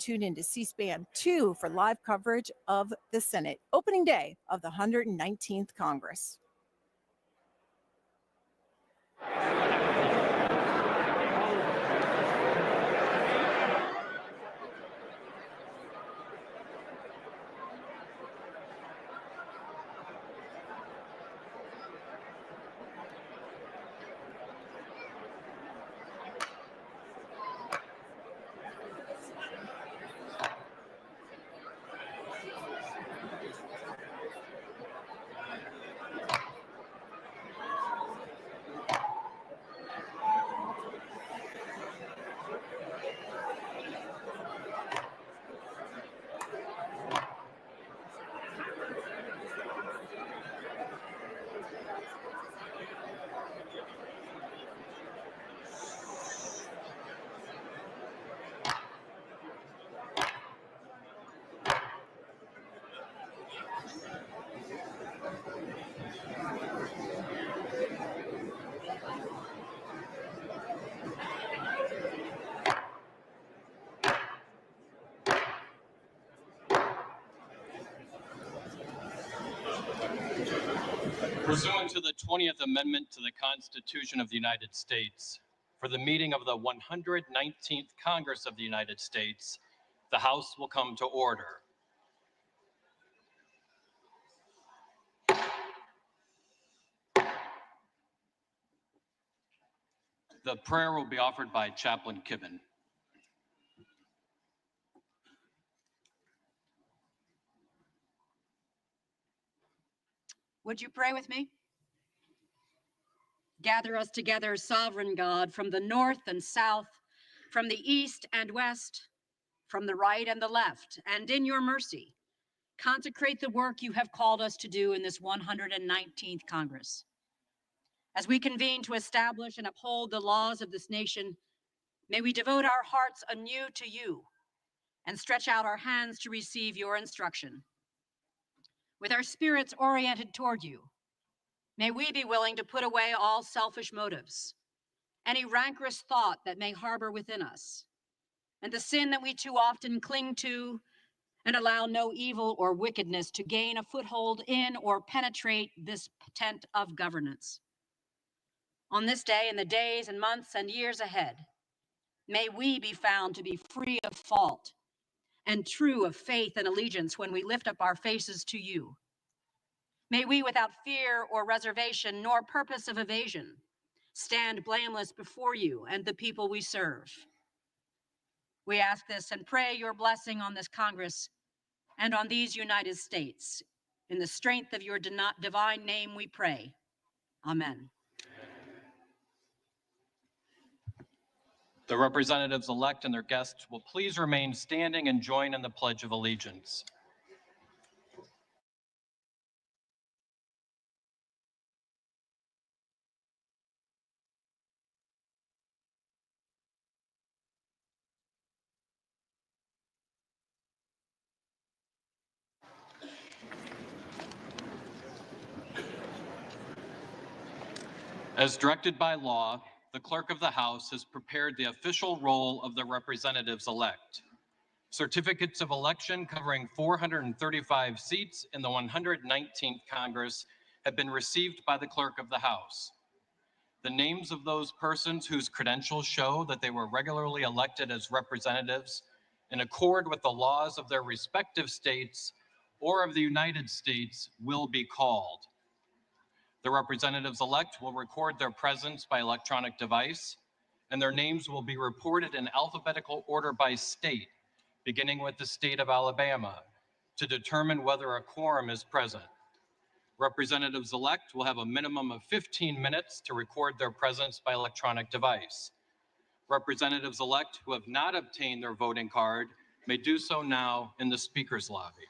tune into C-SPAN 2 for live coverage of the Senate, opening day of the 119th Congress. Pursuant to the 20th Amendment to the Constitution of the United States, for the meeting of the 119th Congress of the United States, the House will come to order. The prayer will be offered by Chaplain Kibben. Would you pray with me? Gather us together, sovereign God, from the north and south, from the east and west, from the right and the left, and in your mercy, consecrate the work you have called us to do in this 119th Congress. As we convene to establish and uphold the laws of this nation, may we devote our hearts anew to you and stretch out our hands to receive your instruction. With our spirits oriented toward you, may we be willing to put away all selfish motives, any rancorous thought that may harbor within us, and the sin that we too often cling to, and allow no evil or wickedness to gain a foothold in or penetrate this tent of governance. On this day and the days and months and years ahead, may we be found to be free of fault and true of faith and allegiance when we lift up our faces to you. May we, without fear or reservation nor purpose of evasion, stand blameless before you and the people we serve. We ask this and pray your blessing on this Congress and on these United States. In the strength of your divine name we pray. Amen. The representatives-elect and their guests will please remain standing and join in the Pledge of Allegiance. As directed by law, the Clerk of the House has prepared the official roll of the representatives-elect. Certificates of election covering 435 seats in the 119th Congress have been received by the Clerk of the House. The names of those persons whose credentials show that they were regularly elected as representatives in accord with the laws of their respective states or of the United States will be called. The representatives-elect will record their presence by electronic device, and their names will be reported in alphabetical order by state, beginning with the state of Alabama, to determine whether a quorum is present. Representatives-elect will have a minimum of 15 minutes to record their presence by electronic device. Representatives-elect who have not obtained their voting card may do so now in the speaker's lobby.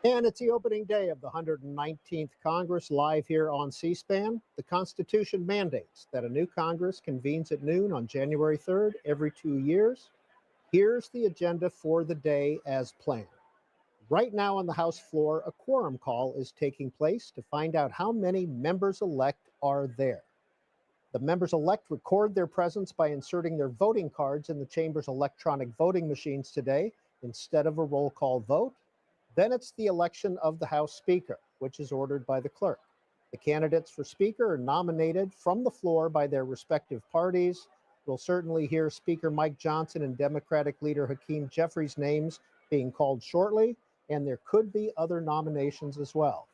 And it's the opening day of the 119th Congress live here on C-SPAN. The Constitution mandates that a new Congress convenes at noon on January 3rd every 2 years. Here's the agenda for the day as planned. Right now on the House floor, a quorum call is taking place to find out how many members-elect are there. The members-elect record their presence by inserting their voting cards in the chamber's electronic voting machines today instead of a roll call vote. Then it's the election of the House Speaker, which is ordered by the clerk. The candidates for Speaker are nominated from the floor by their respective parties. We'll certainly hear Speaker Mike Johnson and Democratic leader Hakeem Jeffries' names being called shortly, and there could be other nominations as well.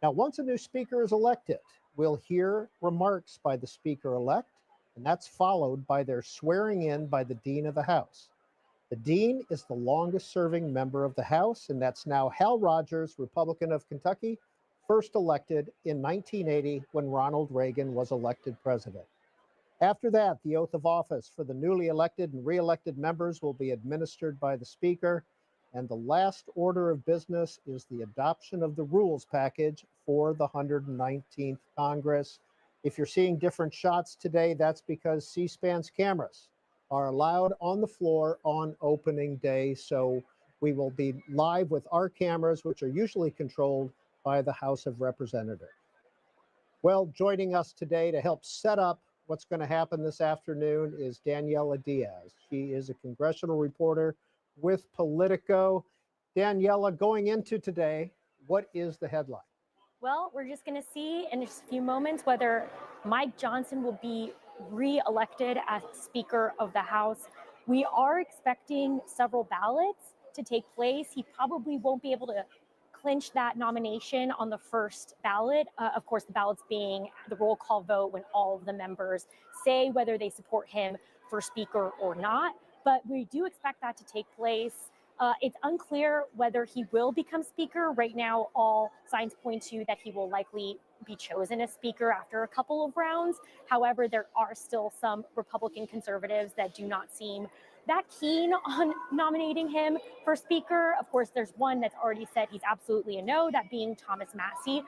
Now, once a new Speaker is elected, we'll hear remarks by the Speaker-elect, and that's followed by their swearing in by the Dean of the House. The Dean is the longest-serving member of the House, and that's now Hal Rogers, Republican of Kentucky, first elected in 1980 when Ronald Reagan was elected president. After that, the oath of office for the newly elected and re-elected members will be administered by the Speaker, and the last order of business is the adoption of the rules package for the 119th Congress. If you're seeing different shots today, that's because C-SPAN's cameras are allowed on the floor on opening day. So we will be live with our cameras, which are usually controlled by the House of Representatives. Well, joining us today to help set up what's going to happen this afternoon is Daniela Diaz. She is a congressional reporter with Politico. Daniela, going into today, what is the headline? Well, we're just going to see in just a few moments whether Mike Johnson will be re-elected as Speaker of the House. We are expecting several ballots to take place. He probably won't be able to clinch that nomination on the first ballot. Of course, the ballots being the roll call vote when all of the members say whether they support him for Speaker or not. But we do expect that to take place. It's unclear whether he will become Speaker. Right now, all signs point to that he will likely be chosen as Speaker after a couple of rounds. However, there are still some Republican conservatives that do not seem that keen on nominating him for Speaker. Of course, there's one that's already said he's absolutely a no, that being Thomas Massie,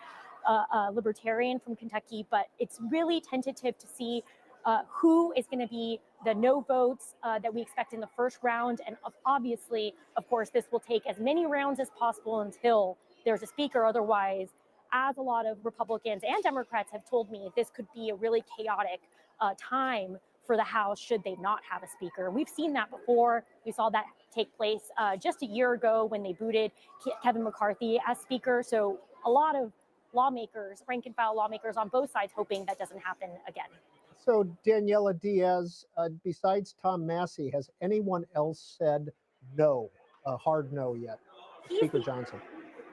a libertarian from Kentucky. But it's really tentative to see who is going to be the no votes that we expect in the first round. And obviously, of course, this will take as many rounds as possible until there's a Speaker. Otherwise, as a lot of Republicans and Democrats have told me, this could be a really chaotic time for the House should they not have a Speaker. We've seen that before. We saw that take place just a year ago when they booted Kevin McCarthy as Speaker. So a lot of lawmakers, rank and file lawmakers on both sides, hoping that doesn't happen again. So Daniela Diaz, besides Tom Massie, has anyone else said no, a hard no yet? Speaker Johnson.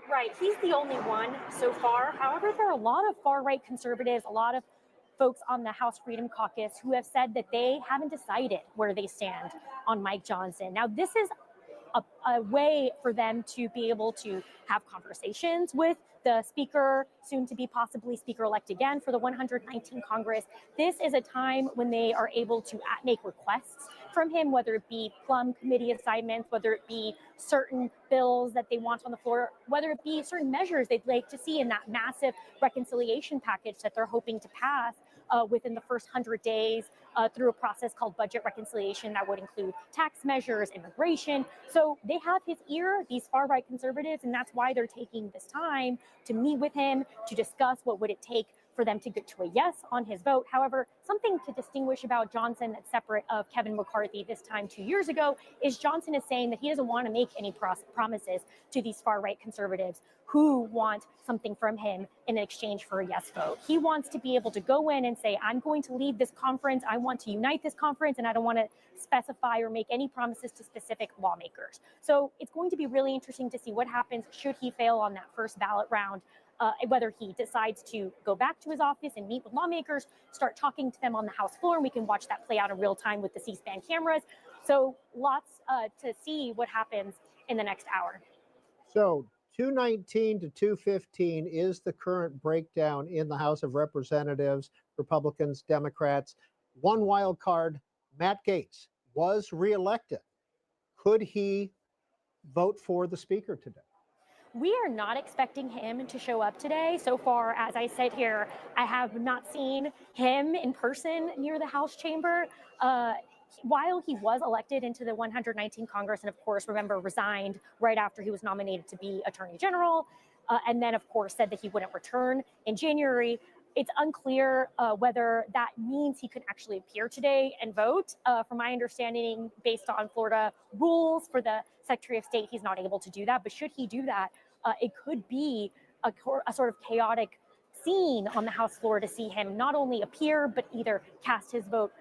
Right, he's the only one so far. However, there are a lot of far-right conservatives, a lot of folks on the House Freedom Caucus who have said that they haven't decided where they stand on Mike Johnson. Now, this is a way for them to be able to have conversations with the Speaker, soon to be possibly Speaker-elect again for the 119th Congress. This is a time when they are able to make requests from him, whether it be plum committee assignments, whether it be certain bills that they want on the floor, whether it be certain measures they'd like to see in that massive reconciliation package that they're hoping to pass within the first 100 days through a process called budget reconciliation that would include tax measures, immigration. So they have his ear, these far-right conservatives, and that's why they're taking this time to meet with him, to discuss what would it take for them to get to a yes on his vote. However, something to distinguish about Johnson that's separate of Kevin McCarthy this time 2 years ago is Johnson is saying that he doesn't want to make any promises to these far-right conservatives who want something from him in exchange for a yes vote. He wants to be able to go in and say, I'm going to lead this conference, I want to unite this conference, and I don't want to specify or make any promises to specific lawmakers. So it's going to be really interesting to see what happens should he fail on that first ballot round. Whether he decides to go back to his office and meet with lawmakers, start talking to them on the House floor, and we can watch that play out in real time with the C-SPAN cameras. So lots to see what happens in the next hour. So 219 to 215 is the current breakdown in the House of Representatives, Republicans, Democrats. One wild card, Matt Gaetz was reelected. Could he vote for the Speaker today? We are not expecting him to show up today. So far, as I sit here, I have not seen him in person near the House chamber. While he was elected into the 119th Congress, and of course, remember, resigned right after he was nominated to be Attorney General, and then, of course, said that he wouldn't return in January. It's unclear whether that means he could actually appear today and vote. From my understanding, based on Florida rules for the Secretary of State, he's not able to do that. But should he do that, it could be a sort of chaotic scene on the House floor to see him not only appear, but either cast his vote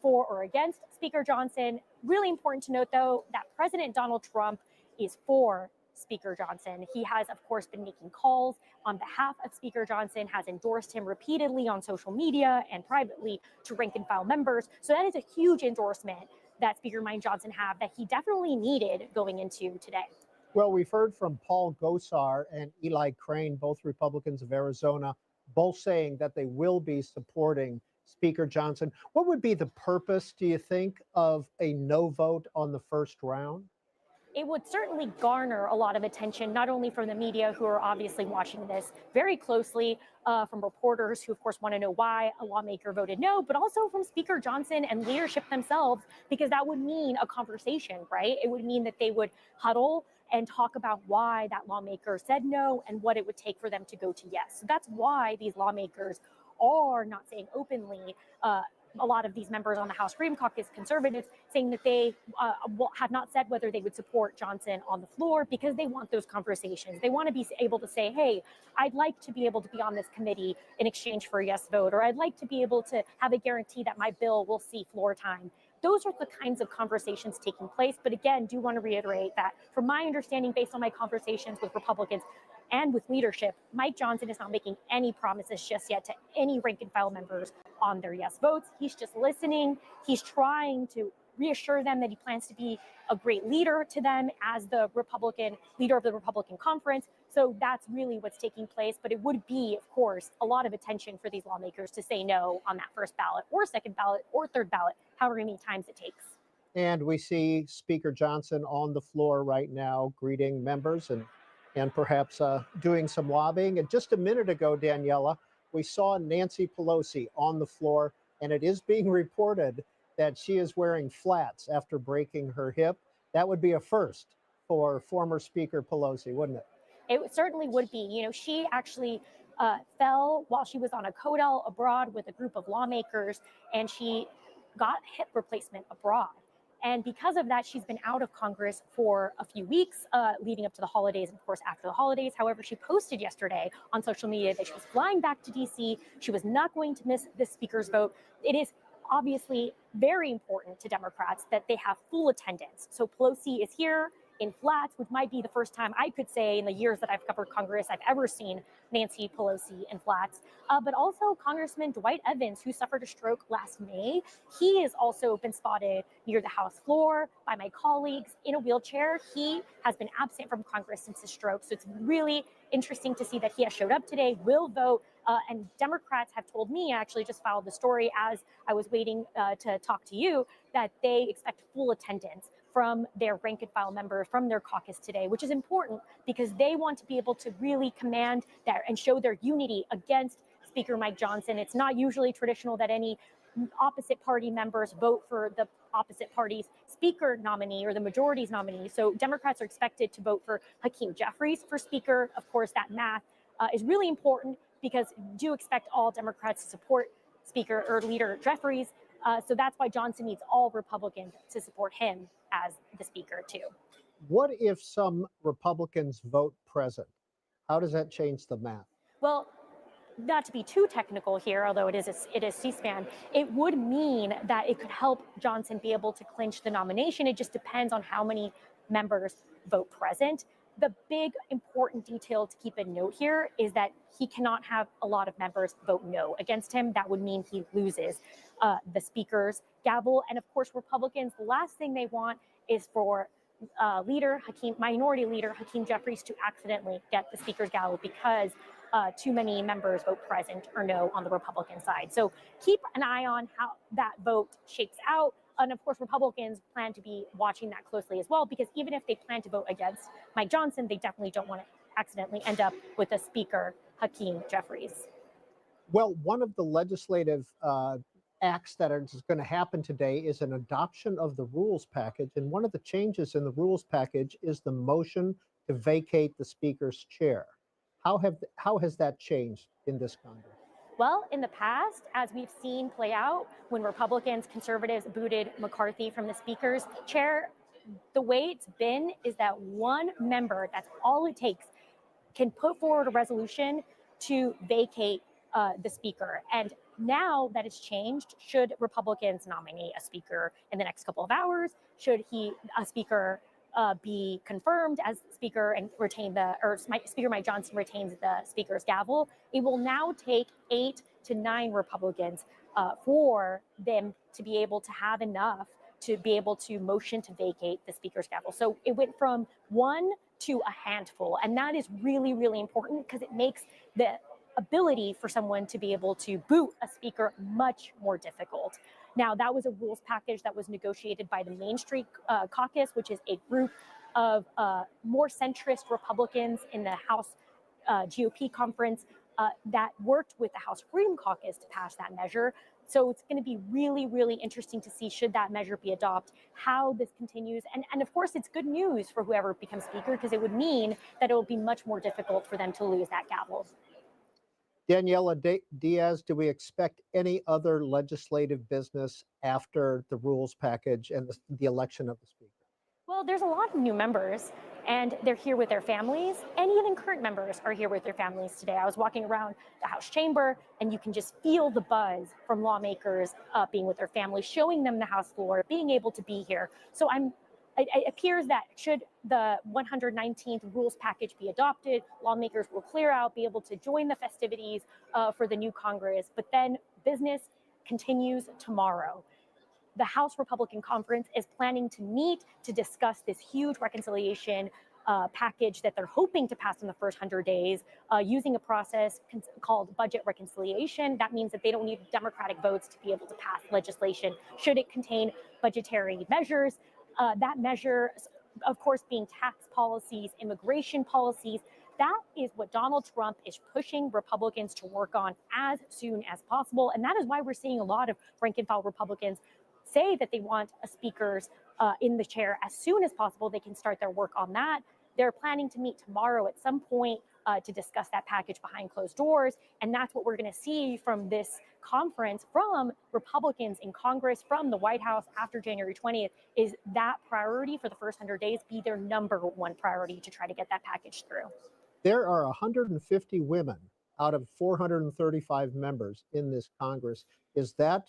for or against Speaker Johnson. Really important to note, though, that President Donald Trump is for Speaker Johnson. He has, of course, been making calls on behalf of Speaker Johnson, has endorsed him repeatedly on social media and privately to rank and file members. So that is a huge endorsement that Speaker Mike Johnson had that he definitely needed going into today. Well, we've heard from Paul Gosar and Eli Crane, both Republicans of Arizona, both saying that they will be supporting Speaker Johnson. What would be the purpose, do you think, of a no vote on the first round? It would certainly garner a lot of attention, not only from the media, who are obviously watching this very closely, from reporters who, of course, want to know why a lawmaker voted no, but also from Speaker Johnson and leadership themselves, because that would mean a conversation, right? It would mean that they would huddle and talk about why that lawmaker said no and what it would take for them to go to yes. So that's why these lawmakers are not saying openly, a lot of these members on the House Freedom Caucus, conservatives, saying that they have not said whether they would support Johnson on the floor, because they want those conversations. They want to be able to say, hey, I'd like to be able to be on this committee in exchange for a yes vote, or I'd like to be able to have a guarantee that my bill will see floor time. Those are the kinds of conversations taking place. But again, do want to reiterate that from my understanding, based on my conversations with Republicans and with leadership, Mike Johnson is not making any promises just yet to any rank and file members on their yes votes. He's just listening. He's trying to reassure them that he plans to be a great leader to them as the Republican leader of the Republican conference. So that's really what's taking place. But it would be, of course, a lot of attention for these lawmakers to say no on that first ballot or second ballot or third ballot, however many times it takes. And we see Speaker Johnson on the floor right now, greeting members and perhaps doing some lobbying. And just a minute ago, Daniela, we saw Nancy Pelosi on the floor, and it is being reported that she is wearing flats after breaking her hip. That would be a first for former Speaker Pelosi, wouldn't it? It certainly would be. You know, she actually fell while she was on a codel abroad with a group of lawmakers, and she got hip replacement abroad. And because of that, she's been out of Congress for a few weeks, leading up to the holidays, and of course, after the holidays. However, she posted yesterday on social media that she was flying back to DC. She was not going to miss the speaker's vote. It is obviously very important to Democrats that they have full attendance. So Pelosi is here in flats, which might be the first time I could say in the years that I've covered Congress I've ever seen Nancy Pelosi in flats. But also Congressman Dwight Evans, who suffered a stroke last May. He has also been spotted near the House floor by my colleagues in a wheelchair. He has been absent from Congress since his stroke. So it's really interesting to see that he has showed up today, will vote. And Democrats have told me, I actually just filed the story as I was waiting to talk to you, that they expect full attendance from their rank and file members, from their caucus today, which is important because they want to be able to really command that and show their unity against Speaker Mike Johnson. It's not usually traditional that any opposite party members vote for the opposite party's speaker nominee or the majority's nominee. So Democrats are expected to vote for Hakeem Jeffries for speaker. Of course, that math is really important because do expect all Democrats to support Speaker or Leader Jeffries. So that's why Johnson needs all Republicans to support him as the speaker too. What if some Republicans vote present? How does that change the math? Well, not to be too technical here, although it is C-SPAN, it would mean that it could help Johnson be able to clinch the nomination. It just depends on how many members vote present. The big important detail to keep in note here is that he cannot have a lot of members vote no against him. That would mean he loses the speaker's gavel. And of course, Republicans, the last thing they want is for Minority Leader Hakeem Jeffries to accidentally get the speaker's gavel because too many members vote present or no on the Republican side. So keep an eye on how that vote shakes out. And of course, Republicans plan to be watching that closely as well, because even if they plan to vote against Mike Johnson, they definitely don't want accidentally end up with a speaker, Hakeem Jeffries. Well, one of the legislative acts that is going to happen today is an adoption of the rules package. And one of the changes in the rules package is the motion to vacate the speaker's chair. How has that changed in this Congress? Well, in the past, as we've seen play out, when Republicans, conservatives booted McCarthy from the speaker's chair, the way it's been is that one member, that's all it takes, can put forward a resolution to vacate the speaker. And now that it's changed, should Republicans nominate a speaker in the next couple of hours, should a speaker be confirmed as speaker and Speaker Mike Johnson retains the speaker's gavel, it will now take 8 to 9 Republicans for them to be able to have enough to be able to motion to vacate the speaker's gavel. So it went from 1 to a handful. And that is really, really important because it makes the ability for someone to be able to boot a speaker much more difficult. Now, that was a rules package that was negotiated by the Main Street Caucus, which is a group of more centrist Republicans in the House GOP conference that worked with the House Freedom Caucus to pass that measure. So it's going to be really, really interesting to see, should that measure be adopted, how this continues. And of course, it's good news for whoever becomes speaker, because it would mean that it will be much more difficult for them to lose that gavel. Daniela Diaz, do we expect any other legislative business after the rules package and the election of the speaker? Well, there's a lot of new members, and they're here with their families, and even current members are here with their families today. I was walking around the House chamber, and you can just feel the buzz from lawmakers being with their families, showing them the House floor, being able to be here. So it appears that should the 119th rules package be adopted, lawmakers will clear out, be able to join the festivities for the new Congress. But then business continues tomorrow. The House Republican Conference is planning to meet to discuss this huge reconciliation package that they're hoping to pass in the first 100 days using a process called budget reconciliation. That means that they don't need Democratic votes to be able to pass legislation should it contain budgetary measures. That measure, of course, being tax policies, immigration policies. That is what Donald Trump is pushing Republicans to work on as soon as possible. And that is why we're seeing a lot of rank and file Republicans say that they want a speaker's in the chair as soon as possible. They can start their work on that. They're planning to meet tomorrow at some point to discuss that package behind closed doors. And that's what we're going to see from this conference from Republicans in Congress, from the White House after January 20th, is that priority for the first 100 days be their number one priority to try to get that package through. There are 150 women out of 435 members in this Congress. Is that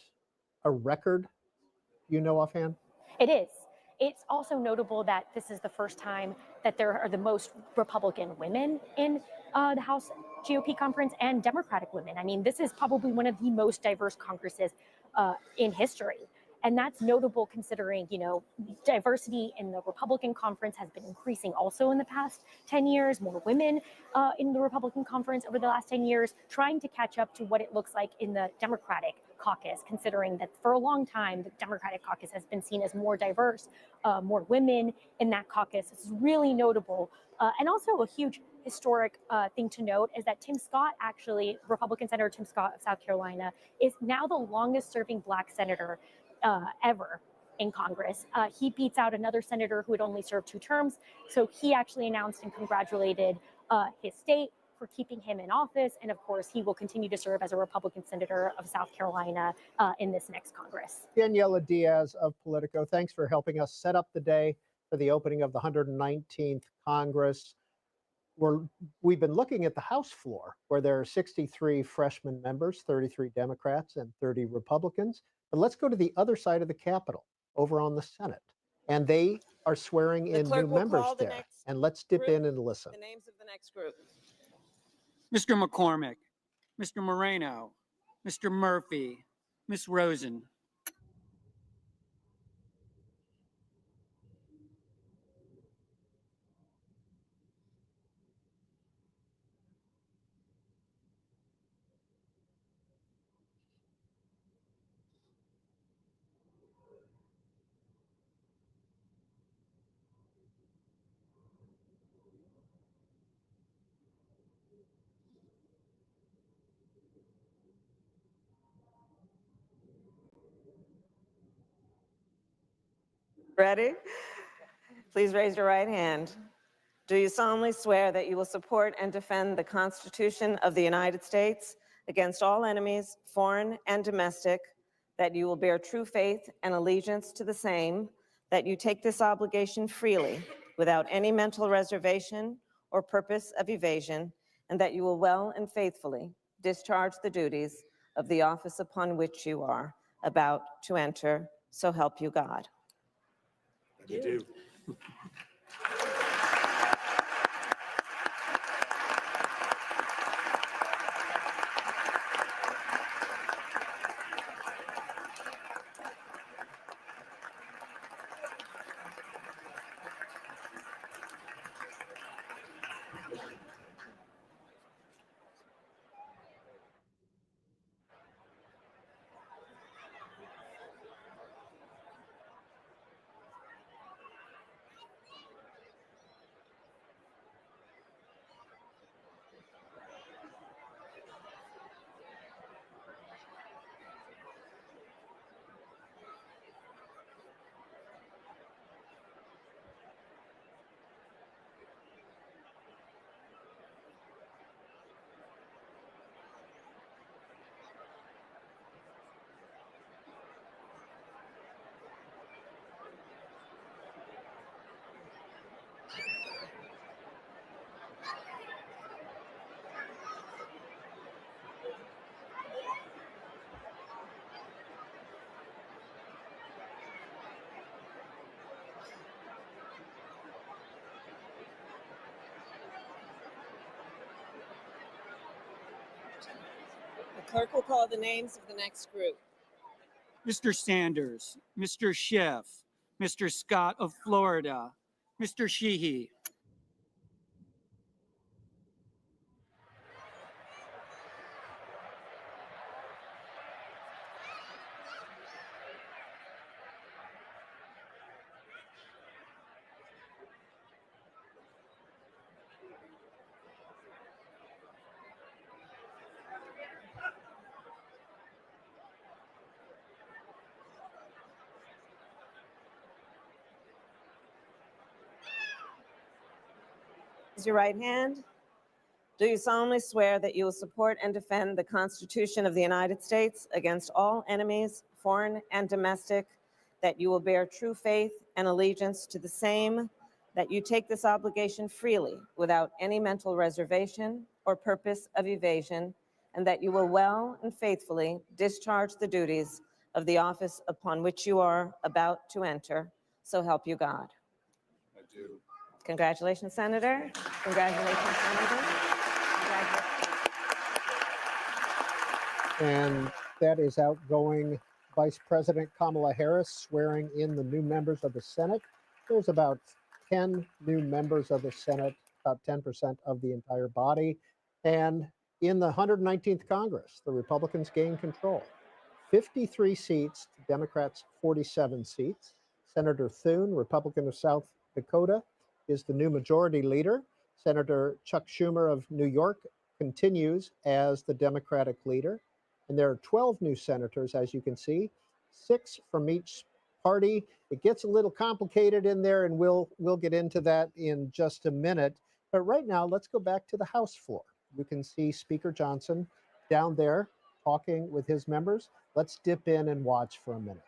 a record you know offhand? It is. It's also notable that this is the first time that there are the most Republican women in the House GOP conference and Democratic women. I mean, this is probably one of the most diverse Congresses in history. And that's notable considering, diversity in the Republican conference has been increasing also in the past 10 years, more women in the Republican conference over the last 10 years, trying to catch up to what it looks like in the Democratic caucus, considering that for a long time, the Democratic caucus has been seen as more diverse, more women in that caucus. This is really notable. And also a huge historic thing to note is that Tim Scott, actually, Republican Senator Tim Scott of South Carolina, is now the longest serving Black senator ever in Congress. He beats out another senator who had only served 2 terms. So he actually announced and congratulated his state for keeping him in office. And of course, he will continue to serve as a Republican senator of South Carolina in this next Congress. Daniela Diaz of Politico, thanks for helping us set up the day for the opening of the 119th Congress. We've been looking at the House floor, where there are 63 freshman members, 33 Democrats and 30 Republicans. But let's go to the other side of the Capitol, over on the Senate. And they are swearing in new members there. And let's dip in and listen. The names of the next group. Mr. McCormick, Mr. Moreno, Mr. Murphy, Ms. Rosen. Ready? Please raise your right hand. Do you solemnly swear that you will support and defend the Constitution of the United States against all enemies, foreign and domestic, that you will bear true faith and allegiance to the same, that you take this obligation freely, without any mental reservation or purpose of evasion, and that you will well and faithfully discharge the duties of the office upon which you are about to enter, so help you God? I do. The clerk will call the names of the next group. Mr. Sanders, Mr. Schiff, Mr. Scott of Florida, Mr. Sheehy. Raise your right hand. Do you solemnly swear that you will support and defend the Constitution of the United States against all enemies, foreign and domestic, that you will bear true faith and allegiance to the same, that you take this obligation freely, without any mental reservation or purpose of evasion, and that you will well and faithfully discharge the duties of the office upon which you are about to enter, so help you God? I do. Congratulations, Senator. Congratulations, Senator. And that is outgoing Vice President Kamala Harris swearing in the new members of the Senate. There's about 10 new members of the Senate, about 10% of the entire body. And in the 119th Congress, the Republicans gain control. 53 seats to Democrats' 47 seats. Senator Thune, Republican of South Dakota, is the new majority leader. Senator Chuck Schumer of New York continues as the Democratic leader. And there are 12 new senators, as you can see, 6 from each party. It gets a little complicated in there, and we'll get into that in just a minute. But right now, let's go back to the House floor. You can see Speaker Johnson down there talking with his members. Let's dip in and watch for a minute.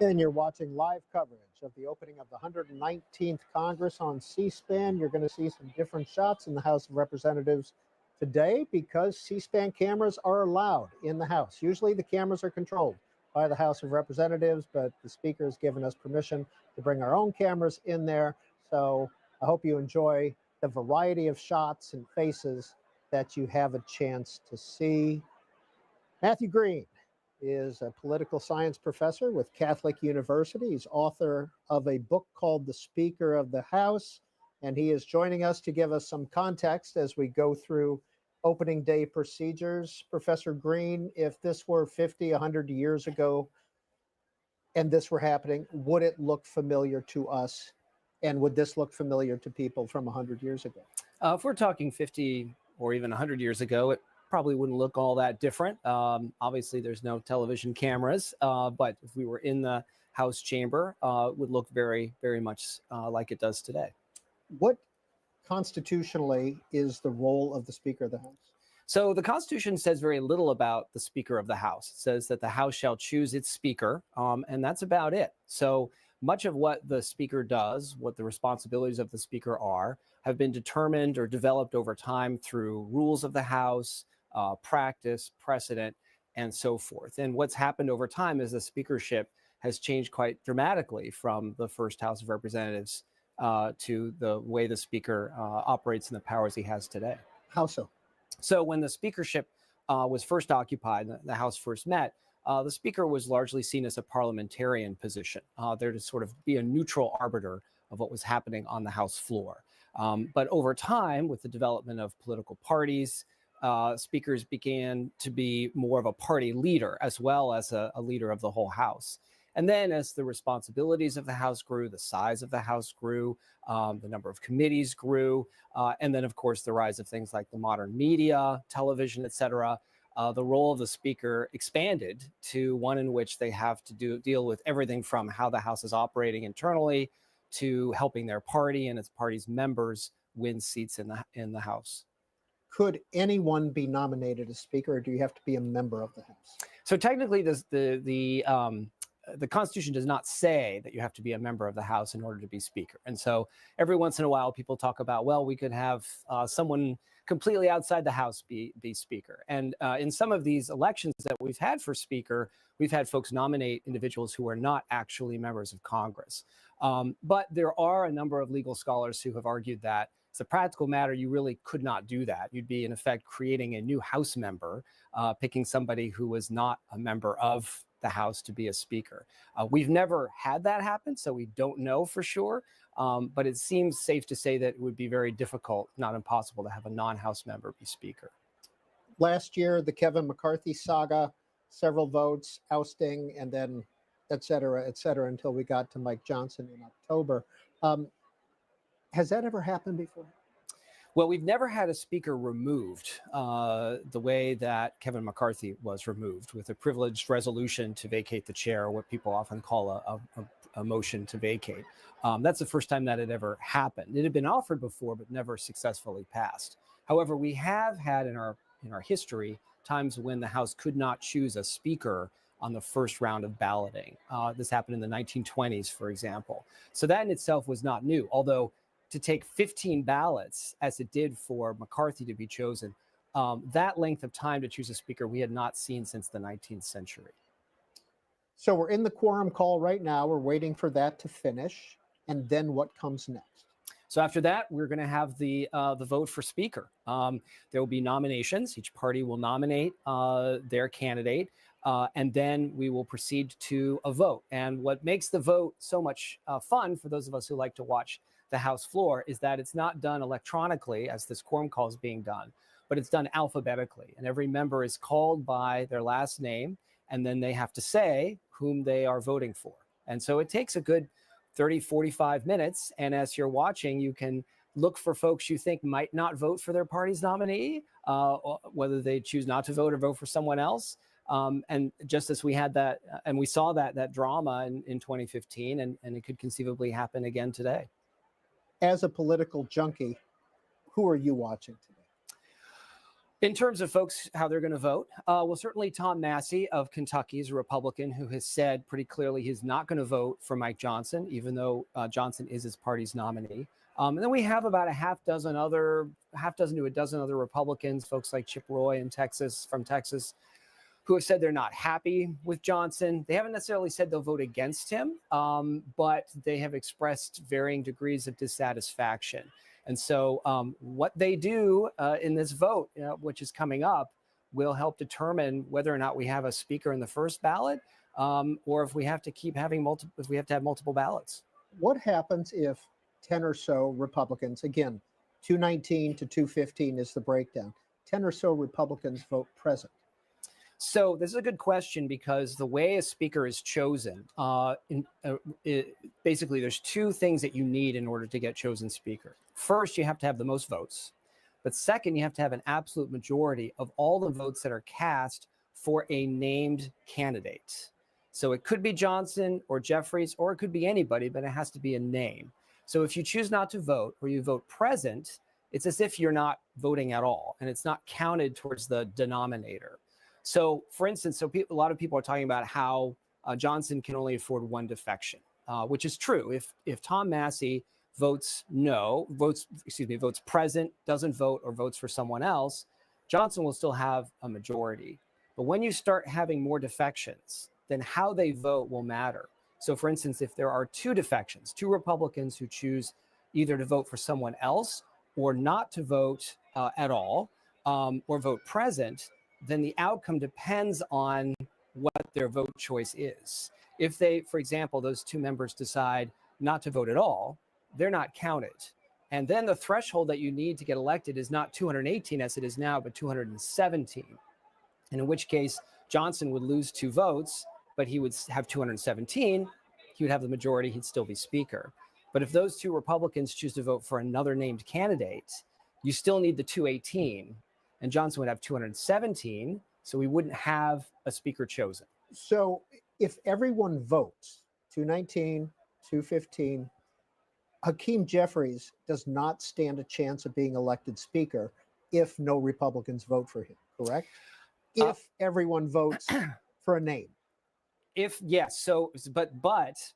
And you're watching live coverage of the opening of the 119th Congress on C-SPAN. You're going to see some different shots in the House of Representatives today because C-SPAN cameras are allowed in the House. Usually the cameras are controlled by the House of Representatives, but the Speaker has given us permission to bring our own cameras in there. So I hope you enjoy the variety of shots and faces that you have a chance to see. Matthew Green is a political science professor with Catholic University. He's author of a book called The Speaker of the House, and he is joining us to give us some context as we go through opening day procedures. Professor Green, if this were 50, 100 years ago and this were happening, would it look familiar to us? And would this look familiar to people from 100 years ago? If we're talking 50 or even 100 years ago, it probably wouldn't look all that different. Obviously, there's no television cameras, but if we were in the House chamber, it would look very, very much like it does today. What constitutionally is the role of the Speaker of the House? So the Constitution says very little about the Speaker of the House. It says that the House shall choose its Speaker, and that's about it. So much of what the Speaker does, what the responsibilities of the Speaker are, have been determined or developed over time through rules of the House, practice, precedent, and so forth. And what's happened over time is the speakership has changed quite dramatically from the first House of Representatives to the way the Speaker operates and the powers he has today. How so? So when the speakership was first occupied, the House first met, the Speaker was largely seen as a parliamentarian position, there to sort of be a neutral arbiter of what was happening on the House floor. But over time, with the development of political parties, speakers began to be more of a party leader as well as a leader of the whole House. And then as the responsibilities of the House grew, the size of the House grew, the number of committees grew, and then, of course, the rise of things like the modern media, television, et cetera, the role of the Speaker expanded to one in which they have to deal with everything from how the House is operating internally to helping their party and its party's members win seats in the House. Could anyone be nominated as Speaker, or do you have to be a member of the House? So technically, the Constitution does not say that you have to be a member of the House in order to be Speaker. And so every once in a while, people talk about, well, we could have someone completely outside the House be Speaker. And in some of these elections that we've had for Speaker, we've had folks nominate individuals who are not actually members of Congress. But there are a number of legal scholars who have argued that as a practical matter, you really could not do that. You'd be, in effect, creating a new House member, picking somebody who was not a member of the House to be a Speaker. We've never had that happen, so we don't know for sure. But it seems safe to say that it would be very difficult, not impossible, to have a non-House member be Speaker. Last year, the Kevin McCarthy saga, several votes, ousting, and then et cetera, until we got to Mike Johnson in October. Has that ever happened before? Well, we've never had a Speaker removed the way that Kevin McCarthy was removed, with a privileged resolution to vacate the chair, what people often call a motion to vacate. That's the first time that had ever happened. It had been offered before, but never successfully passed. However, we have had in our history times when the House could not choose a Speaker on the first round of balloting. This happened in the 1920s, for example. So that in itself was not new, although to take 15 ballots, as it did for McCarthy to be chosen, that length of time to choose a Speaker we had not seen since the 19th century. So we're in the quorum call right now. We're waiting for that to finish. And then what comes next? So after that, we're going to have the vote for Speaker. There will be nominations. Each party will nominate their candidate, and then we will proceed to a vote. And what makes the vote so much fun for those of us who like to watch the House floor is that it's not done electronically, as this quorum call is being done, but it's done alphabetically. And every member is called by their last name, and then they have to say whom they are voting for. And so it takes a good 30, 45 minutes. And as you're watching, you can look for folks you think might not vote for their party's nominee, whether they choose not to vote or vote for someone else. And just as we had that, and we saw that drama in 2015, and it could conceivably happen again today. As a political junkie, who are you watching today? In terms of folks, how they're going to vote, well, certainly Tom Massey of Kentucky is a Republican who has said pretty clearly he's not going to vote for Mike Johnson, even though Johnson is his party's nominee. And then we have about a half dozen to a dozen other Republicans, folks like Chip Roy from Texas, who have said they're not happy with Johnson. They haven't necessarily said they'll vote against him, but they have expressed varying degrees of dissatisfaction. And so what they do in this vote, which is coming up, will help determine whether or not we have a speaker in the first ballot, or if we have to keep having have multiple ballots. What happens if 10 or so Republicans, again, 219 to 215 is the breakdown, 10 or so Republicans vote present? So this is a good question, because the way a speaker is chosen, basically there's two things that you need in order to get chosen speaker. First, you have to have the most votes. But second, you have to have an absolute majority of all the votes that are cast for a named candidate. So it could be Johnson or Jeffries, or it could be anybody, but it has to be a name. So if you choose not to vote, or you vote present, it's as if you're not voting at all, and it's not counted towards the denominator. So, for instance, a lot of people are talking about how Johnson can only afford one defection, which is true. If Tom Massey votes present, doesn't vote, or votes for someone else, Johnson will still have a majority. But when you start having more defections, then how they vote will matter. So, for instance, if there are two defections, two Republicans who choose either to vote for someone else or not to vote at all, or vote present, then the outcome depends on what their vote choice is. If they, for example, those two members decide not to vote at all, they're not counted. And then the threshold that you need to get elected is not 218 as it is now, but 217. And in which case, Johnson would lose 2 votes, but he would have 217. He would have the majority. He'd still be speaker. But if those 2 Republicans choose to vote for another named candidate, you still need the 218. And Johnson would have 217, so we wouldn't have a speaker chosen. So if everyone votes, 219, 215, Hakeem Jeffries does not stand a chance of being elected speaker if no Republicans vote for him, correct? If everyone votes for a name. Yes, but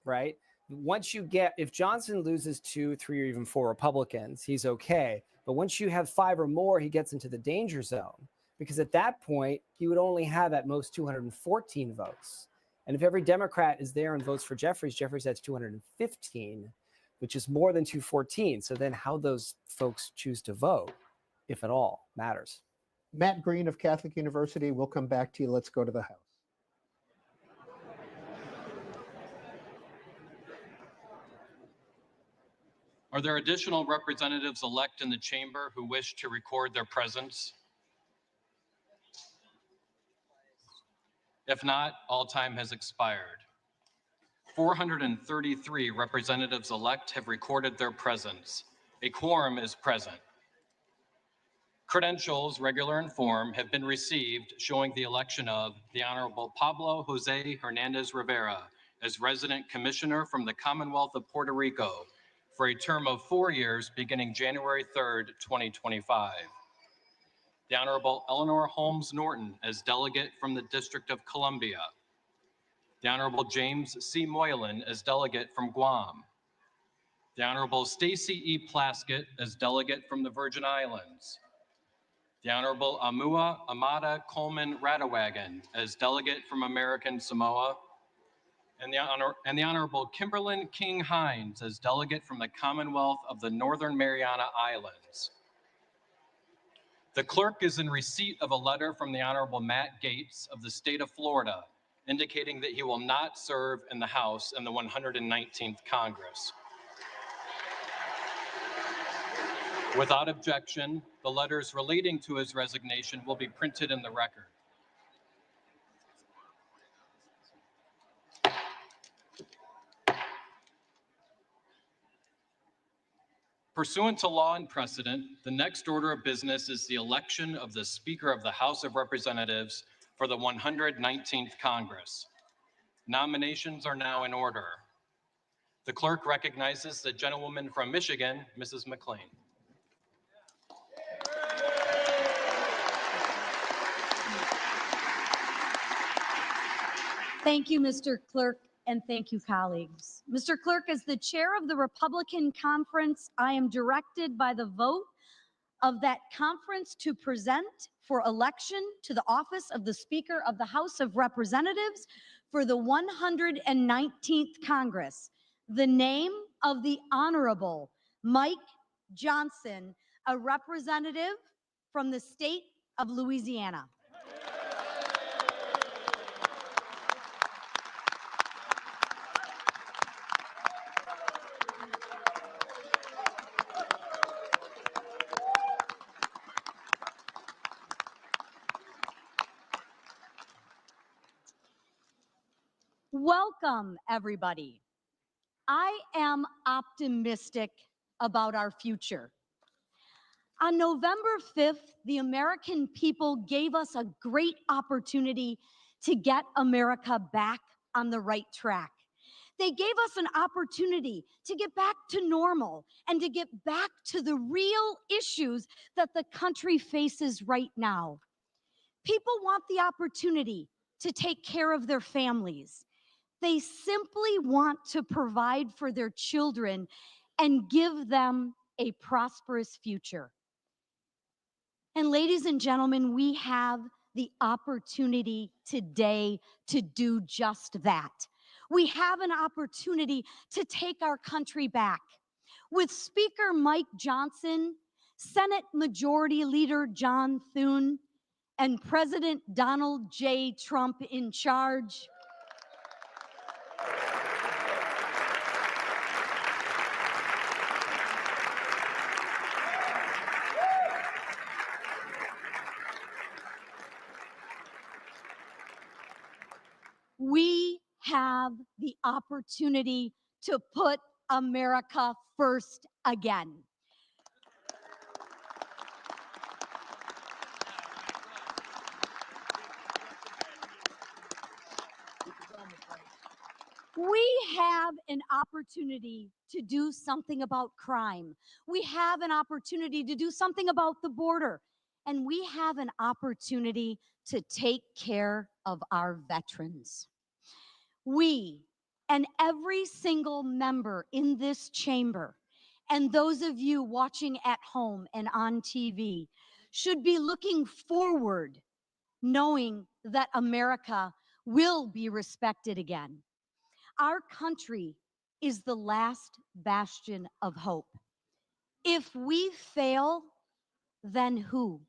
right, if Johnson loses 2, 3, or even 4 Republicans, he's okay. But once you have 5 or more, he gets into the danger zone, because at that point, he would only have at most 214 votes. And if every Democrat is there and votes for Jeffries, Jeffries has 215, which is more than 214. So then how those folks choose to vote, if at all, matters. Matt Green of Catholic University, we'll come back to you. Let's go to the House. Are there additional representatives-elect in the chamber who wish to record their presence? If not, all time has expired. 433 representatives-elect have recorded their presence. A quorum is present. Credentials, regular and form, have been received showing the election of the Honorable Pablo Jose Hernandez Rivera as resident commissioner from the Commonwealth of Puerto Rico for a term of 4 years beginning January 3rd, 2025. The Honorable Eleanor Holmes Norton as delegate from the District of Columbia. The Honorable James C. Moylan as delegate from Guam. The Honorable Stacy E. Plaskett as delegate from the Virgin Islands. The Honorable Amua Amada Coleman Radawagan as delegate from American Samoa. And the Honorable Kimberlyn King Hines as delegate from the Commonwealth of the Northern Mariana Islands. The clerk is in receipt of a letter from the Honorable Matt Gaetz of the state of Florida, indicating that he will not serve in the House in the 119th Congress. Without objection, the letters relating to his resignation will be printed in the record. Pursuant to law and precedent, the next order of business is the election of the Speaker of the House of Representatives for the 119th Congress. Nominations are now in order. The clerk recognizes the gentlewoman from Michigan, Mrs. McLean. Thank you, Mr. Clerk, and thank you, colleagues. Mr. Clerk, as the chair of the Republican Conference, I am directed by the vote of that conference to present for election to the office of the Speaker of the House of Representatives for the 119th Congress the name of the Honorable Mike Johnson, a representative from the state of Louisiana. Welcome, everybody. I am optimistic about our future. On November 5th, the American people gave us a great opportunity to get America back on the right track. They gave us an opportunity to get back to normal and to get back to the real issues that the country faces right now. People want the opportunity to take care of their families. They simply want to provide for their children and give them a prosperous future. And ladies and gentlemen, we have the opportunity today to do just that. We have an opportunity to take our country back. With Speaker Mike Johnson, Senate Majority Leader John Thune, and President Donald J. Trump in charge, we have the opportunity to put America first again. We have an opportunity to do something about crime. We have an opportunity to do something about the border. And we have an opportunity to take care of our veterans. We and every single member in this chamber, and those of you watching at home and on TV, should be looking forward, knowing that America will be respected again. Our country is the last bastion of hope. If we fail, then who?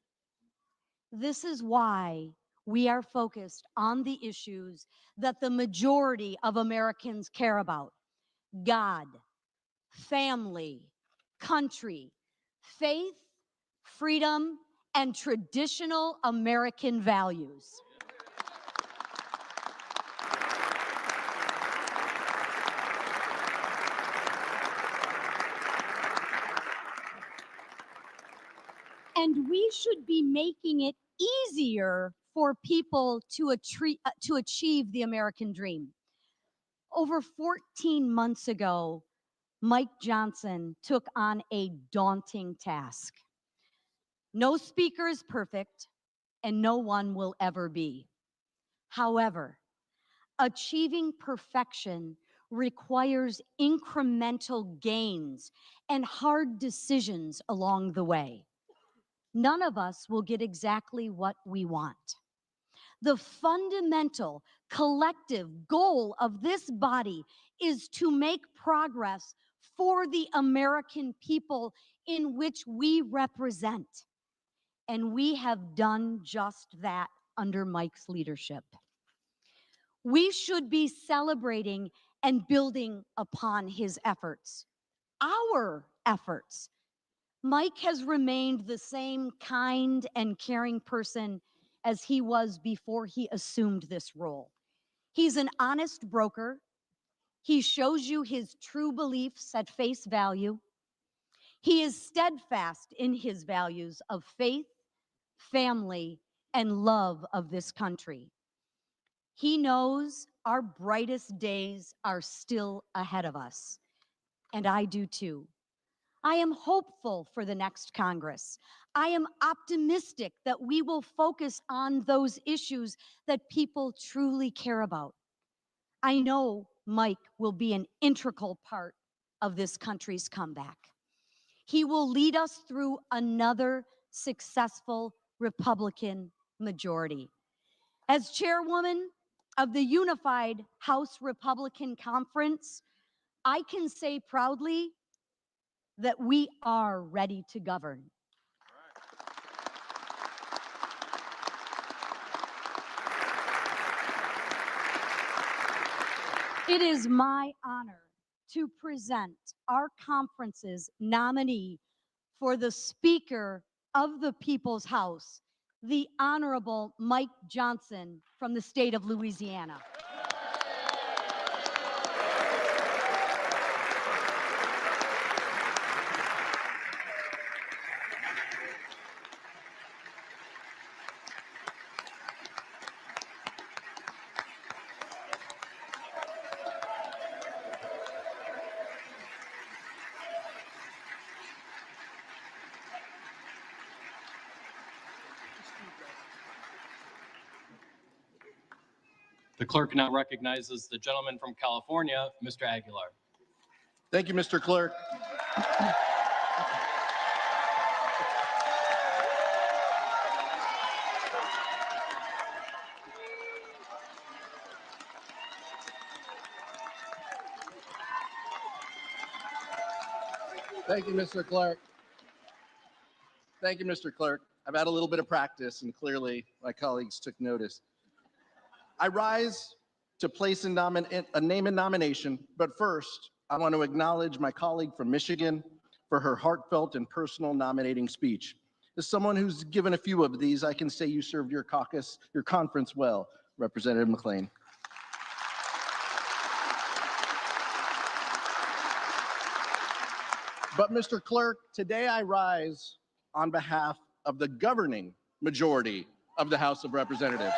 This is why we are focused on the issues that the majority of Americans care about: God, family, country, faith, freedom, and traditional American values. And we should be making it easier for people to achieve the American dream. Over 14 months ago, Mike Johnson took on a daunting task. No speaker is perfect, and no one will ever be. However, achieving perfection requires incremental gains and hard decisions along the way. None of us will get exactly what we want. The fundamental collective goal of this body is to make progress for the American people in which we represent. And we have done just that under Mike's leadership. We should be celebrating and building upon his efforts, our efforts. Mike has remained the same kind and caring person as he was before he assumed this role. He's an honest broker. He shows you his true beliefs at face value. He is steadfast in his values of faith, family, and love of this country. He knows our brightest days are still ahead of us, and I do too. I am hopeful for the next Congress. I am optimistic that we will focus on those issues that people truly care about. I know Mike will be an integral part of this country's comeback. He will lead us through another successful Republican majority. As chairwoman of the Unified House Republican Conference, I can say proudly that we are ready to govern. It is my honor to present our conference's nominee for the Speaker of the People's House, the Honorable Mike Johnson from the state of Louisiana. The clerk now recognizes the gentleman from California, Mr. Aguilar. Thank you, Mr. Clerk. Thank you, Mr. Clerk. Thank you, Mr. Clerk. I've had a little bit of practice, and clearly my colleagues took notice. I rise to place a name in nomination, but first, I want to acknowledge my colleague from Michigan for her heartfelt and personal nominating speech. As someone who's given a few of these, I can say you served your conference well, Representative McLean. But Mr. Clerk, today I rise on behalf of the governing majority of the House of Representatives.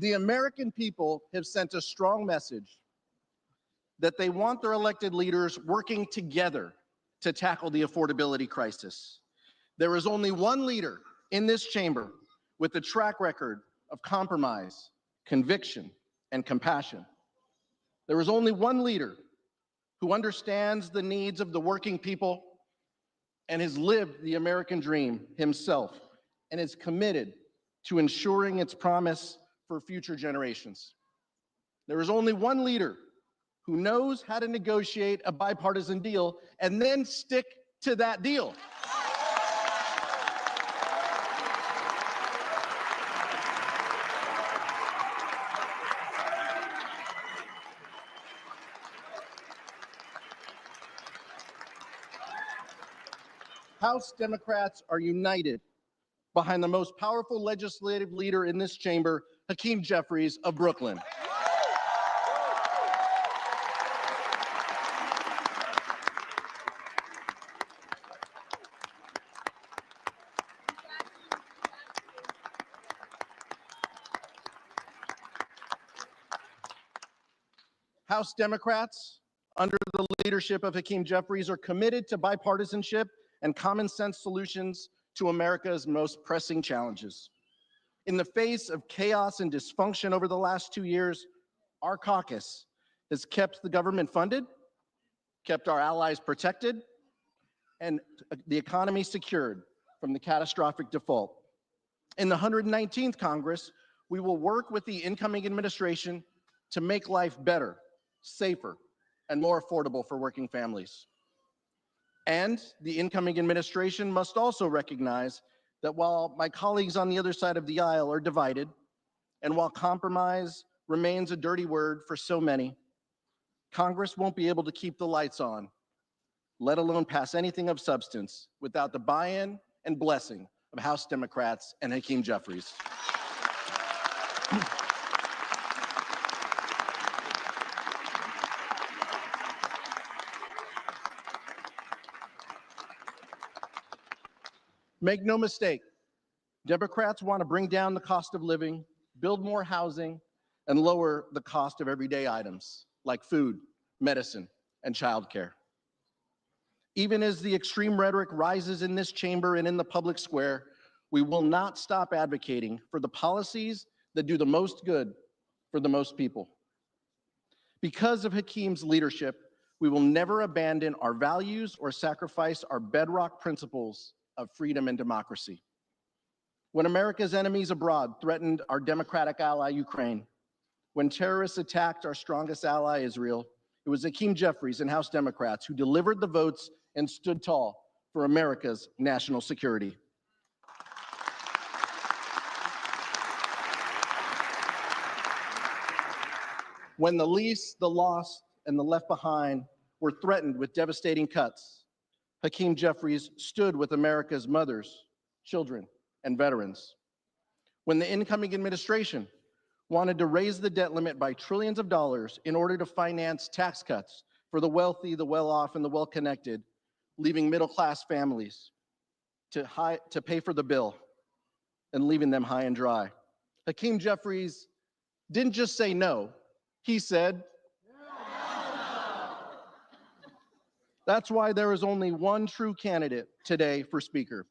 The American people have sent a strong message that they want their elected leaders working together to tackle the affordability crisis. There is only one leader in this chamber with a track record of compromise, conviction, and compassion. There is only one leader who understands the needs of the working people and has lived the American dream himself and is committed to ensuring its promise for future generations. There is only one leader who knows how to negotiate a bipartisan deal and then stick to that deal. House Democrats are united behind the most powerful legislative leader in this chamber, Hakeem Jeffries of Brooklyn. House Democrats, under the leadership of Hakeem Jeffries, are committed to bipartisanship and common sense solutions to America's most pressing challenges. In the face of chaos and dysfunction over the last 2 years, our caucus has kept the government funded, kept our allies protected, and the economy secured from the catastrophic default. In the 119th Congress, we will work with the incoming administration to make life better, safer, and more affordable for working families. And the incoming administration must also recognize that while my colleagues on the other side of the aisle are divided, and while compromise remains a dirty word for so many, Congress won't be able to keep the lights on, let alone pass anything of substance, without the buy-in and blessing of House Democrats and Hakeem Jeffries. Make no mistake, Democrats want to bring down the cost of living, build more housing, and lower the cost of everyday items like food, medicine, and childcare. Even as the extreme rhetoric rises in this chamber and in the public square, we will not stop advocating for the policies that do the most good for the most people. Because of Hakeem's leadership, we will never abandon our values or sacrifice our bedrock principles of freedom and democracy. When America's enemies abroad threatened our democratic ally, Ukraine, when terrorists attacked our strongest ally, Israel, it was Hakeem Jeffries and House Democrats who delivered the votes and stood tall for America's national security. When the least, the lost, and the left behind were threatened with devastating cuts, Hakeem Jeffries stood with America's mothers, children, and veterans. When the incoming administration wanted to raise the debt limit by trillions of dollars in order to finance tax cuts for the wealthy, the well-off, and the well-connected, leaving middle-class families to pay for the bill and leaving them high and dry, Hakeem Jeffries didn't just say no, he said, that's why there is only one true candidate today for Speaker.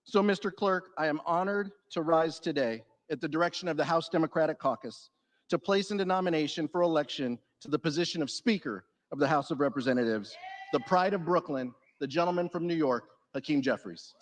So, Mr. Clerk, I am honored to rise today at the direction of the House Democratic Caucus to place into nomination for election to the position of Speaker of the House of Representatives, the pride of Brooklyn, the gentleman from New York, Hakeem Jeffries.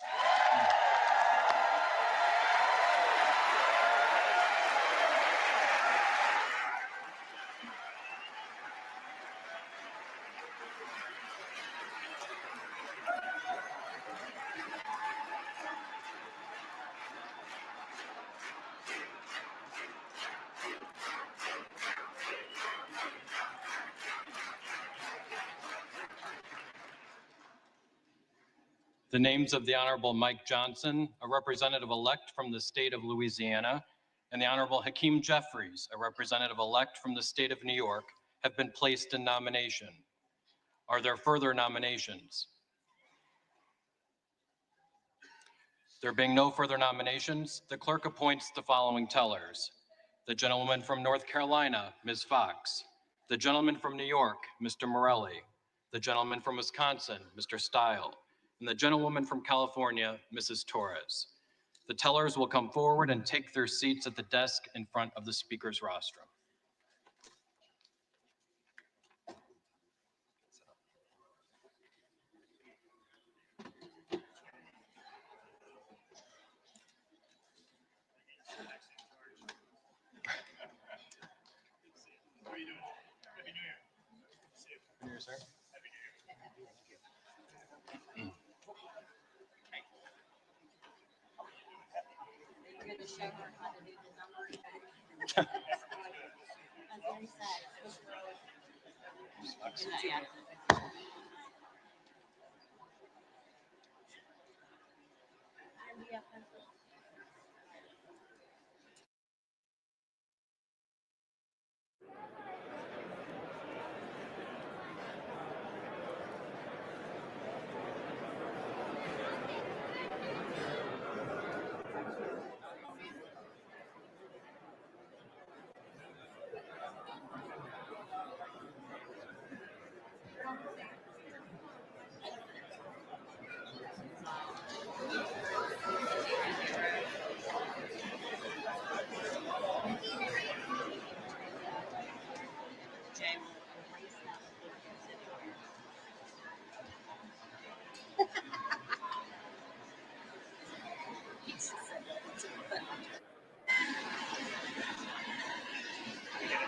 The names of the Honorable Mike Johnson, a representative-elect from the state of Louisiana, and the Honorable Hakeem Jeffries, a representative-elect from the state of New York, have been placed in nomination. Are there further nominations? There being no further nominations, the clerk appoints the following tellers. The gentleman from North Carolina, Ms. Fox. The gentleman from New York, Mr. Morelli. The gentleman from Wisconsin, Mr. Stile. And the gentlewoman from California, Mrs. Torres. The tellers will come forward and take their seats at the desk in front of the speaker's rostrum. Happy New Year, sir.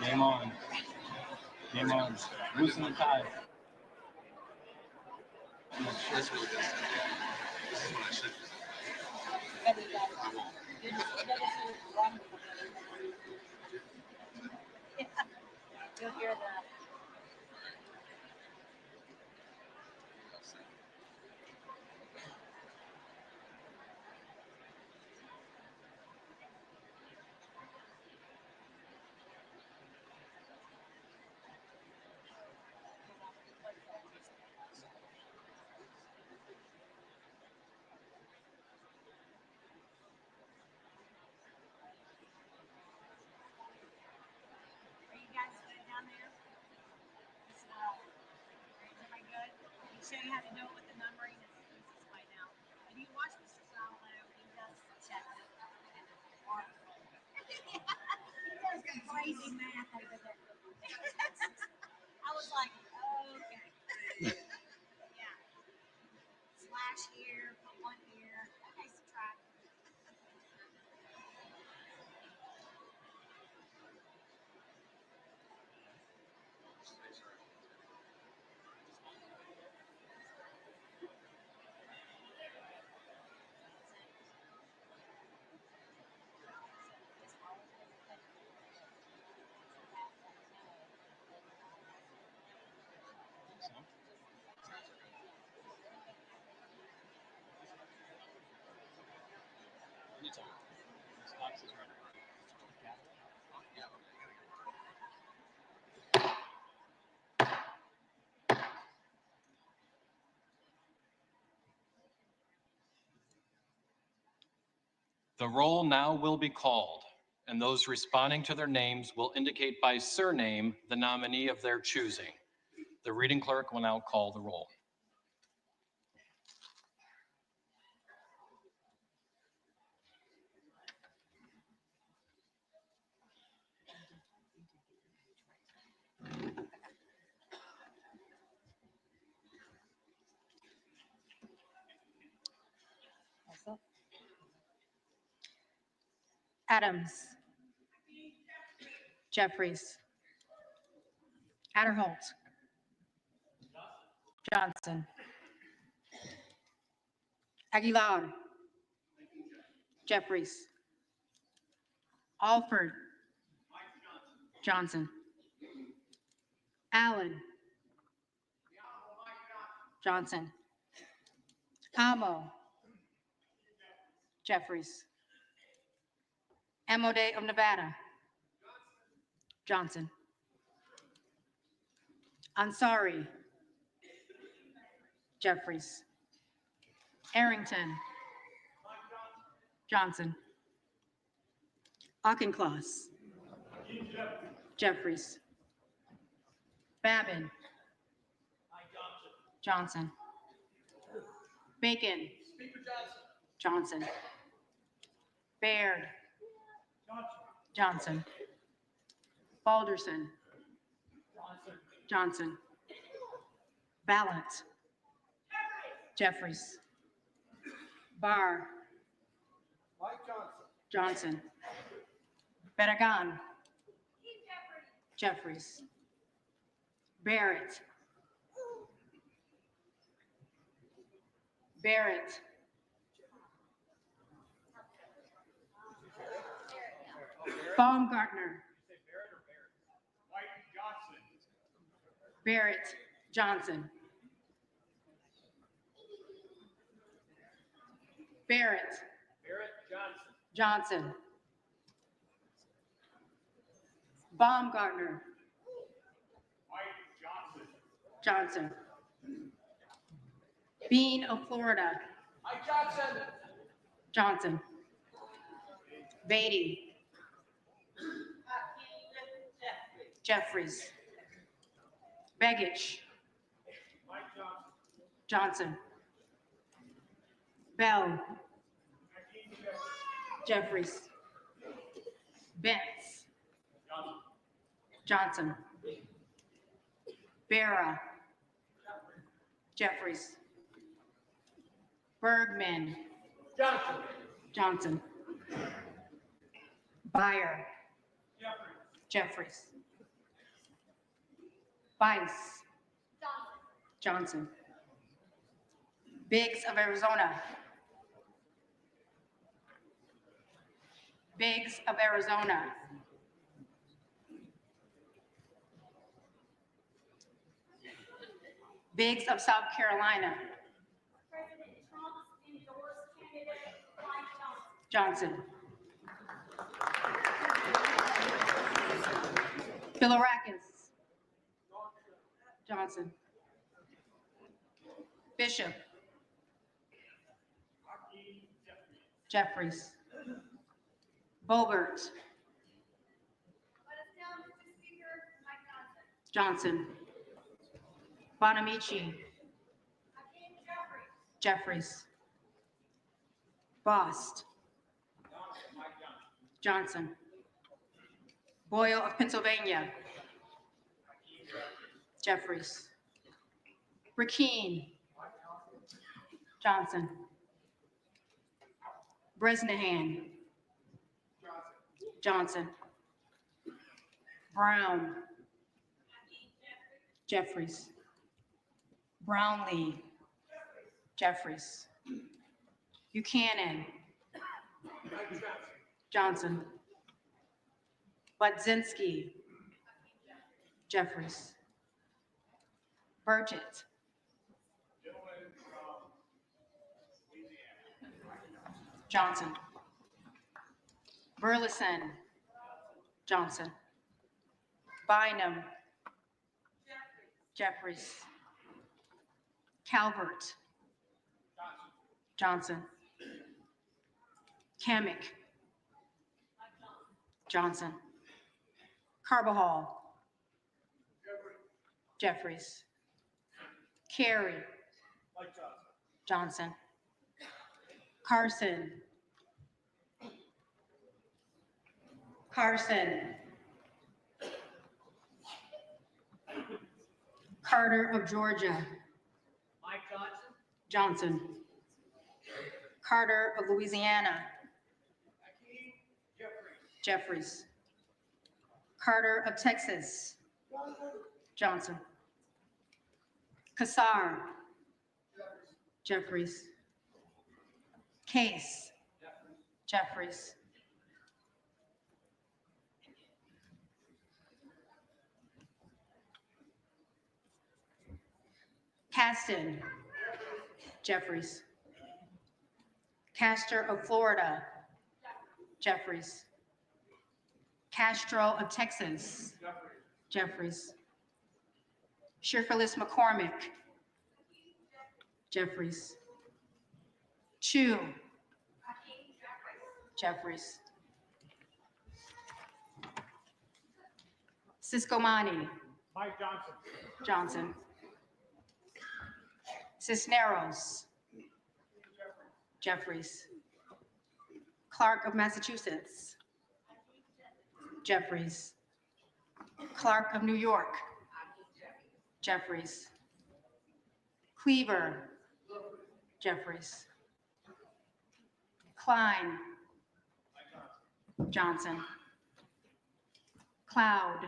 Game on. Game on. Loosen the tie. That's really good. This is what I should You'll hear the Are you guys good down there? show you how to do it with the numbering. It's this way now. If you watch Mr. Salvo, he does check it. He does crazy math over there. I was like, okay. Yeah. Slash here, put one here. Okay, subtract. The roll now will be called, and those responding to their names will indicate by surname the nominee of their choosing. The reading clerk will now call the roll. Adams. Jeffries. Adderholt. Johnson. Aguilar. Jeffries. Alford. Johnson. Allen. Johnson. Amo. Jeffries. Amode of Nevada. Johnson. Ansari. Jeffries. Arrington. Johnson. Auchincloss. Jeffries. Babin. Johnson. Bacon. Johnson. Baird. Johnson. Balderson. Johnson. Ballant. Jeffries. Barr. Johnson. Bedagan. Jeffries. Barrett. Barrett. Baumgartner. Barrett Johnson. Barrett. Johnson. Baumgartner. Johnson. Bean of Florida. Johnson. Beatty. Jeffries. Begich. Johnson. Bell. Jeffries. Betts. Johnson. Barra. Jeffries. Bergman. Johnson. Beyer. Jeffries. Bice. Johnson. Biggs of Arizona. Biggs of Arizona. Biggs of South Carolina. President Trump's endorsed candidate, Mike Johnson. Bilirakis. Johnson. Bishop. Jeffries. Bogert. Johnson. Bonamici. Jeffries. Bost. Johnson. Boyle of Pennsylvania. Jeffries. Rakeen. Johnson. Bresnahan. Johnson. Brown. Jeffries. Brownlee. Jeffries. Buchanan. Johnson. Budzinski. Jeffries. Burgett. Johnson. Burleson. Johnson. Bynum. Jeffries. Calvert. Johnson. Kamick. Johnson. Carbajal. Jeffries. Carey. Johnson. Carson. Carson. Carter of Georgia. Johnson. Carter of Louisiana. Jeffries. Carter of Texas. Johnson. Kassar. Jeffries. Case. Jeffries. Caston. Jeffries. Castor of Florida. Jeffries. Castro of Texas. Jeffries. Shirkalis McCormick. Jeffries. Chu. Jeffries. Ciscomani. Mike Johnson. Johnson. Cisneros. Jeffries. Clark of Massachusetts. Jeffries. Clark of New York. Jeffries. Cleaver. Jeffries. Klein. Johnson. Cloud.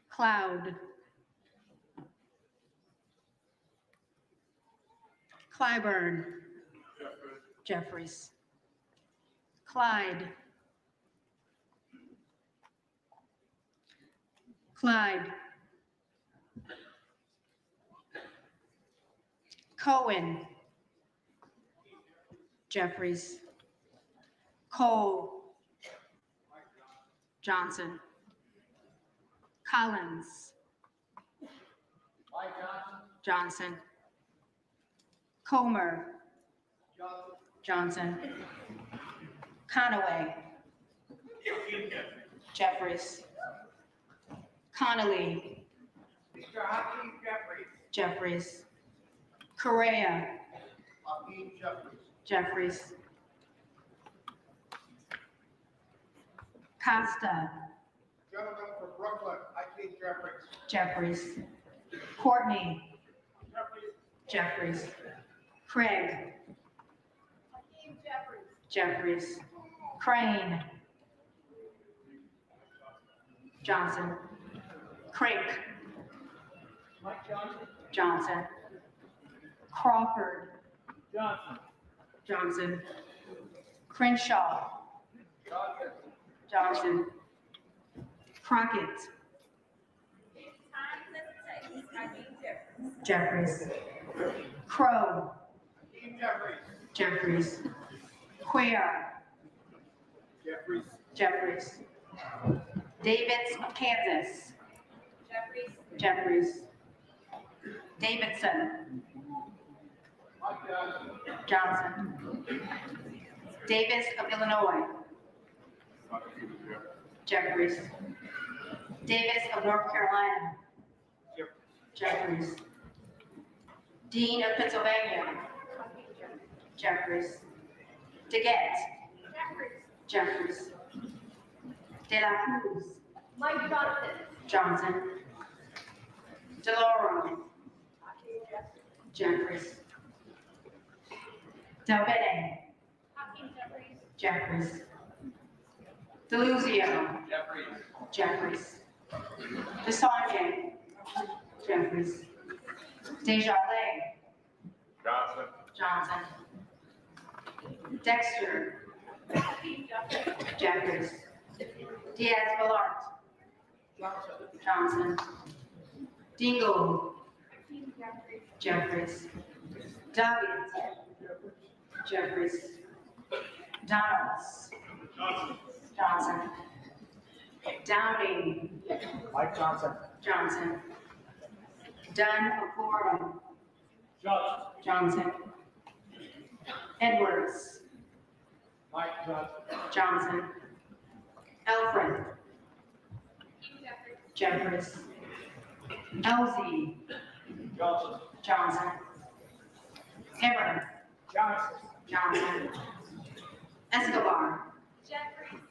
Cloud. Clyburn. Jeffries. Clyde. Clyde. Cohen. Jeffries. Cole. Johnson. Collins. Johnson. Comer. Johnson. Conaway. Jeffries. Connolly. Jeffries. Correa. Jeffries. Costa. Gentleman from Brooklyn, Hakeem Jeffries. Jeffries. Courtney. Jeffries. Craig. Jeffries. Crane. Johnson. Crink. Johnson. Crawford. Johnson. Crenshaw. Johnson. Crockett. Jeffries. Crow. Jeffries. Quare. Jeffries. Davids of Kansas. Jeffries. Davidson. Johnson. Davis of Illinois. Jeffries. Davis of North Carolina. Jeffries. Dean of Pennsylvania. Jeffries. DeGette. Jeffries. De La Cruz. Mike Johnson. Johnson. DeLauro. Jeffries. Delvede. Jeffries. Deluzio. Jeffries. Desanya. Jeffries. Desjardins. Johnson. Dexter. Jeffries. Diaz-Balart. Johnson. Dingle. Jeffries. Doggett. Jeffries. Donalds. Johnson. Downing. Mike Johnson. Johnson. Dunn of Florida. Johnson. Edwards. Mike Johnson. Johnson. Alfred. Jeffries. Elsie. Johnson. Ever. Johnson. Escobar.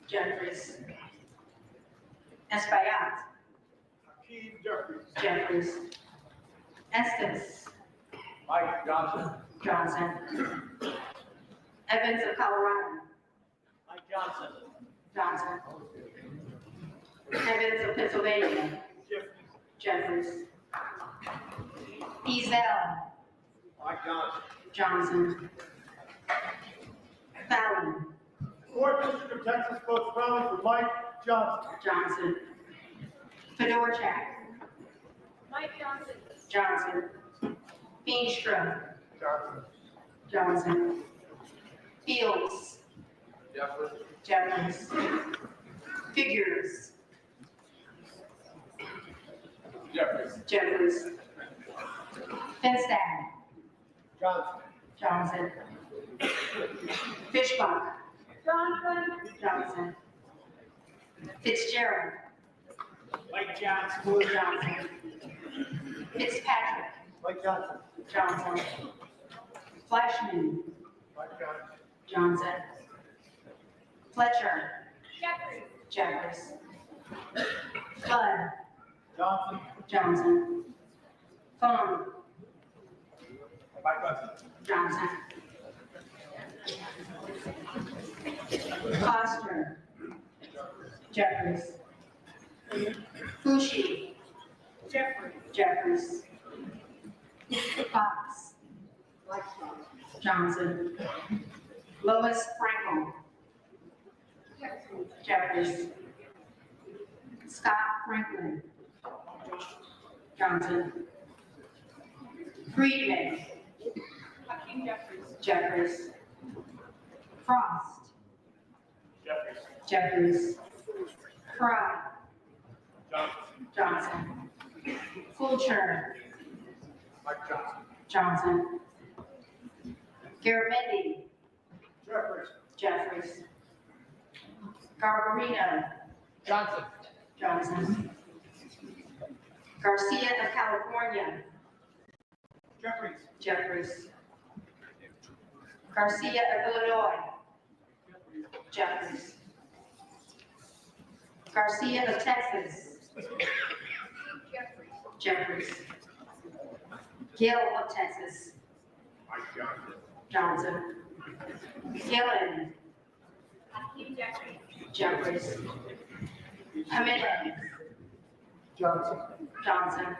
Jeffries. Espaillat. Jeffries. Estes. Mike Johnson. Johnson. Evans of Colorado. Mike Johnson. Johnson. Evans of Pennsylvania. Jeffries. Ezel. Mike Johnson. Johnson. Fallon. Fourth District of Texas votes strongly for Mike Johnson. Johnson. Fedorchak. Mike Johnson. Johnson. Feenstra. Johnson. Johnson. Fields. Jeffries. Figures. Jeffries. Finstad. Johnson. Johnson. Fishbach. Johnson. Johnson. Fitzgerald. Mike Johnson. Lou Johnson. Fitzpatrick. Mike Johnson. Johnson. Flashman. Mike Johnson. Johnson. Fletcher. Jeffries. Jeffries. Flood. Johnson. Johnson. Fung. Mike Johnson. Johnson. Foster. Jeffries. Fushi. Jeffries. Fox. Johnson. Lois Frankel. Jeffries. Scott Franklin. Johnson. Friedman. Jeffries. Frost. Jeffries. Fry. Johnson. Fulcher. Mike Johnson. Johnson. Garamendi. Jeffries. Jeffries. Garbarino. Johnson. Johnson. Garcia of California. Jeffries. Jeffries. Garcia of Illinois. Jeffries. Garcia of Texas. Jeffries. Gill of Texas. Mike Johnson. Johnson. Gillen. Jeffries. Jimenez. Johnson. Johnson.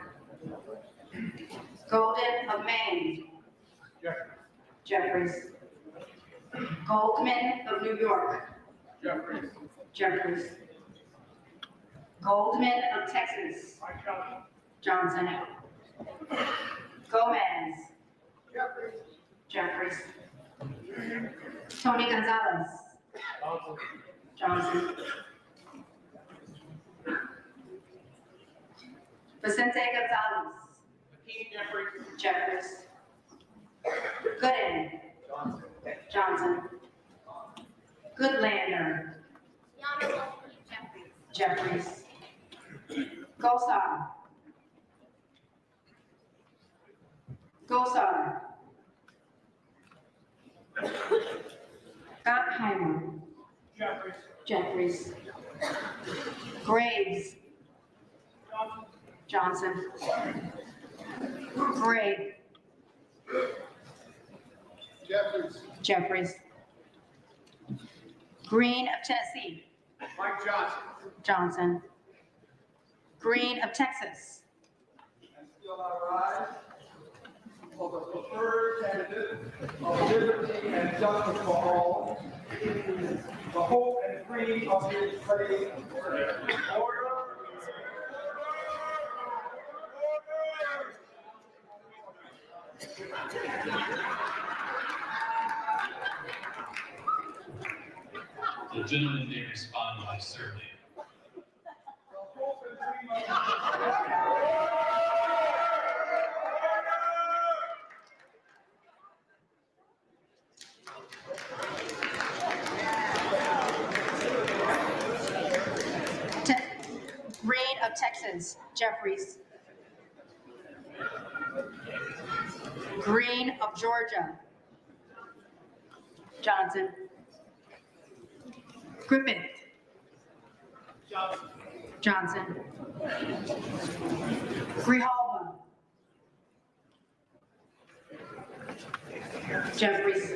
Golden of Maine. Jeffries. Goldman of New York. Jeffries. Jeffries. Goldman of Texas. Mike Johnson. Johnson. Gomez. Jeffries. Jeffries. Tony Gonzalez. Johnson. Johnson. Vicente Gonzalez. Jeffries. Gooden. Johnson. Goodlander. Jeffries. Gosar. Gosar. Gottheimer. Jeffries. Graves. Johnson. Gray. Jeffries. Green of Tennessee. Mike Johnson. Johnson. Green of Texas. And still I rise for the preferred candidate of liberty and justice for all, the hope and freedom of his faith. Order. The gentleman may respond by surname. Green of Texas. Jeffries. Green of Georgia. Johnson. Griffith. Johnson. Grijalva. Jeffries.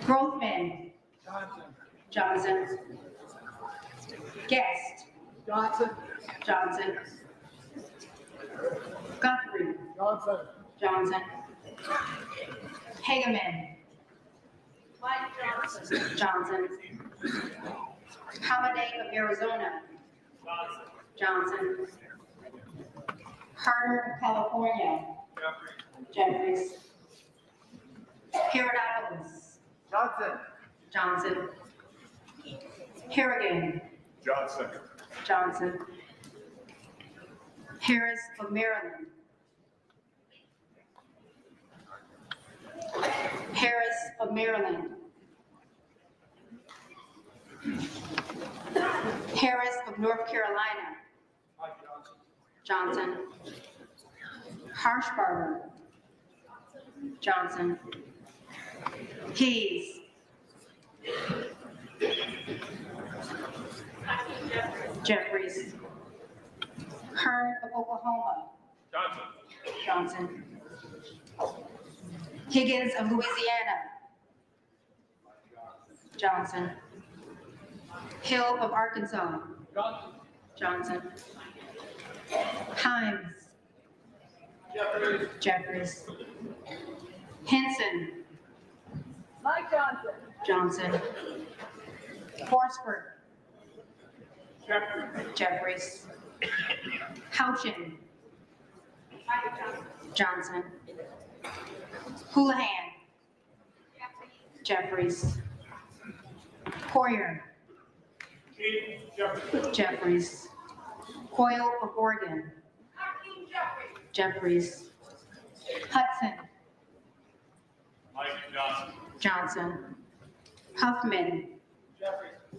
Grothman. Johnson. Guest. Johnson. Guthrie. Johnson. Hageman. Johnson. Hamadeh of Arizona. Johnson. Carter of California. Jeffries. Herodopolis. Johnson. Harrigan. Johnson. Harris of Maryland. Harris of Maryland. Harris of North Carolina. Johnson. Harshbarger. Johnson. Hayes. Jeffries. Hearn of Oklahoma. Johnson. Higgins of Louisiana. Johnson. Hill of Arkansas. Johnson. Himes. Jeffries. Henson. Johnson. Forsberg. Jeffries. Houchin. Johnson. Houlihan. Jeffries. Poyer. Jeffries. Coyle of Oregon. Jeffries. Hudson. Johnson. Huffman.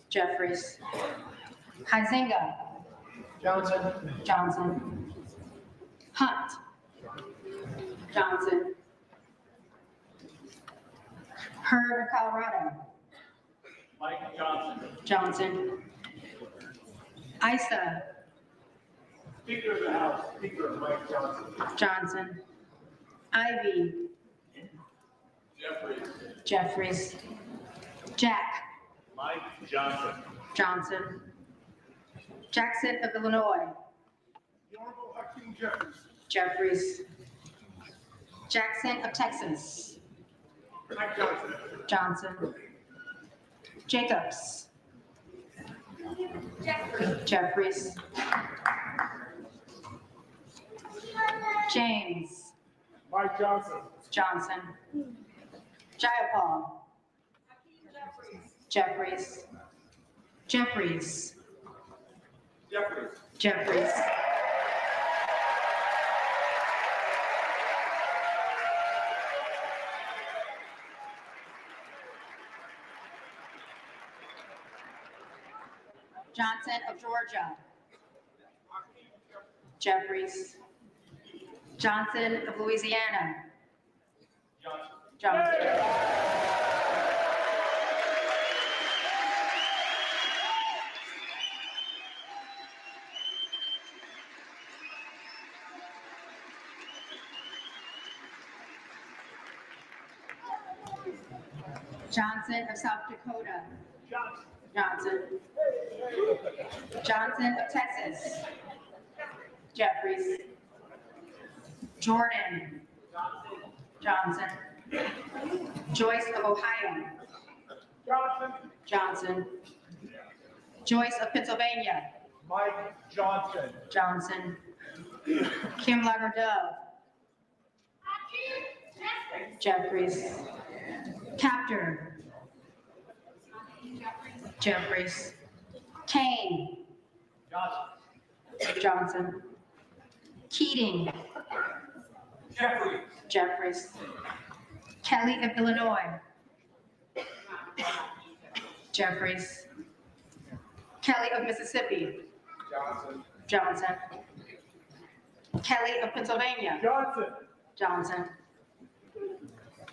Jeffries. Huizinga. Johnson. Hunt. Johnson. Hurd of Colorado. Johnson. Isa. Speaker of the House, Speaker Mike Johnson. Johnson. Ivy. Jeffries. Jack. Mike Johnson. Johnson. Jackson of Illinois. The Honorable Hakeem Jeffries. Jeffries. Jackson of Texas. Mike Johnson. Johnson. Jacobs. Jeffries. James. Mike Johnson. Johnson. Jayapal. Jeffries. Jeffries. Jeffries. Johnson of Georgia. Jeffries. Johnson of Louisiana. Johnson. Johnson of South Dakota. Johnson. Johnson of Texas. Jeffries. Jordan. Johnson. Joyce of Ohio. Johnson. Joyce of Pennsylvania. Mike Johnson. Johnson. Kim Lagerdove. Jeffries. Captor. Jeffries. Kane. Johnson. Keating. Jeffries. Kelly of Illinois. Jeffries. Kelly of Mississippi. Johnson. Kelly of Pennsylvania. Johnson.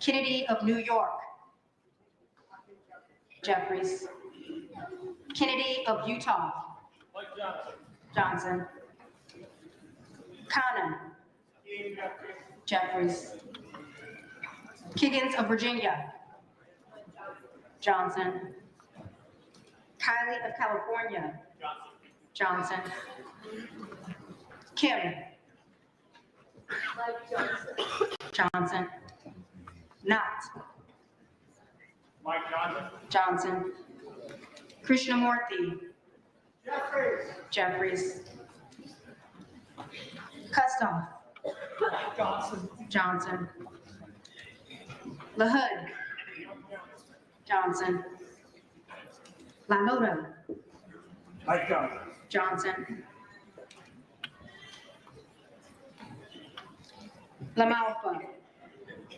Kennedy of New York. Jeffries. Kennedy of Utah. Johnson. Connor. Jeffries. Kiggins of Virginia. Johnson. Kylie of California. Johnson. Kim. Johnson. Not. Mike Johnson. Johnson. Krishnamurthy. Jeffries. Kustoff. Johnson. LaHood. Johnson. LaMotta. Mike Johnson. Johnson. LaMalfa.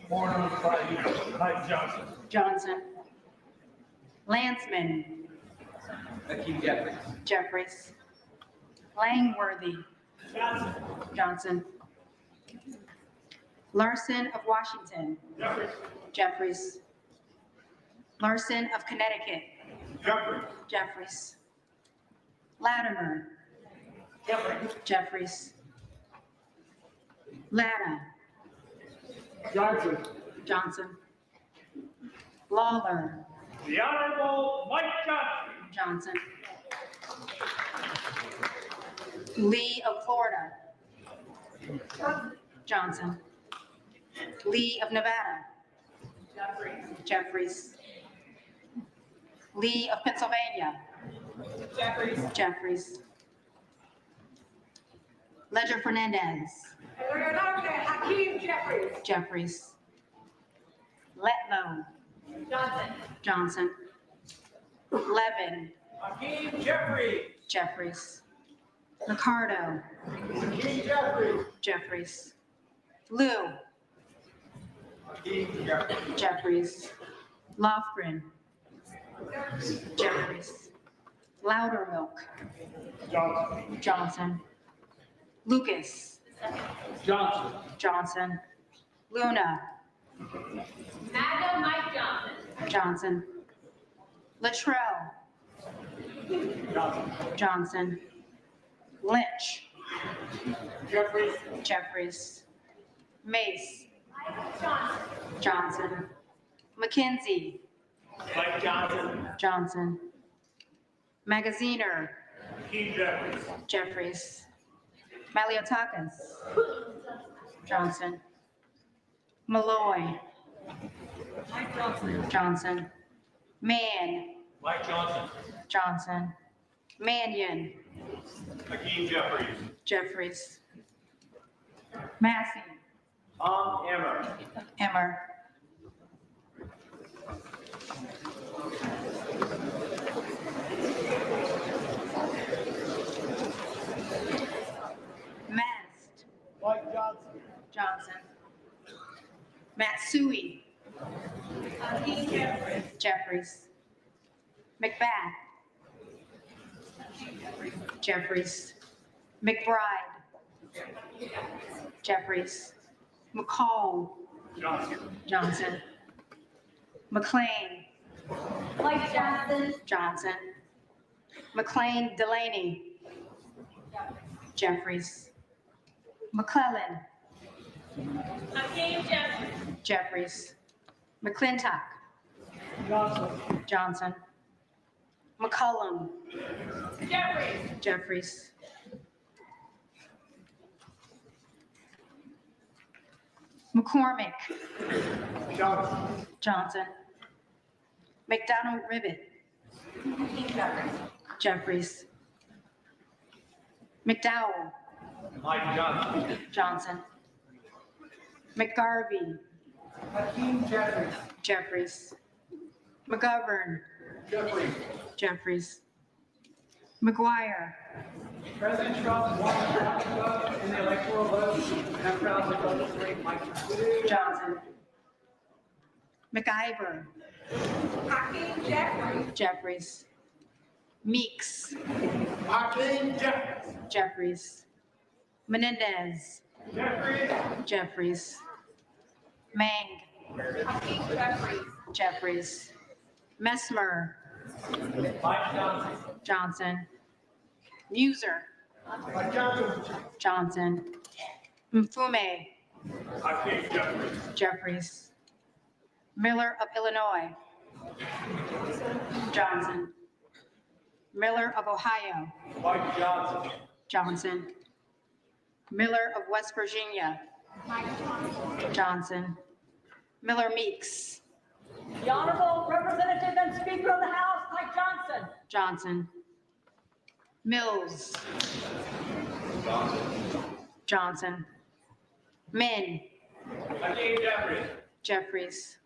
Born on Friday, Mike Johnson. Johnson. Lanceman. Jeffries. Langworthy. Johnson. Larson of Washington. Jeffries. Larson of Connecticut. Jeffries. Latimer. Jeffries. Latta. Johnson. Johnson. Lawler. The Honorable Mike Johnson. Johnson. Lee of Florida. Johnson. Lee of Nevada. Jeffries. Lee of Pennsylvania. Jeffries. Ledger Fernandez. Hakeem Jeffries. Jeffries. Letlow. Johnson. Levin. Hakeem Jeffries. Jeffries. Ricardo. Hakeem Jeffries. Jeffries. Lou. Hakeem Jeffries. Jeffries. Lofgren. Jeffries. Loudermilk. Johnson. Johnson. Lucas. Johnson. Johnson. Luna. Maga Mike Johnson. Johnson. Latrell. Johnson. Johnson. Lynch. Jeffries. Jeffries. Mace. Johnson. Johnson. McKenzie. Mike Johnson. Johnson. Magaziner. Hakeem Jeffries. Jeffries. Maliotakis. Johnson. Malloy. Mike Johnson. Johnson. Mann. Mike Johnson. Johnson. Mannion. Hakeem Jeffries. Jeffries. Massey. Tom Emmer. Emmer. Mast. Mike Johnson. Johnson. Matsui. Hakeem Jeffries. Jeffries. McBath. Jeffries. McBride. Jeffries. McCall. Johnson. McLean. Mike Johnson. Johnson. McLean Delaney. Jeffries. McClellan. Hakeem Jeffries. Jeffries. McClintock. Johnson. McCollum. Jeffries. Jeffries. McCormick. Johnson. McDonald Ribbit. Jeffries. McDowell. Johnson. McGarvey. Jeffries. McGovern. Jeffries. McGuire. President Trump won in the electoral vote. I'm proud to vote Mike Johnson. McIver. Hakeem Jeffries. Jeffries. Meeks. Hakeem Jeffries. Jeffries. Menendez. Jeffries. Mang. Hakeem Jeffries. Jeffries. Messmer. Mike Johnson. Johnson. Muser. Mike Johnson. Johnson. Mfume. Hakeem Jeffries. Jeffries. Miller of Illinois. Johnson. Miller of Ohio. Mike Johnson. Johnson. Miller of West Virginia. Johnson. Miller Meeks. The Honorable Representative and Speaker of the House, Mike Johnson. Johnson. Mills. Johnson. Min. Hakeem Jeffries. Jeffries.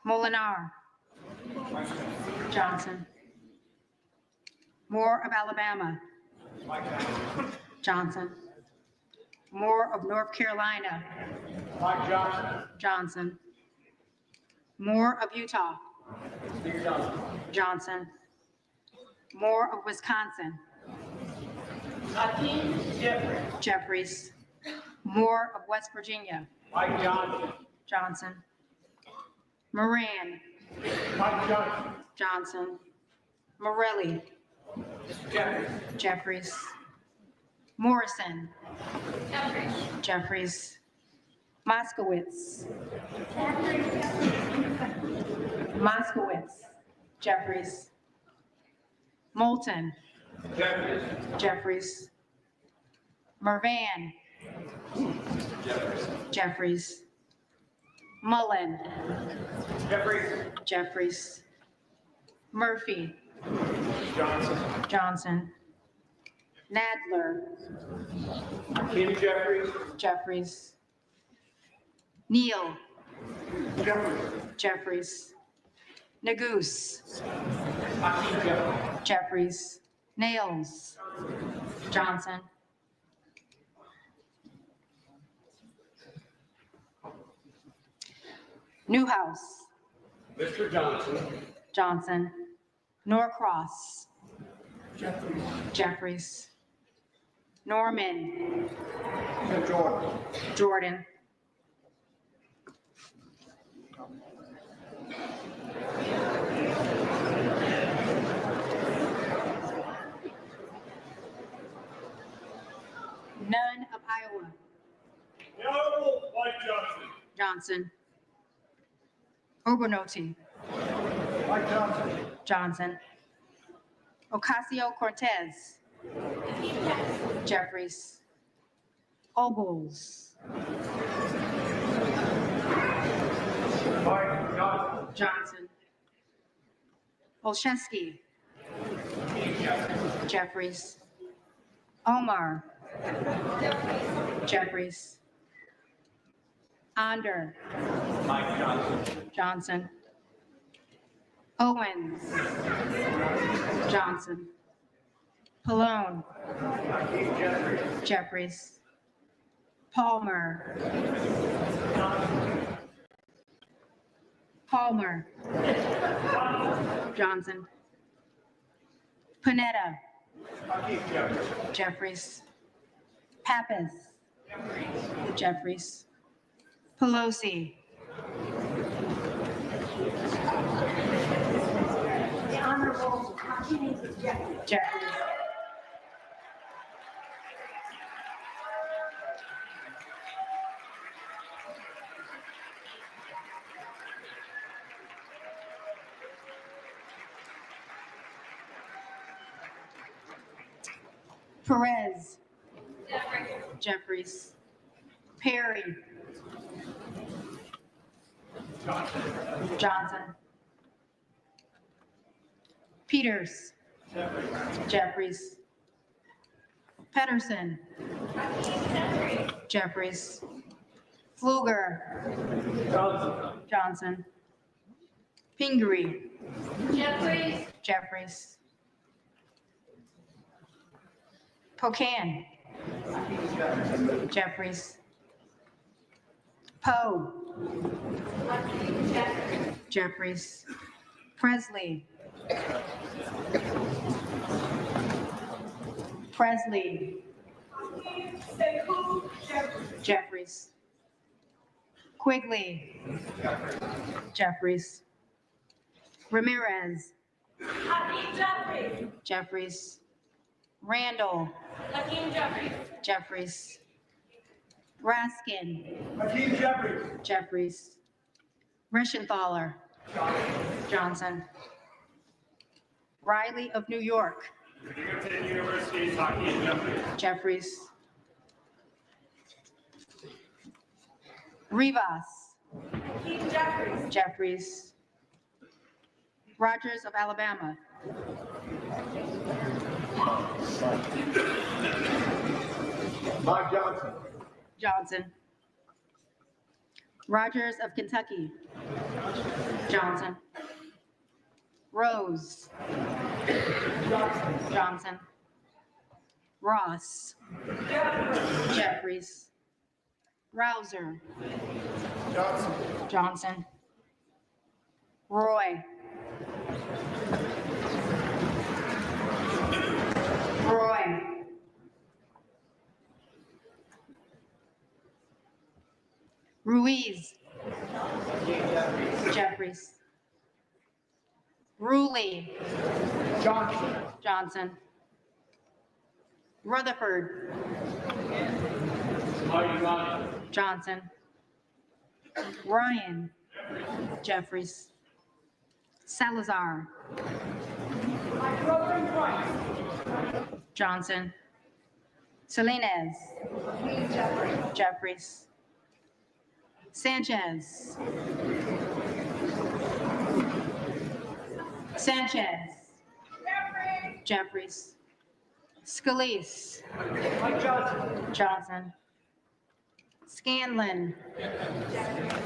Molinar. Johnson. Moore of Alabama. Johnson. Moore of North Carolina. Mike Johnson. Johnson. Moore of Utah. Speaker Johnson. Johnson. Moore of Wisconsin. Hakeem Jeffries. Jeffries. Moore of West Virginia. Mike Johnson. Johnson. Moran. Mike Johnson. Johnson. Morelli. Jeffries. Jeffries. Morrison. Jeffries. Moskowitz. Moskowitz. Jeffries. Moulton. Jeffries. Jeffries. Mervan. Jeffries. Mullen. Jeffries. Jeffries. Murphy. Johnson. Johnson. Nadler. Hakeem Jeffries. Jeffries. Neal. Jeffries. Jeffries. Nagoose. Hakeem Jeffries. Jeffries. Nails. Johnson. Newhouse. Mr. Johnson. Johnson. Norcross. Jeffries. Jeffries. Norman. Jordan. Jordan. None of Iowa. The Honorable Mike Johnson. Johnson. Ogonoti. Mike Johnson. Johnson. Ocasio-Cortez. Jeffries. Ogles. Mike Johnson. Johnson. Olszewski. Jeffries. Omar. Jeffries. Onder. Mike Johnson. Johnson. Owens. Johnson. Pallone. Hakeem Jeffries. Jeffries. Palmer. Palmer. Johnson. Panetta. Hakeem Jeffries. Jeffries. Pappas. Jeffries. Pelosi. The Honorable Jeffries. Perez. Jeffries. Perry. Johnson. Peters. Jeffries. Pedersen. Jeffries. Fluger. Johnson. Pingree. Jeffries. Pocan. Jeffries. Poe. Jeffries. Presley. Presley. Jeffries. Quigley. Jeffries. Ramirez. Jeffries. Randall. Jeffries. Raskin. Jeffries. Reschenthaler. Johnson. Riley of New York. Jeffries. Rivas. Jeffries. Rogers of Alabama. Mike Johnson. Johnson. Rogers of Kentucky. Johnson. Rose. Johnson. Ross. Jeffries. Rouser. Johnson. Roy. Roy. Ruiz. Jeffries. Ruley. Johnson. Rutherford. Johnson. Ryan. Jeffries. Salazar. Johnson. Salinas. Jeffries. Sanchez. Sanchez. Jeffries. Scalise. Johnson. Scanlon.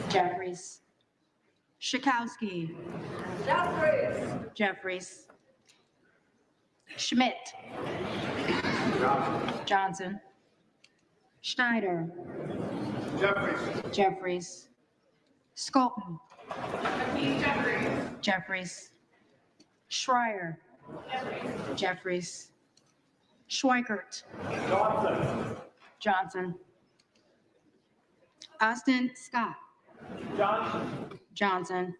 Jeffries. Schakowsky. Jeffries. Schmidt. Johnson. Schneider. Jeffries. Skolton. Jeffries. Schreier. Jeffries. Schweikert. Johnson. Austin Scott. Johnson.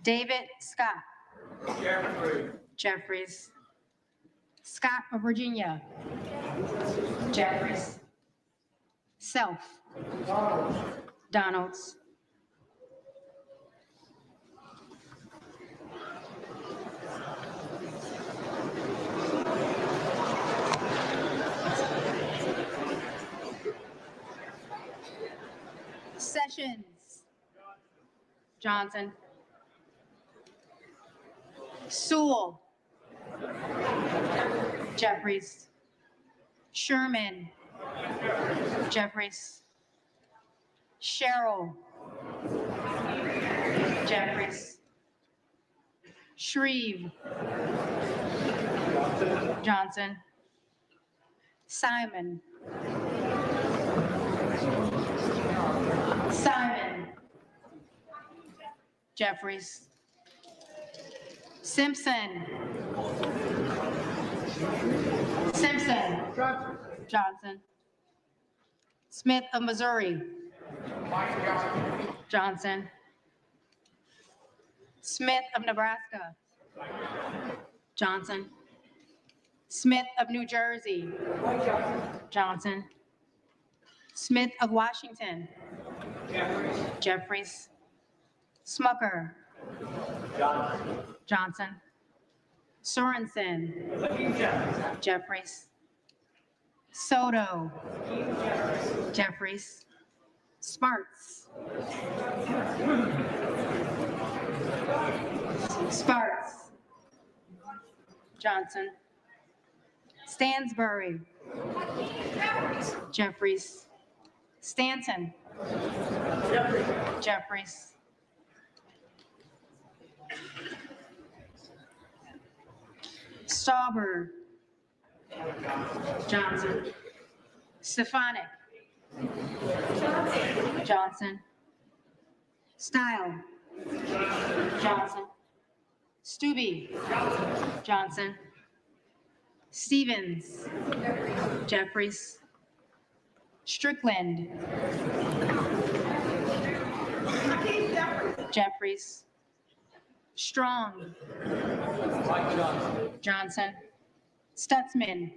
David Scott. Jeffries. Scott of Virginia. Jeffries. Self. Donalds. Sessions. Johnson. Sewell. Jeffries. Sherman. Jeffries. Sherrill. Jeffries. Shreve. Johnson. Simon. Simon. Jeffries. Simpson. Simpson. Johnson. Smith of Missouri. Johnson. Smith of Nebraska. Johnson. Smith of New Jersey. Johnson. Smith of Washington. Jeffries. Smucker. Johnson. Sorensen. Jeffries. Soto. Jeffries. Sparks. Sparks. Johnson. Stansbury. Jeffries. Stanton. Jeffries. Stauber. Johnson. Stefanik. Johnson. Style. Johnson. Stubbe. Johnson. Stevens. Jeffries. Strickland. Jeffries. Strong. Johnson. Stutzman.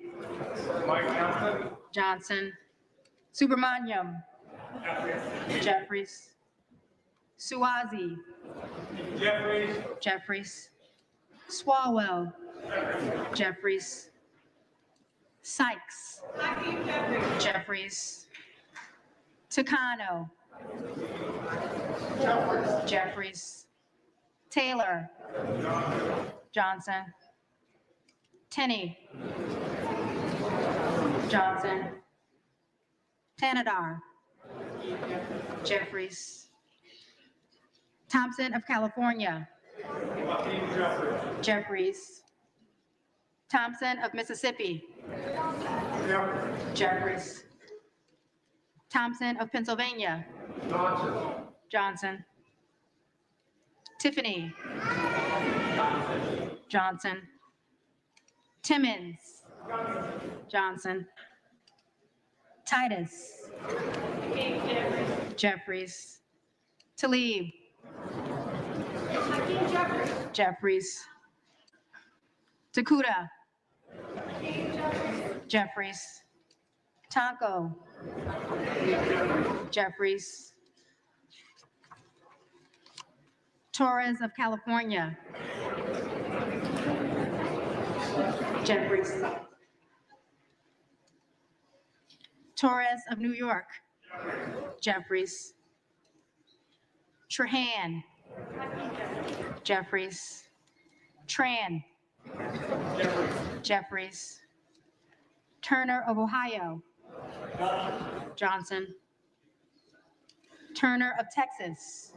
Johnson. Subramaniam. Jeffries. Suozzi. Jeffries. Swalwell. Jeffries. Sykes. Jeffries. Takano. Jeffries. Taylor. Johnson. Tenney. Johnson. Tanadar. Jeffries. Thompson of California. Jeffries. Thompson of Mississippi. Jeffries. Thompson of Pennsylvania. Johnson. Tiffany. Johnson. Timmons. Johnson. Titus. Jeffries. Talib. Jeffries. Takuda. Jeffries. Tonko. Jeffries. Torres of California. Jeffries. Torres of New York. Jeffries. Trahan. Jeffries. Tran. Jeffries. Turner of Ohio. Johnson. Turner of Texas.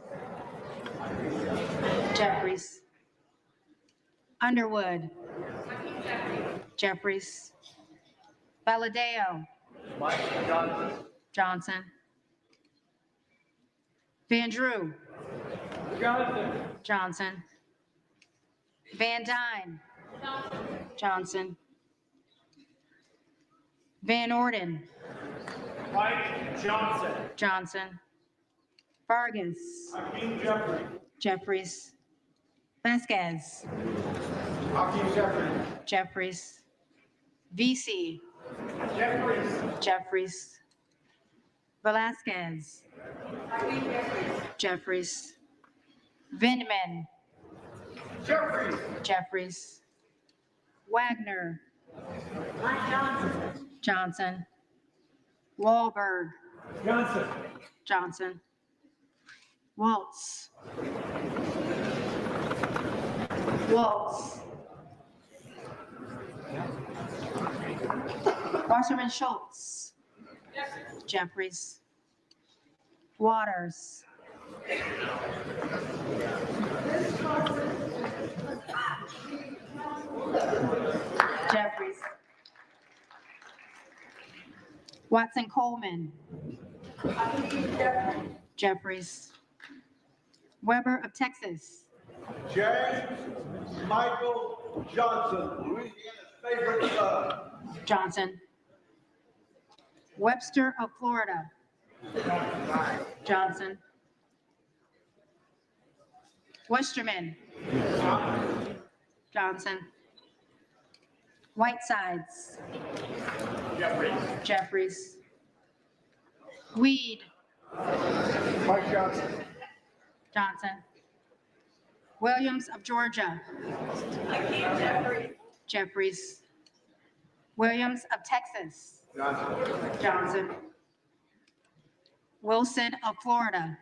Jeffries. Underwood. Jeffries. Valadeo. Johnson. Van Drew. Johnson. Van Dyne. Johnson. Van Orden. Johnson. Vargas. Jeffries. Vasquez. Jeffries. VC. Jeffries. Velasquez. Jeffries. Vindman. Jeffries. Wagner. Johnson. Wahlberg. Johnson. Waltz. Waltz. Wasserman Schultz. Jeffries. Waters. Jeffries. Watson Coleman. Jeffries. Weber of Texas. James Michael Johnson, Louisiana's favorite son. Johnson. Webster of Florida. Johnson. Westerman. Johnson. Whitesides. Jeffries. Weed. Mike Johnson. Johnson. Williams of Georgia. Jeffries. Williams of Texas. Johnson. Wilson of Florida.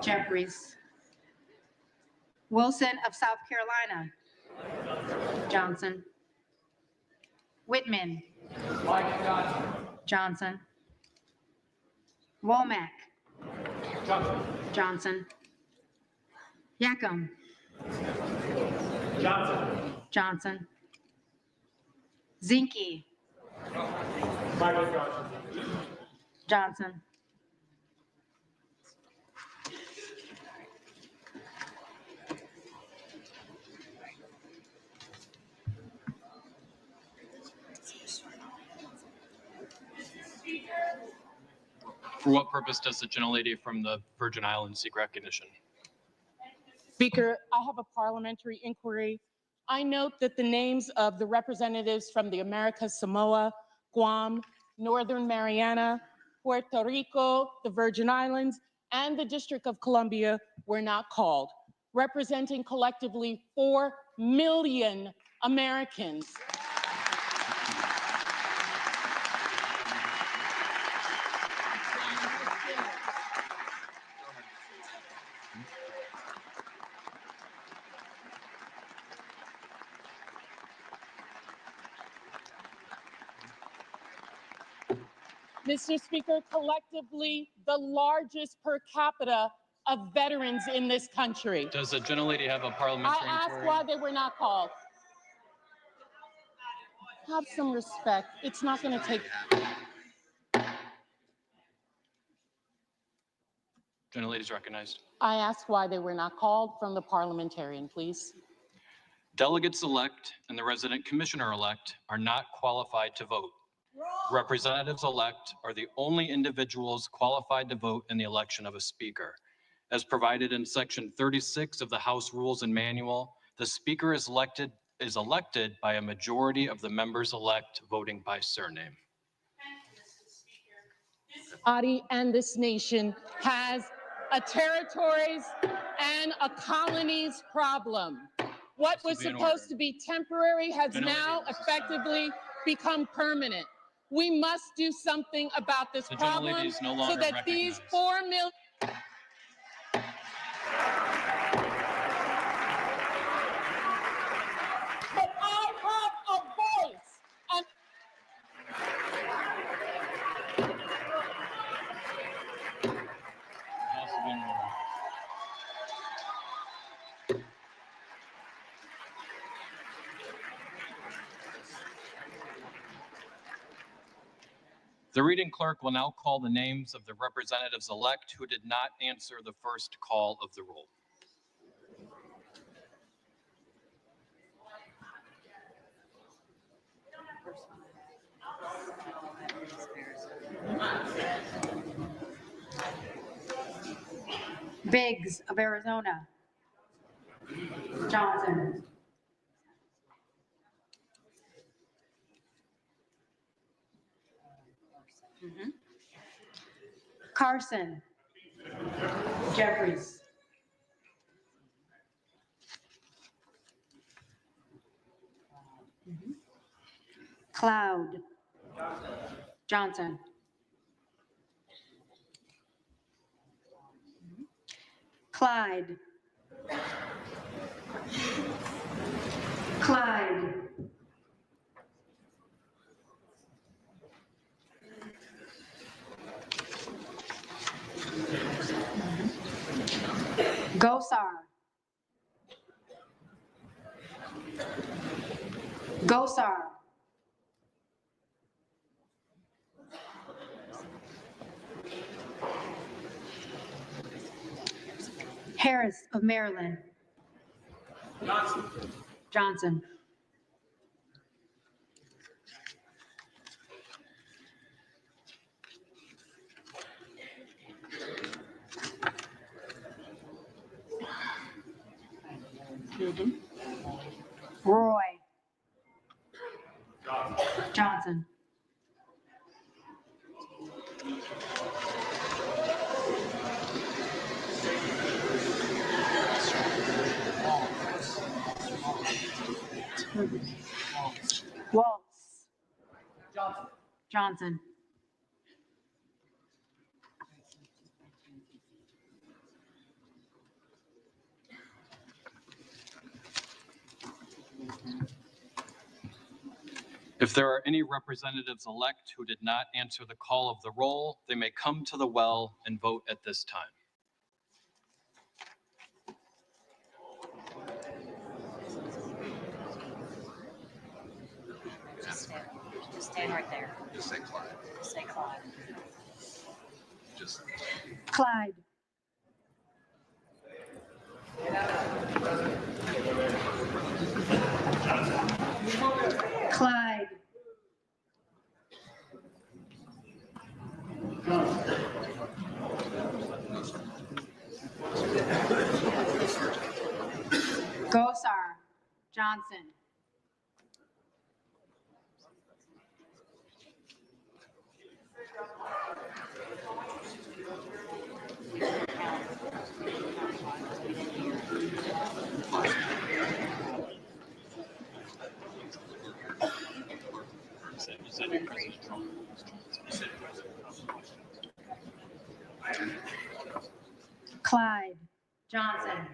Jeffries. Wilson of South Carolina. Johnson. Whitman. Johnson. Womack. Johnson. Yackham. Johnson. Zinke. Johnson. For what purpose does the gentlelady from the Virgin Islands seek recognition? Speaker, I have a parliamentary inquiry. I note that the names of the representatives from the Americas Samoa, Guam, Northern Mariana, Puerto Rico, the Virgin Islands, and the District of Columbia were not called, representing collectively 4 million Americans. Mr. Speaker, collectively the largest per capita of veterans in this country. Does the gentlelady have a parliamentary I asked inquiry? why they were not called. Have some respect. It's not going to take. Gentlelady is recognized. I asked why they were not called from the parliamentarian, please. Delegates-elect and the resident commissioner-elect are not qualified to vote. Representatives-elect are the only individuals qualified to vote in the election of a speaker. As provided in Section 36 of the House Rules and Manual, the speaker is elected by a majority of the members-elect voting by surname. Body and this nation has a territories and a colonies problem. What was supposed to be temporary has now effectively become permanent. We must do something about this problem so that these 4 million. But I have a voice, and The reading clerk will now call the names of the representatives-elect who did not answer the first call of the roll. Biggs of Arizona. Johnson. Carson. Jeffries. Cloud. Johnson. Clyde. Clyde. Gosar. Gosar. Harris of Maryland. Johnson. Roy. Johnson. Waltz. Johnson. If there are any representatives-elect who did not answer the call of the roll, they may come to the well and vote at this time. Just stand right there. Just say Clyde. Just say Clyde. Just Clyde. Clyde. Gosar. Johnson. Clyde. Johnson.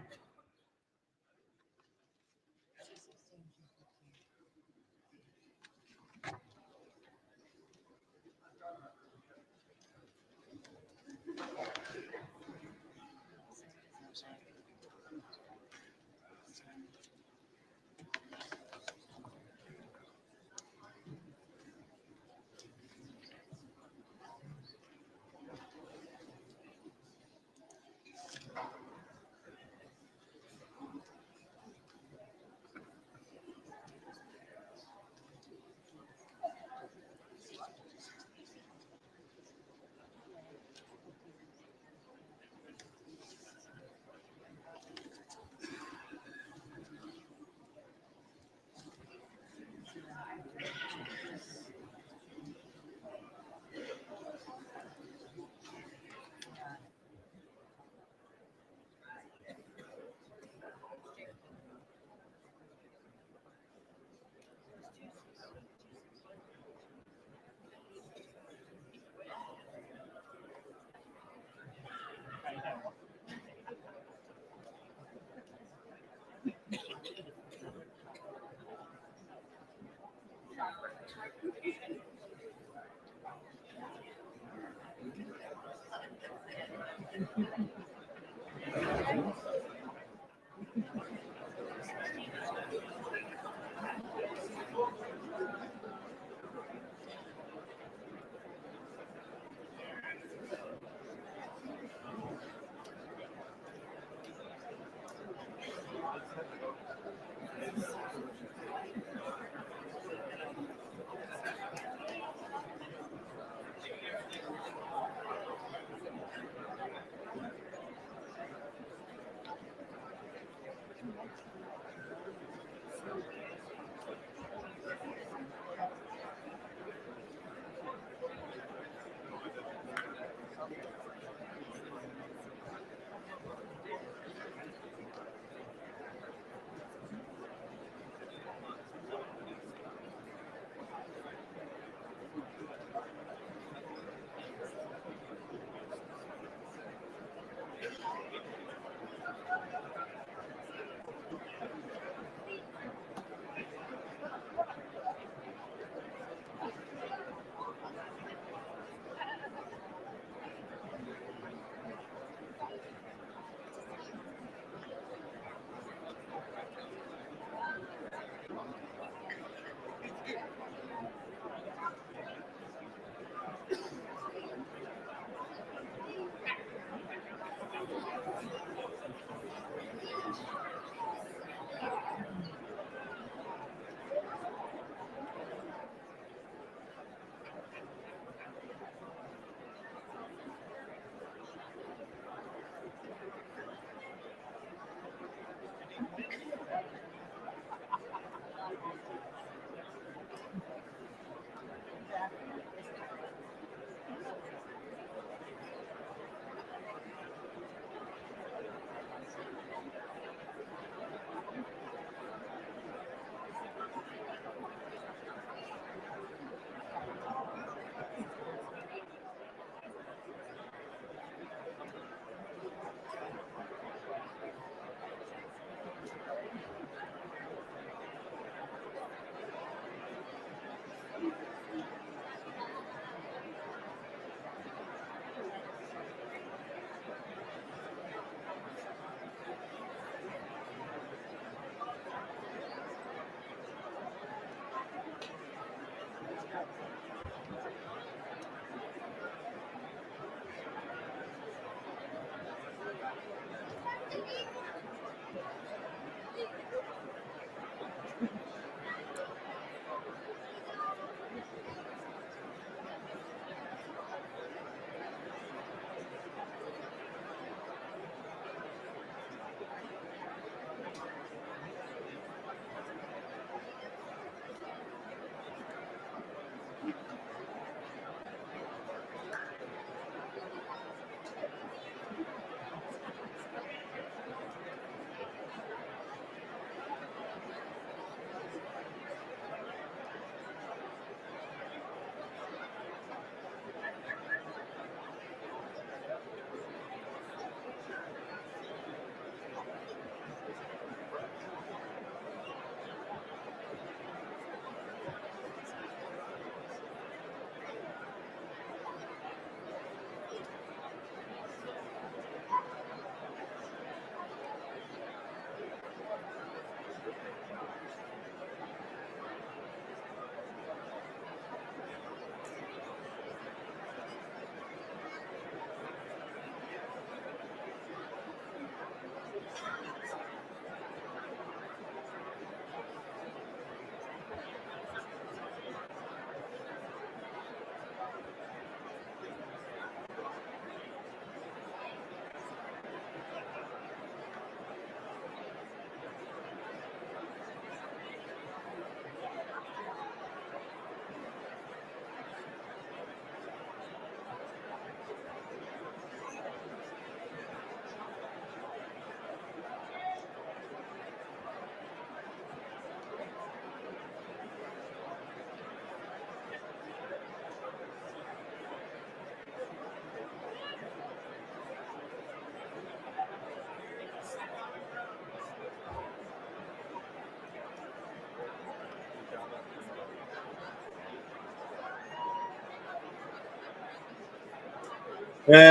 Hey,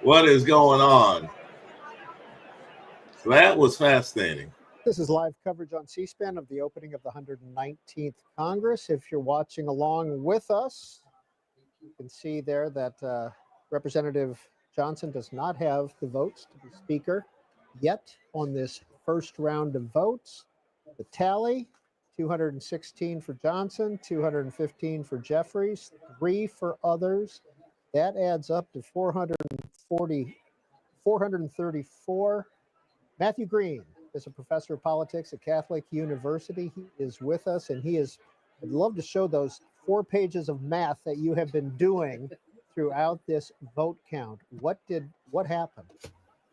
what is going on? So that was fascinating. This is live coverage on C-SPAN of the opening of the 119th Congress. If you're watching along with us, you can see there that Representative Johnson does not have the votes to be Speaker yet on this first round of votes. The tally, 216 for Johnson, 215 for Jeffries, 3 for others. That adds up to 434. Matthew Green is a professor of politics at Catholic University. He is with us, and I'd love to show those 4 pages of math that you have been doing throughout this vote count. What happened?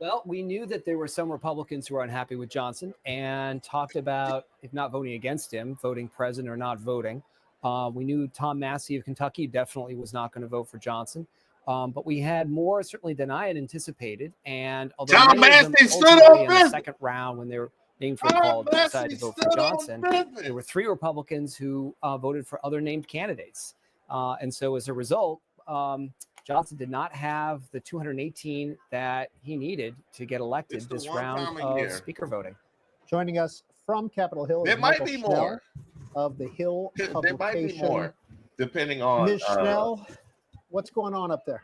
Well, we knew that there were some Republicans who were unhappy with Johnson and talked about, if not voting against him, voting present or not voting. We knew Tom Massey of Kentucky definitely was not going to vote for Johnson. But we had more certainly than I had anticipated. And although Tom many of them Massey stood ultimately on in the second round, when their names were called, decided to vote for Johnson, there were 3 Republicans who voted for other named candidates. And so as a result, Johnson did not have the 218 that he needed to get elected this round of Speaker voting. Joining us from Capitol Hill There is might Michael be Schnell more of the Hill There publication. might be more, depending on. Ms. Schnell, what's going on up there?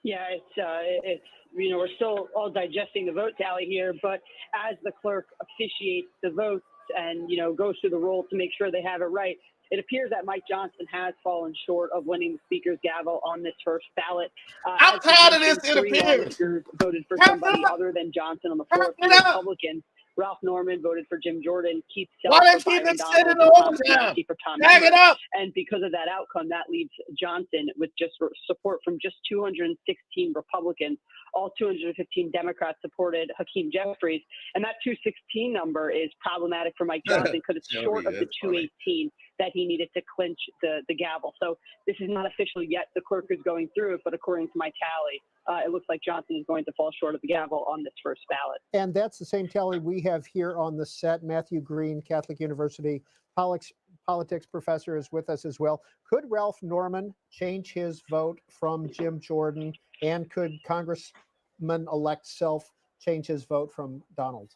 Yeah, it's we're still all digesting the vote tally here, but as the clerk officiates the votes and goes through the roll to make sure they have it right, it appears that Mike Johnson has fallen short of winning the Speaker's gavel on this first ballot. I'm tired of this. It 3 appears lawmakers voted for somebody other than Johnson on the floor. 3 Republicans. Ralph Norman voted for Jim Jordan, Keith Self for Byron Donalds, and Thomas Massey for Tom Emmer. And because of that outcome, that leaves Johnson with just support from just 216 Republicans. All 215 Democrats supported Hakeem Jeffries. And that 216 number is problematic for Mike Johnson because it's short of the 218 that he needed to clinch the gavel. So this is not official yet. The clerk is going through it, but according to my tally, it looks like Johnson is going to fall short of the gavel on this first ballot. And that's the same tally we have here on the set. Matthew Green, Catholic University politics professor, is with us as well. Could Ralph Norman change his vote from Jim Jordan? And could Congressman-elect Self change his vote from Donald?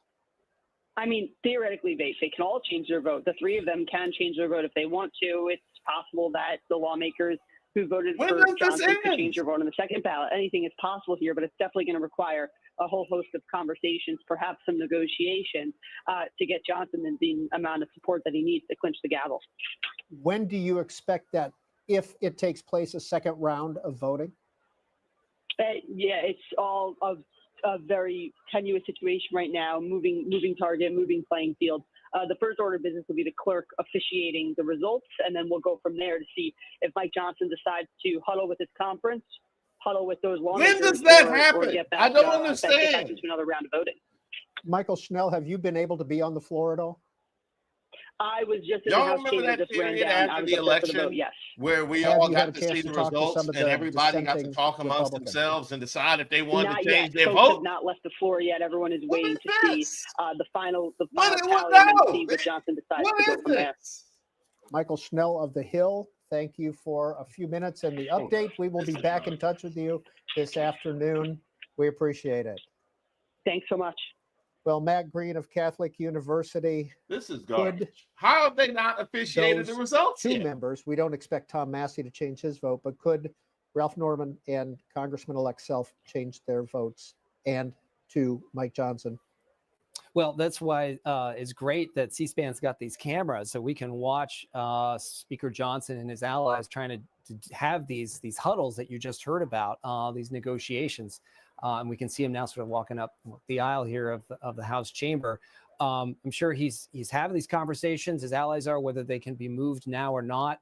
I mean, theoretically, they can all change their vote. The three of them can change their vote if they want to. It's possible that the lawmakers who voted for Johnson could change their vote on the second ballot. Anything is possible here, but it's definitely going to require a whole host of conversations, perhaps some negotiations, to get Johnson the amount of support that he needs to clinch the gavel. When do you expect that, if it takes place, a second round of voting? Yeah, it's all a very tenuous situation right now, moving target, moving playing field. The first order of business will be the clerk officiating the results, and then we'll go from there to see if Mike Johnson decides to huddle with his conference, huddle with those lawmakers. When does that or happen? get back, I don't get understand. back into another round of voting. Michael Schnell, have you been able to be on the floor at all? I was just in Y'all the House remember chamber, that just ran period down. I after was the up there for the election vote, yes. where we Have all you had got a to chance see to the talk to results some of and the everybody got to dissenting talk amongst Republicans? themselves and decide if they wanted Not to change yet. their Folks vote? have not left the floor yet. Everyone is waiting to see the final What tally and then no, see what Johnson decides what to go is from there. this? Michael Schnell of the Hill, thank you for a few minutes and the update. We will be back in touch with you this afternoon. We appreciate it. Thanks so much. Well, Matt Green of Catholic University. This is garbage. How have they not officiated the results two yet? members, we don't expect Tom Massey to change his vote, but could Ralph Norman and Congressman-elect Self change their votes and to Mike Johnson? Well, that's why it's great that C-SPAN's got these cameras so we can watch Speaker Johnson and his allies trying to have these huddles that you just heard about, these negotiations. And we can see him now sort of walking up the aisle here of the House chamber. I'm sure he's having these conversations. His allies are, whether they can be moved now or not.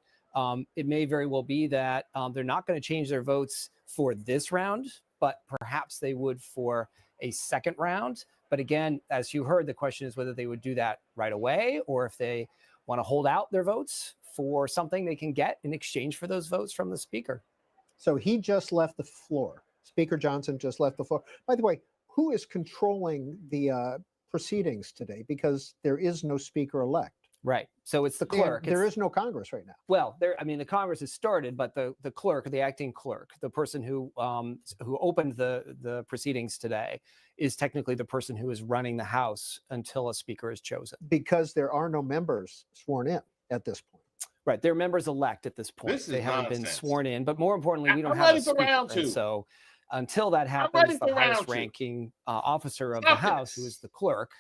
It may very well be that they're not going to change their votes for this round, but perhaps they would for a second round. But again, as you heard, the question is whether they would do that right away or if they want to hold out their votes for something they can get in exchange for those votes from the speaker. So he just left the floor. Speaker Johnson just left the floor. By the way, who is controlling the proceedings today? Because there is no speaker-elect. Right. So it's the clerk. There is no Congress right now. Well, the Congress has started, but the clerk, the acting clerk, the person who opened the proceedings today, is technically the person who is running the House until a speaker is chosen. Because there are no members sworn in at this point. Right. They're members elect at this point. They haven't been sworn in. But more importantly, we don't have a speaker. And so until that happens, the highest ranking officer of the House, who is the clerk,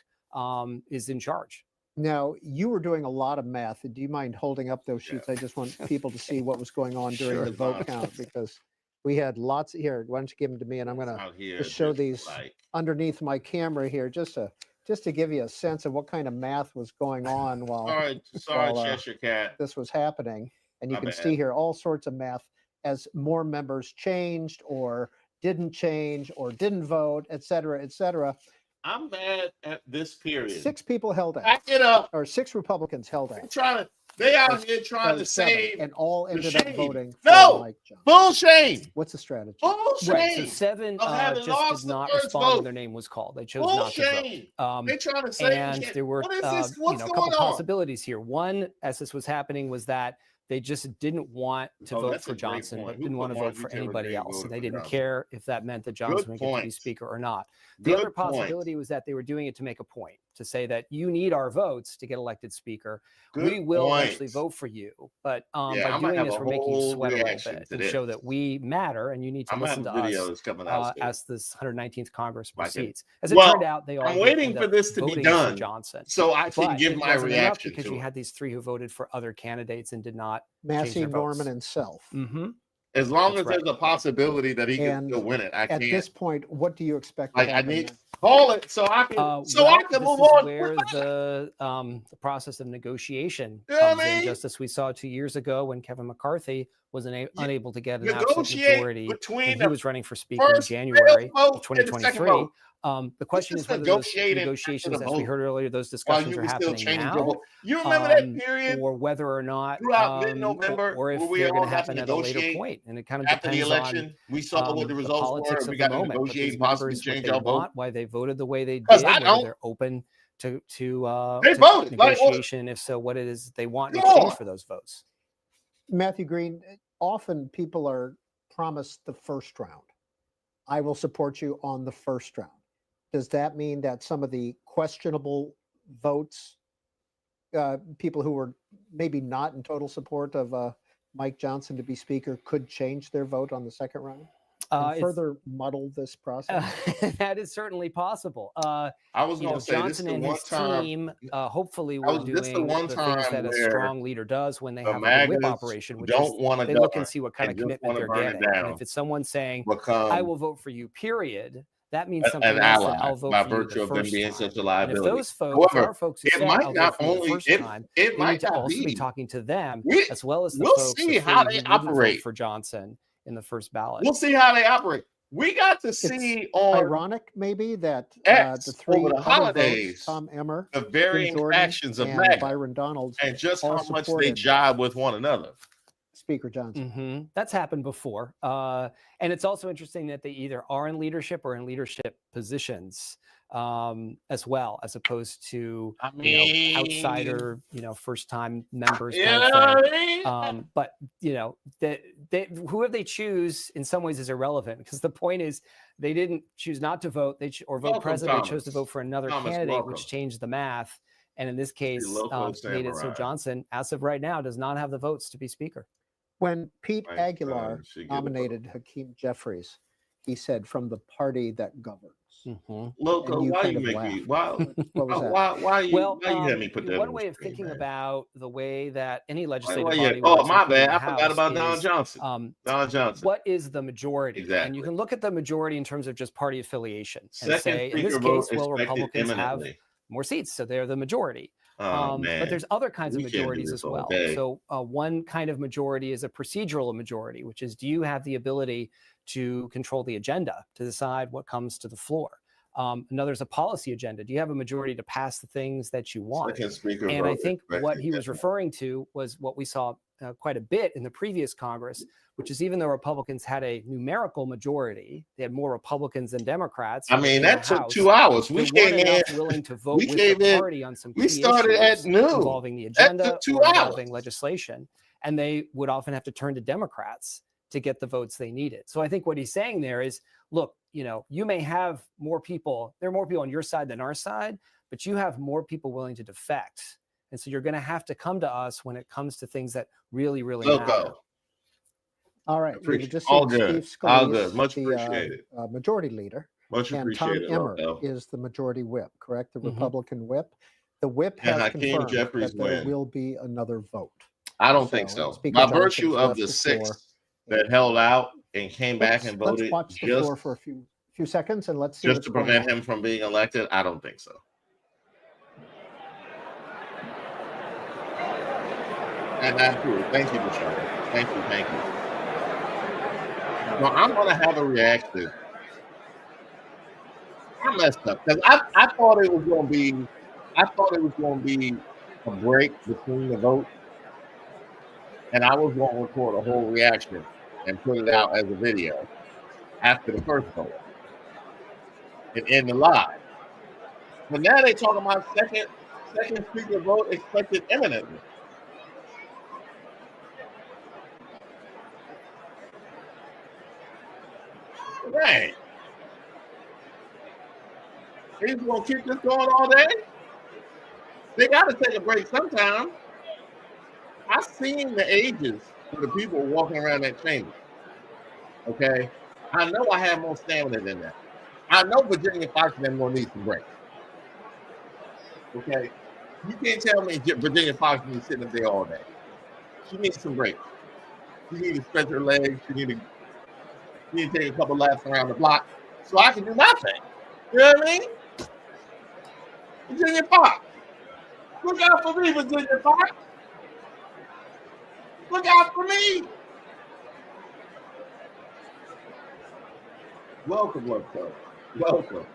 is in charge. Now, you were doing a lot of math. Do you mind holding up those sheets? I just want people to see what was going on during the vote count, because we had lots here. Why don't you give them to me, and I'm going to just show these underneath my camera here, just to give you a sense of what kind of math was going on while Cheshire Cat. This was happening. And you can see here all sorts of math as more members changed or didn't change or didn't vote, et cetera, et cetera. I'm mad at this period. 6 people held out. Back it up. Or 6 Republicans held out. They out here trying to save, and all ended up voting for Mike Johnson. Full shame. What's the strategy? Full shame. Right. So 7 just did not respond when their name was called. They chose not to vote. They trying to save. And there were a couple possibilities here. One, as this was happening, was that they just didn't want to vote for Johnson, but didn't want to vote for anybody else. And they didn't care if that meant that Johnson would get to be speaker or not. The other possibility was that they were doing it to make a point, to say that you need our votes to get elected speaker. We will actually vote for you. But by doing this, we're making you sweat a little bit and show that we matter, and you need to listen to us as this 119th Congress proceeds. As it turned out, they all I'm waiting for this to be done, Johnson, so I can give my reaction because you had these 3 who voted for other candidates and did not Massey, Norman, and Self. As long as there's a possibility that he can still win it, I can't. At this point, what do you expect? I need call it so I can I can move on. Where the process of negotiation comes in, just as we saw 2 years ago when Kevin McCarthy was unable to get an absolute majority when he was running for speaker in January of 2023. The question is whether those negotiations, as we heard earlier, those discussions are happening now. You remember that period? Or whether or not, mid-November, or if they're going to happen at a later point. And it kind of after depends the election, we saw what the results were. We got to negotiate, possibly change our vote. Why they voted the way they did, whether they're open to negotiation. If so, what it is they want in exchange for those votes. Matthew Green, often people are promised the first round. I will support you on the first round. Does that mean that some of the questionable votes, people who were maybe not in total support of Mike Johnson to be Speaker could change their vote on the second round and further muddle this process? That is certainly possible. I was going to say, Johnson and his team hopefully were doing the things that a strong leader does when they have a whip operation, which is they look and see what kind of commitment they're getting. And if it's someone saying, I will vote for you, period, that means something else that I'll vote by for you virtue the of them first being time. such a liability. And if those folks are folks who it say, might I'll not vote for you only the first time, it they might need to not also be be talking to them as well as the we'll folks see of how free they who wouldn't vote operate for Johnson in the first ballot. We'll see how they operate. We got to see on ironic maybe that X the three over the other holidays, votes, Tom Emmer, the varying Jim Jordan, factions of and Maga, Byron Donalds, and just all how much they supported jive with one another. Speaker Johnson. That's happened before. And it's also interesting that they either are in leadership or in leadership positions as well, as opposed to outsider, first-time members kind of thing. But whoever they choose in some ways is irrelevant, because the point is they didn't choose not to vote, or vote president. They chose to vote for another candidate, which changed the math. And in this case, made it so Johnson, as of right now, does not have the votes to be Speaker. When Pete Aguilar nominated Hakeem Jeffries, he said, from the party that governs. Loco, why you make me? Why you had me put that? One way of thinking about the way that any legislative body. My bad. I forgot about Don Johnson. Don Johnson. What is the majority? Exactly. And you can look at the majority in terms of just party affiliation and say, in this case, well, Republicans have more seats, so they're the majority. But there's other kinds of majorities as well. So one kind of majority is a procedural majority, which is, do you have the ability to control the agenda, to decide what comes to the floor? Another is a policy agenda. Do you have a majority to pass the things that you want? And I think what he was referring to was what we saw quite a bit in the previous Congress, which is even though Republicans had a numerical majority, they had more Republicans than Democrats. I mean, that took 2 hours. We came in willing to vote with the party on some key issues at noon involving the agenda or involving legislation, and they would often have to turn to Democrats to get the votes they needed. So I think what he's saying there is, look, you may have more people, there are more people on your side than our side, but you have more people willing to defect. And so you're going to have to come to us when it comes to things that really, really matter. All right. All good. All good. Much appreciated. Majority leader. Much appreciated. And Tom Emmer is the majority whip, correct? The Republican whip. The whip has confirmed that there will be another vote. I don't think so. By virtue of the 6 that held out and came back and voted, let's watch the floor for a few seconds and let's see. Just to prevent him from being elected, I don't think so. And that's true. Thank you, Michelle. Thank you. No, I'm gonna have a reaction. I messed up because I thought it was gonna be a break between the votes, and I was gonna record a whole reaction and put it out as a video after the first vote and end the live. But now they talking about second speaker vote expected imminently. Right. He's gonna keep this going all day. They gotta take a break sometime. I've seen the ages of the people walking around that chamber. Okay. I know I have more stamina than that. I know Virginia Fox and them gonna need some breaks. Okay. You can't tell me Virginia Fox needs sitting up there all day. She needs some breaks. She needs to stretch her legs. She needs to take a couple laps around the block so I can do my thing. You know what I mean? Virginia Fox. Look out for me, Virginia Fox. Look out for me. Welcome, Loco. Welcome.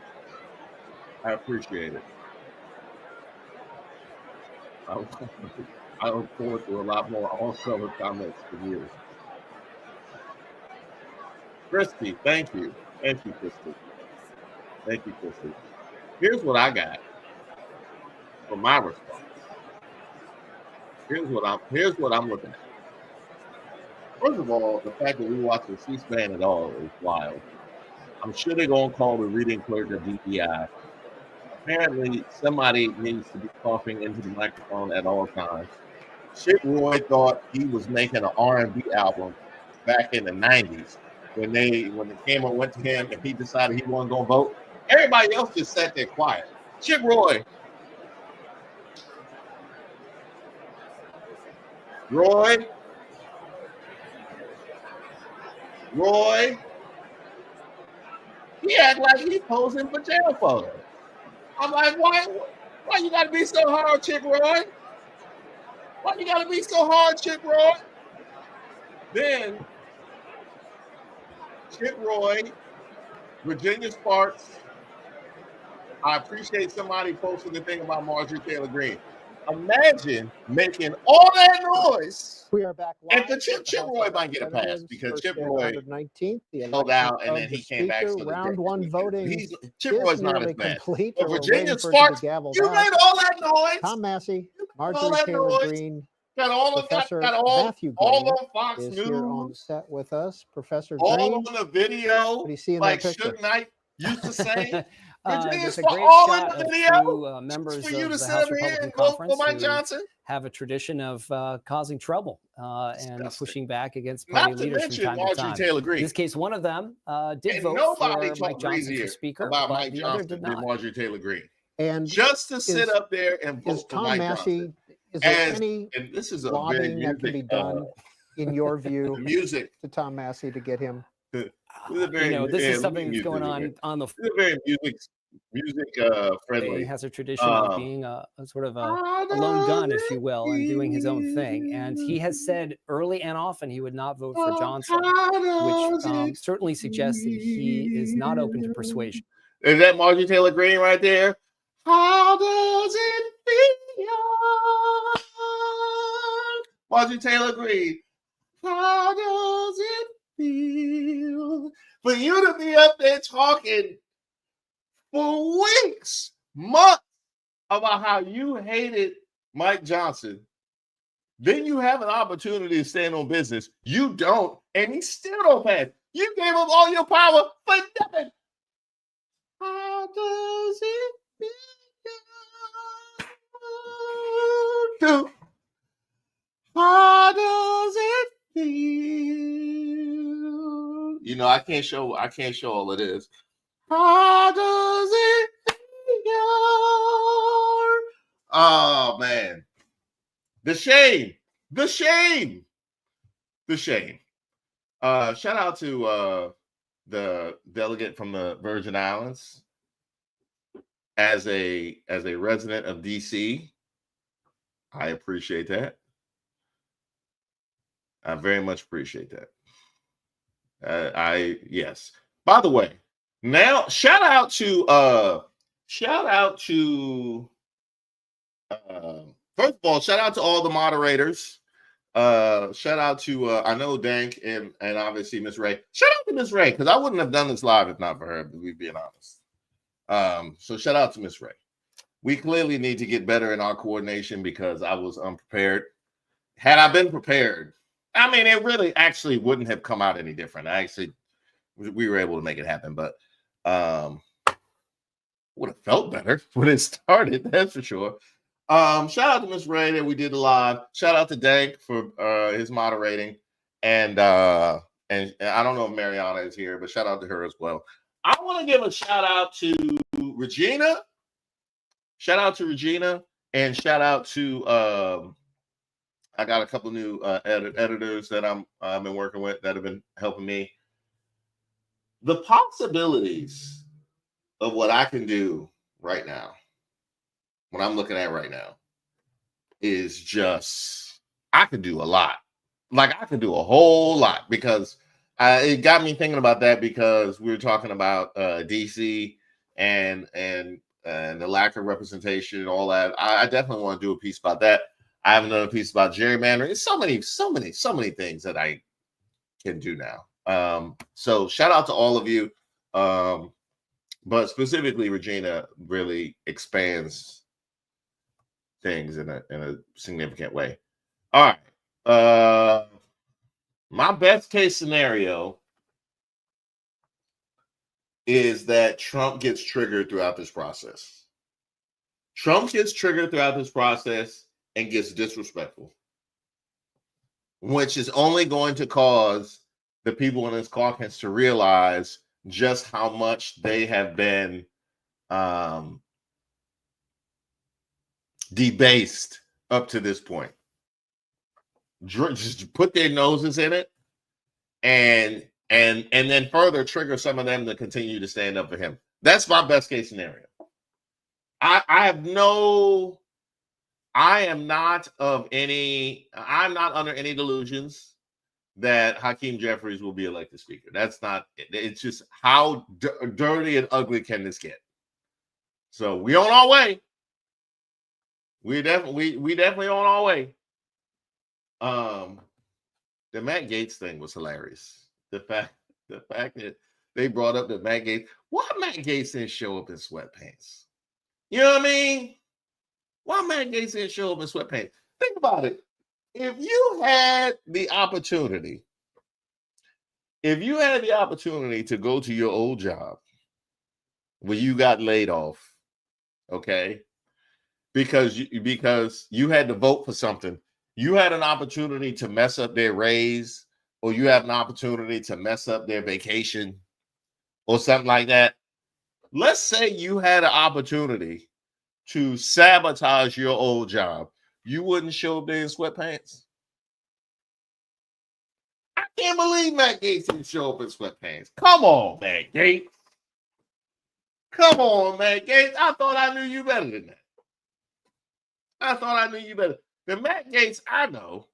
I appreciate it. I look forward to a lot more all-summer comments from you. Christy, thank you. Thank you, Christy. Thank you, Christy. Here's what I got for my response. Here's what I'm looking at. First of all, the fact that we watch the C-SPAN at all is wild. I'm sure they're gonna call the reading clerk a DPI Apparently, somebody needs to be coughing into the microphone at all times. Chick Roy thought he was making an R&B album back in the 90s when the camera went to him and he decided he wasn't going to vote. Everybody else just sat there quiet. Chick Roy. Roy. He act like he's posing for jail photos. I'm like, why you gotta be so hard, Chick Roy? Why you gotta be so hard, Chick Roy? Then Chick Roy, Virginia Sparks. I appreciate somebody posting the thing about Marjorie Taylor Greene. Imagine making all that noise. We are back And live. the Chip Roy might get a pass because Chip Roy 119th, the held out and then he came back. So round one voting Chip Roy's not as bad. complete. But Virginia Sparks, you made all that noise. Tom Massey, Marjorie Taylor Greene, got all Professor Matthew Green all on Fox is News. here on the set with us. Professor all Green, on the video, what do you see in like that picture? Suge Knight used to say. There's a great all shot in the of video. two members For you of to the sit House up here Republican and vote Conference for Mike who Johnson? have a tradition of causing trouble and Disgusting. pushing back against party Not to leaders from mention time to Marjorie time. Taylor Greene. In this case, one of them did And vote nobody for talked Mike Johnson easier for Speaker, about but Mike the other Johnson did than not. Marjorie Taylor Greene. And Just to sit up there and vote is for Tom Mike Massey, Johnson. is there any And this is a very lobbying that can be music, done, in your view, music. to Tom Massey to get him? This is something that's going on the. This is very music friendly. He has a tradition of being a sort of a lone gun, if you will, and doing his own thing. And he has said early and often he would not vote for Johnson, which certainly suggests that he is not open to persuasion. Is that Marjorie Taylor Greene right there? How does it feel? Marjorie Taylor Greene. How does it feel for you to be up there talking for weeks, months about how you hated Mike Johnson? Then you have an opportunity to stand on business. You don't, and he still don't pass. You gave him all your power for nothing. How does it feel? How does it feel? You know, I can't show all of this. How does it feel? Oh man. The shame. Shout out to the delegate from the Virgin Islands. As a resident of DC, I appreciate that. I very much appreciate that. Yes. By the way, now shout out to first of all, shout out to all the moderators. Shout out to I know Dank and obviously Miss Ray. Shout out to Miss Ray, because I wouldn't have done this live if not for her, to be being honest. So shout out to Miss Ray. We clearly need to get better in our coordination because I was unprepared. Had I been prepared, I mean, it really actually wouldn't have come out any different. We were able to make it happen, but would have felt better when it started, that's for sure. Shout out to Miss Ray that we did live. Shout out to Dank for his moderating. And I don't know if Mariana is here, but shout out to her as well. I want to give a shout out to Regina. Shout out to Regina, and shout out to I got a couple new editors that I've been working with that have been helping me. The possibilities of what I can do right now, what I'm looking at right now, is just, I could do a lot. Like, I could do a whole lot, because it got me thinking about that, because we were talking about DC and the lack of representation and all that. I definitely want to do a piece about that. I have another piece about gerrymandering. It's so many things that I can do now. So shout out to all of you. But specifically, Regina really expands things in a significant way. All right. My best case scenario is that Trump gets triggered throughout this process. Trump gets triggered throughout this process and gets disrespectful, which is only going to cause the people in this caucus to realize just how much they have been debased up to this point. Just put their noses in it, and then further trigger some of them to continue to stand up for him. That's my best case scenario. I'm not under any delusions that Hakeem Jeffries will be elected speaker. That's not it. It's just how dirty and ugly can this get? So we on our way. We definitely on our way. The Matt Gaetz thing was hilarious. The fact that they brought up that Matt Gaetz, why Matt Gaetz didn't show up in sweatpants? You know what I mean? Why Matt Gaetz didn't show up in sweatpants? Think about it. If you had the opportunity to go to your old job where you got laid off, okay, because you had to vote for something, you had an opportunity to mess up their raise, or you have an opportunity to mess up their vacation or something like that. Let's say you had an opportunity to sabotage your old job. You wouldn't show up there in sweatpants? I can't believe Matt Gaetz didn't show up in sweatpants. Come on, Matt Gaetz. Come on, Matt Gaetz. I thought I knew you better than that. The Matt Gaetz I know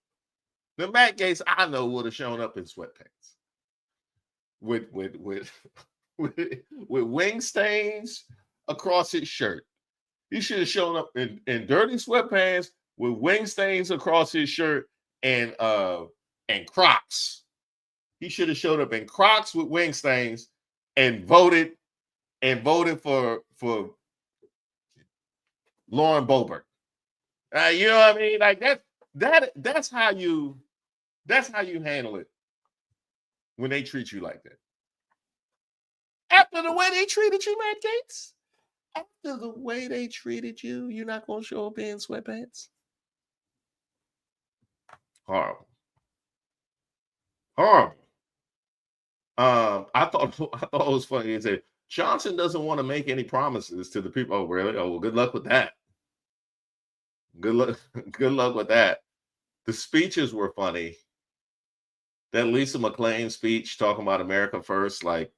would have shown up in sweatpants with wing stains across his shirt. He should have shown up in dirty sweatpants with wing stains across his shirt and Crocs. He should have showed up in Crocs with wing stains and voted for Lauren Boebert. You know what I mean? Like that's how you handle it when they treat you like that. After the way they treated you, Matt Gaetz. After the way they treated you, you're not gonna show up in sweatpants? Horrible. I thought it was funny. He said Johnson doesn't want to make any promises to the people. Oh, really? Oh, well, good luck with that. Good luck with that. The speeches were funny. That Lisa McClain speech talking about America first, like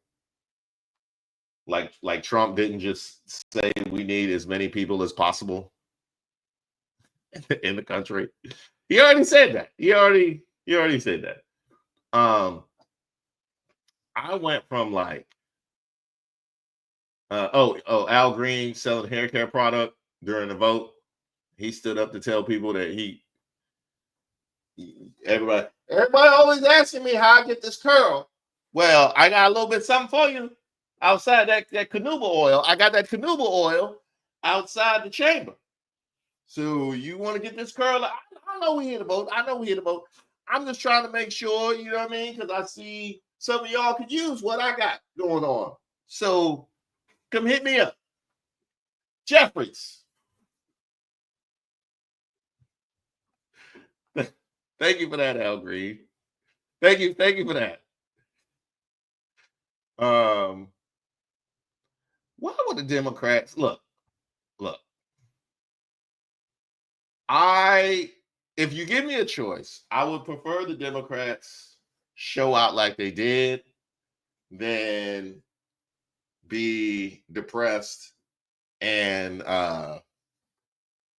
Trump didn't just say we need as many people as possible in the country. He already said that. He already said that. I went from like Al Green selling hair care product during the vote. He stood up to tell people that everybody always asking me how I get this curl. Well, I got a little bit something for you outside that Canuba oil. I got that Canuba oil outside the chamber. So you want to get this curl? I know we hit a boat. I'm just trying to make sure, you know what I mean? Because I see some of y'all could use what I got going on. So come hit me up. Jeffries. Thank you for that, Al Green. Thank you for that. Why would the Democrats look? If you give me a choice, I would prefer the Democrats show out like they did than be depressed and I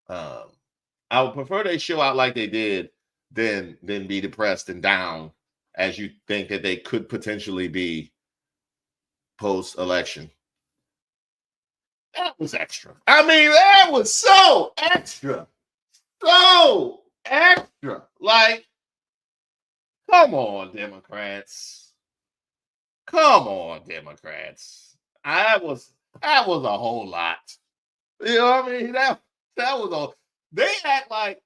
would prefer they show out like they did than be depressed and down as you think that they could potentially be post-election. That was extra. I mean, that was so extra. So extra. Like, come on, Democrats. That was a whole lot. You know what I mean? That was all. They act like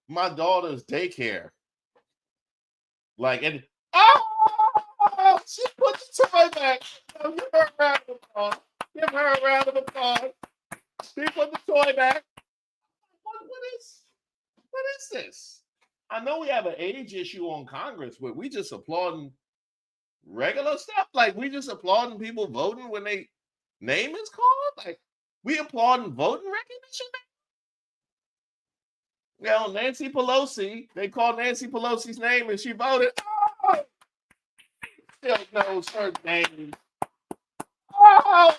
my daughter's daycare. Like, and she put the toy back. Give her a round of applause. He put the toy back. What is this? I know we have an age issue on Congress, but we just applauding regular stuff. Like we just applauding people voting when they name is called. Like we applauding voting recognition. Now Nancy Pelosi, they called Nancy Pelosi's name and she voted. Oh, still knows her name. Oh,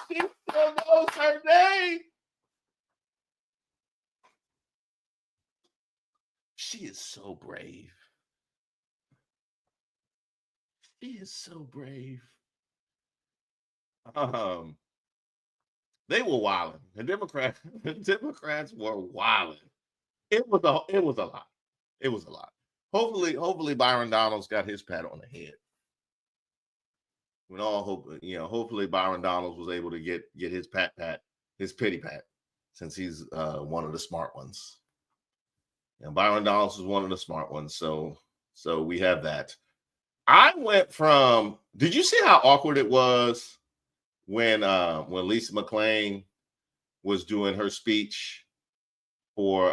she still knows her name. She is so brave. She is so brave. They were wilding. The Democrats were wilding. It was a lot. It was a lot. Hopefully Byron Donalds got his pat on the head. We all hope, hopefully Byron Donalds was able to get his his pity pat, since he's one of the smart ones. And Byron Donalds is one of the smart ones. So we have that. I went from, did you see how awkward it was when Lisa McClain was doing her speech for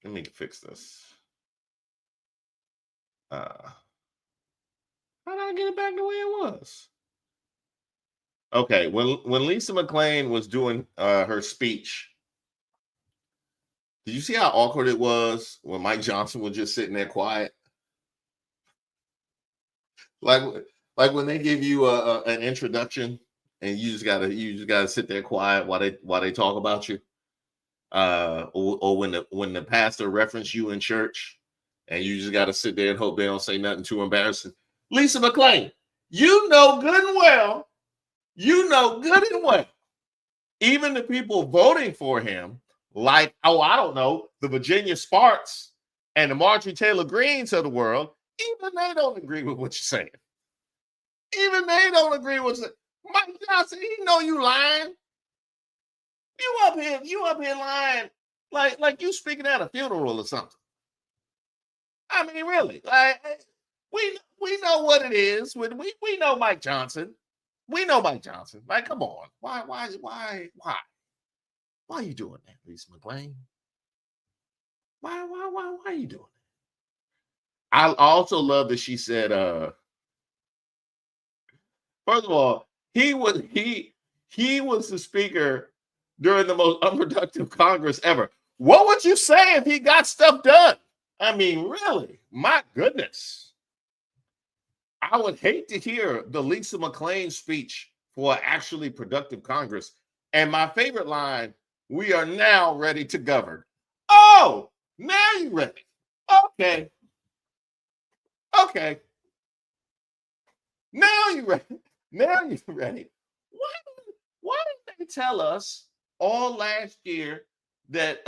let me fix this. How did I get it back the way it was? Okay, when Lisa McClain was doing her speech, did you see how awkward it was when Mike Johnson was just sitting there quiet? Like when they give you an introduction and you just gotta sit there quiet while they talk about you, or when the pastor reference you in church and you just gotta sit there and hope they don't say nothing too embarrassing. Lisa McClain, you know good and well, even the people voting for him, like, I don't know, the Virginia Sparks and the Marjorie Taylor Greens of the world, even they don't agree with what you're saying. Even they don't agree with it. Mike Johnson, you know you lying. You up here lying like you speaking at a funeral or something. I mean, really, like we know what it is. We know Mike Johnson. We know Mike Johnson. Like, come on, why are you doing that, Lisa McClain? Why are you doing that? I also love that she said, first of all, he was the speaker during the most unproductive Congress ever. What would you say if he got stuff done? I mean, really, my goodness. I would hate to hear the Lisa McClain speech for an actually productive Congress. And my favorite line, we are now ready to govern. Oh, now you're ready. Okay. Now you're ready. Now you're ready. Why didn't they tell us all last year that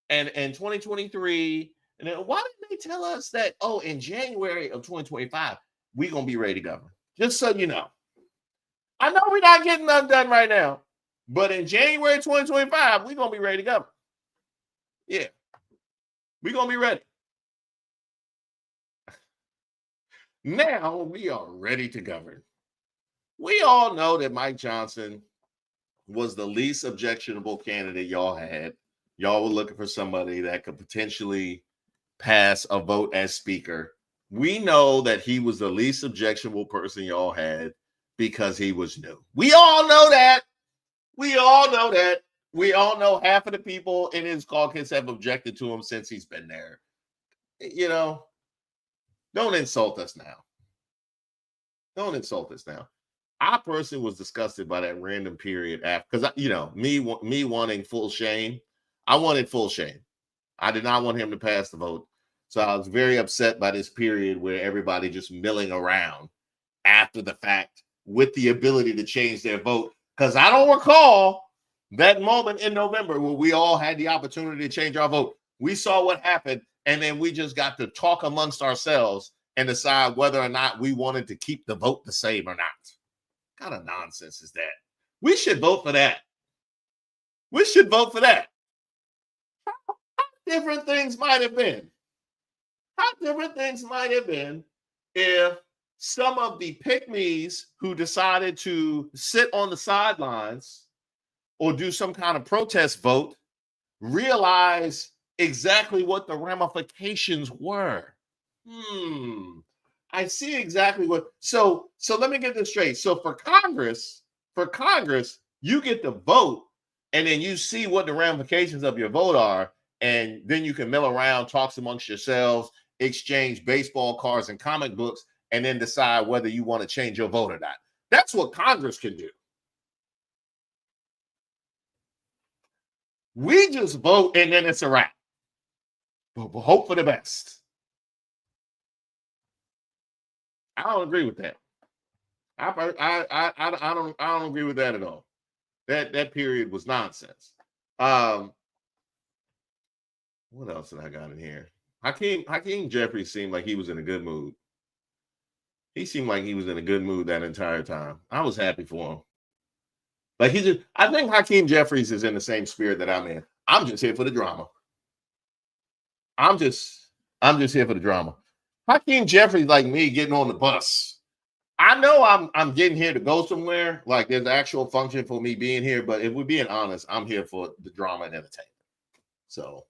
and 2023, and then why didn't they tell us that, in January of 2025 we're gonna be ready to govern? Just so you know. I know we're not getting nothing done right now, but in January 2025 we're gonna be ready to govern. Yeah, we're gonna be ready. Now we are ready to govern. We all know that Mike Johnson was the least objectionable candidate y'all had. Y'all were looking for somebody that could potentially pass a vote as speaker. We know that he was the least objectionable person y'all had because he was new. We all know that. We all know half of the people in his caucus have objected to him since he's been there. Don't insult us now. I personally was disgusted by that random period after, because me wanting full shame. I wanted full shame. I did not want him to pass the vote. So I was very upset by this period where everybody just milling around after the fact with the ability to change their vote. Because I don't recall that moment in November where we all had the opportunity to change our vote. We saw what happened, and then we just got to talk amongst ourselves and decide whether or not we wanted to keep the vote the same or not. What kind of nonsense is that? We should vote for that. How different things might have been. If some of the pick-me's who decided to sit on the sidelines or do some kind of protest vote realize exactly what the ramifications were. I see exactly what. So let me get this straight. So for Congress, you get to vote, and then you see what the ramifications of your vote are, and then you can mill around, talk amongst yourselves, exchange baseball cards and comic books, and then decide whether you want to change your vote or not. That's what Congress can do. We just vote, and then it's a wrap. But we'll hope for the best. I don't agree with that. I don't agree with that at all. That period was nonsense. What else did I got in here? Hakeem Jeffries seemed like he was in a good mood. He seemed like he was in a good mood that entire time. I was happy for him. Like I think Hakeem Jeffries is in the same spirit that I'm in. I'm just here for the drama. I'm just here for the drama. Hakeem Jeffries, like me, getting on the bus. I know I'm getting here to go somewhere. Like there's an actual function for me being here, but if we're being honest, I'm here for the drama and entertainment. So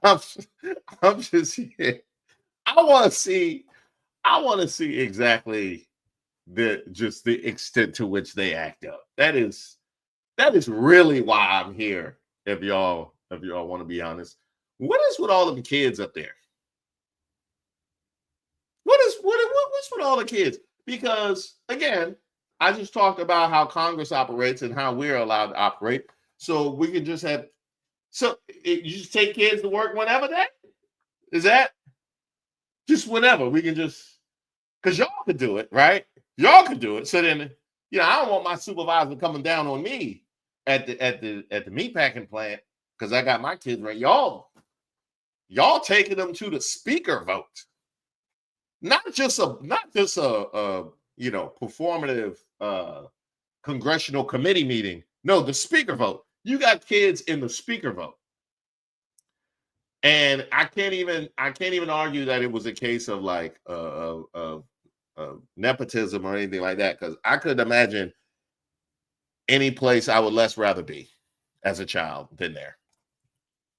I'm just here. I want to see exactly the extent to which they act up. That is really why I'm here. If y'all want to be honest, what is with all of the kids up there? What's with all the kids? Because again, I just talked about how Congress operates and how we're allowed to operate. So we can just have you just take kids to work whenever that is that just whenever we can just because y'all could do it, right? Y'all could do it. So then, I don't want my supervisor coming down on me at the meatpacking plant because I got my kids right. Y'all taking them to the speaker vote. Not just a performative congressional committee meeting. No, the speaker vote. You got kids in the speaker vote. And I can't even argue that it was a case of like nepotism or anything like that, because I could imagine any place I would less rather be as a child than there.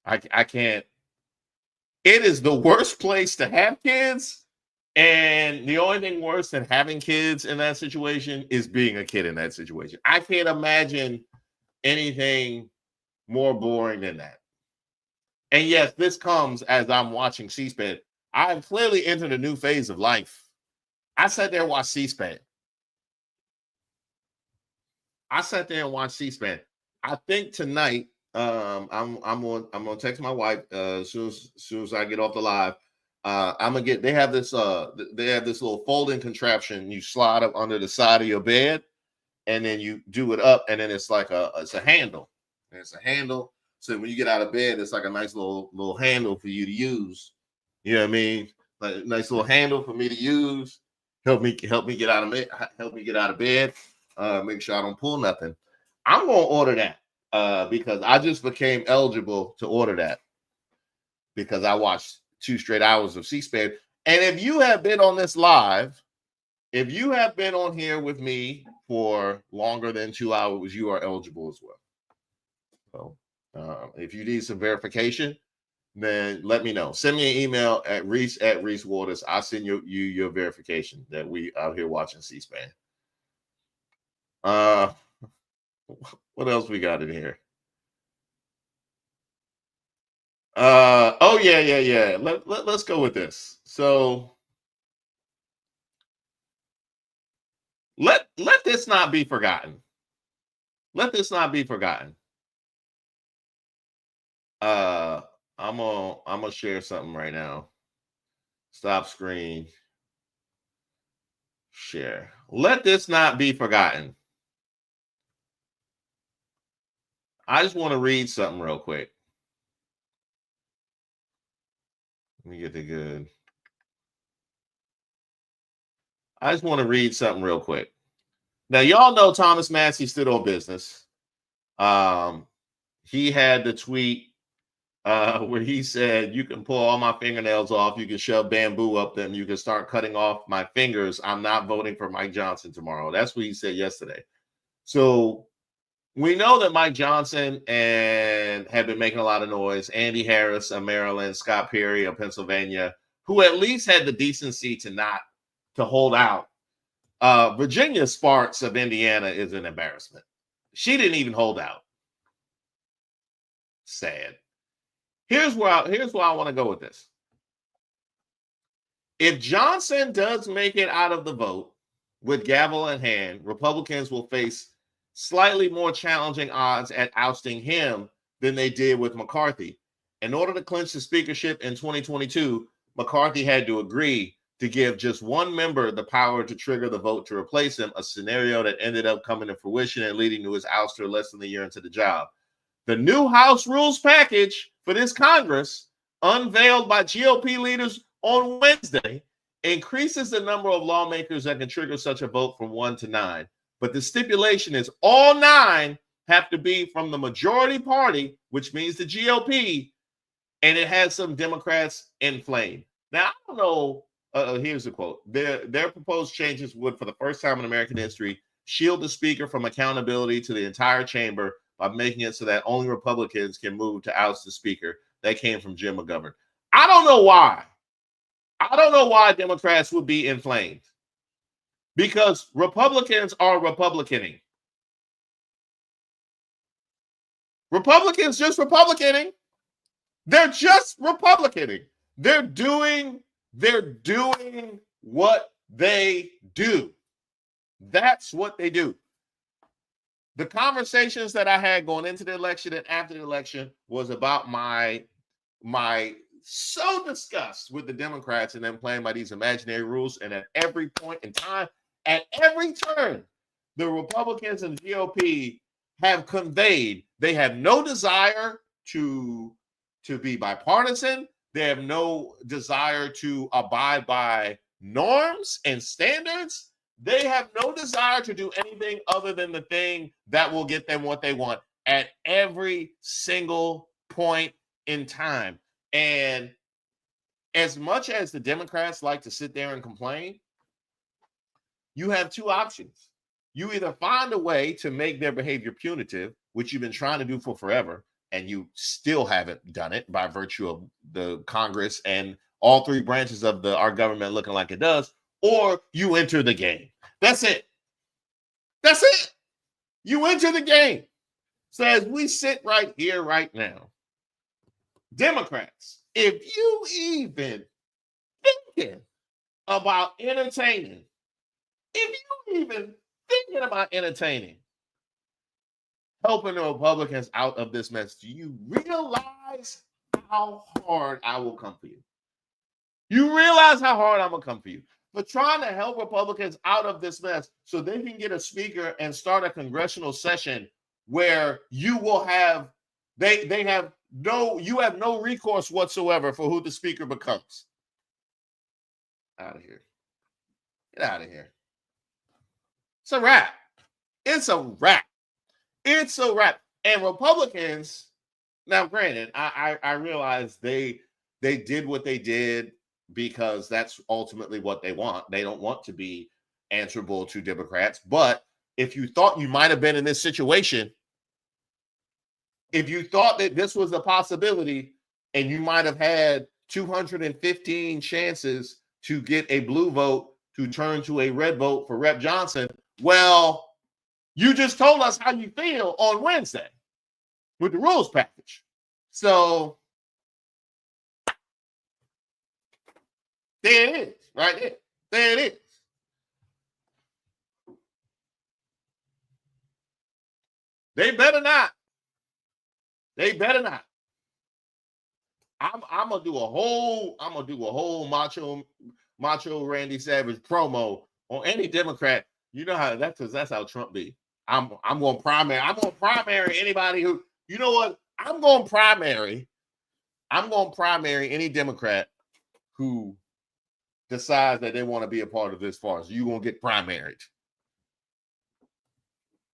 I can't. It is the worst place to have kids. And the only thing worse than having kids in that situation is being a kid in that situation. I can't imagine anything more boring than that. And yes, this comes as I'm watching C-SPAN. I've clearly entered a new phase of life. I sat there and watched C-SPAN. I think tonight, I'm gonna text my wife as soon as I get off the live. They have this little folding contraption you slide up under the side of your bed, and then you do it up, and then it's like it's a handle. And it's a handle. So when you get out of bed, it's like a nice little handle for you to use. You know what I mean? Like a nice little handle for me to use. Help me get out of bed. Make sure I don't pull nothing. I'm gonna order that because I just became eligible to order that because I watched 2 straight hours of C-SPAN. And if you have been on this live, if you have been on here with me for longer than 2 hours, you are eligible as well. So if you need some verification, then let me know. Send me an email at Reese Waters. I'll send you your verification that we out here watching C-SPAN. What else we got in here? Oh yeah. Let's go with this. So let this not be forgotten. Let this not be forgotten. I'm gonna share something right now. Stop screen. Share. Let this not be forgotten. I just want to read something real quick. Let me get the good. I just want to read something real quick. Now, y'all know Thomas Massie stood on business. He had the tweet where he said, you can pull all my fingernails off, you can shove bamboo up them, you can start cutting off my fingers. I'm not voting for Mike Johnson tomorrow. That's what he said yesterday. So we know that Mike Johnson and have been making a lot of noise. Andy Harris of Maryland, Scott Perry of Pennsylvania, who at least had the decency to hold out. Virginia Sparks of Indiana is an embarrassment. She didn't even hold out. Sad. Here's where I want to go with this. If Johnson does make it out of the vote with gavel in hand, Republicans will face slightly more challenging odds at ousting him than they did with McCarthy. In order to clinch the speakership in 2022, McCarthy had to agree to give just one member the power to trigger the vote to replace him, a scenario that ended up coming to fruition and leading to his ouster less than a year into the job. The new House rules package for this Congress, unveiled by GOP leaders on Wednesday, increases the number of lawmakers that can trigger such a vote from 1 to 9. But the stipulation is all 9 have to be from the majority party, which means the GOP, and it has some Democrats inflamed. Now, I don't know. Here's the quote. Their proposed changes would, for the first time in American history, shield the speaker from accountability to the entire chamber by making it so that only Republicans can move to oust the speaker. That came from Jim McGovern. I don't know why. I don't know why Democrats would be inflamed. Because Republicans are Republicaning. Republicans just Republicaning. They're just Republicaning. They're doing what they do. That's what they do. The conversations that I had going into the election and after the election was about my so disgust with the Democrats and them playing by these imaginary rules. And at every point in time, at every turn, the Republicans and the GOP have conveyed they have no desire to be bipartisan. They have no desire to abide by norms and standards. They have no desire to do anything other than the thing that will get them what they want at every single point in time. And as much as the Democrats like to sit there and complain, you have two options. You either find a way to make their behavior punitive, which you've been trying to do for forever, and you still haven't done it by virtue of the Congress and all three branches of our government looking like it does, or you enter the game. That's it. That's it. You enter the game. So as we sit right here, right now, Democrats, if you even thinking about entertaining, helping the Republicans out of this mess, do you realize how hard I will come for you? You realize how hard I'm going to come for you for trying to help Republicans out of this mess so they can get a speaker and start a congressional session where you will have, you have no recourse whatsoever for who the speaker becomes. Out of here. Get out of here. It's a wrap. It's a wrap. It's a wrap. And Republicans, now granted, I realize they did what they did because that's ultimately what they want. They don't want to be answerable to Democrats. But if you thought you might have been in this situation, if you thought that this was a possibility and you might have had 215 chances to get a blue vote to turn to a red vote for Rep. Johnson, well, you just told us how you feel on Wednesday with the rules package. So there it is, right there. There it is. They better not. They better not. I'm gonna do a whole macho Randy Savage promo on any Democrat. You know how that's how Trump be. I'm going to primary anybody who, you know what? I'm going to primary any Democrat who decides that they want to be a part of this farce. You're going to get primaried.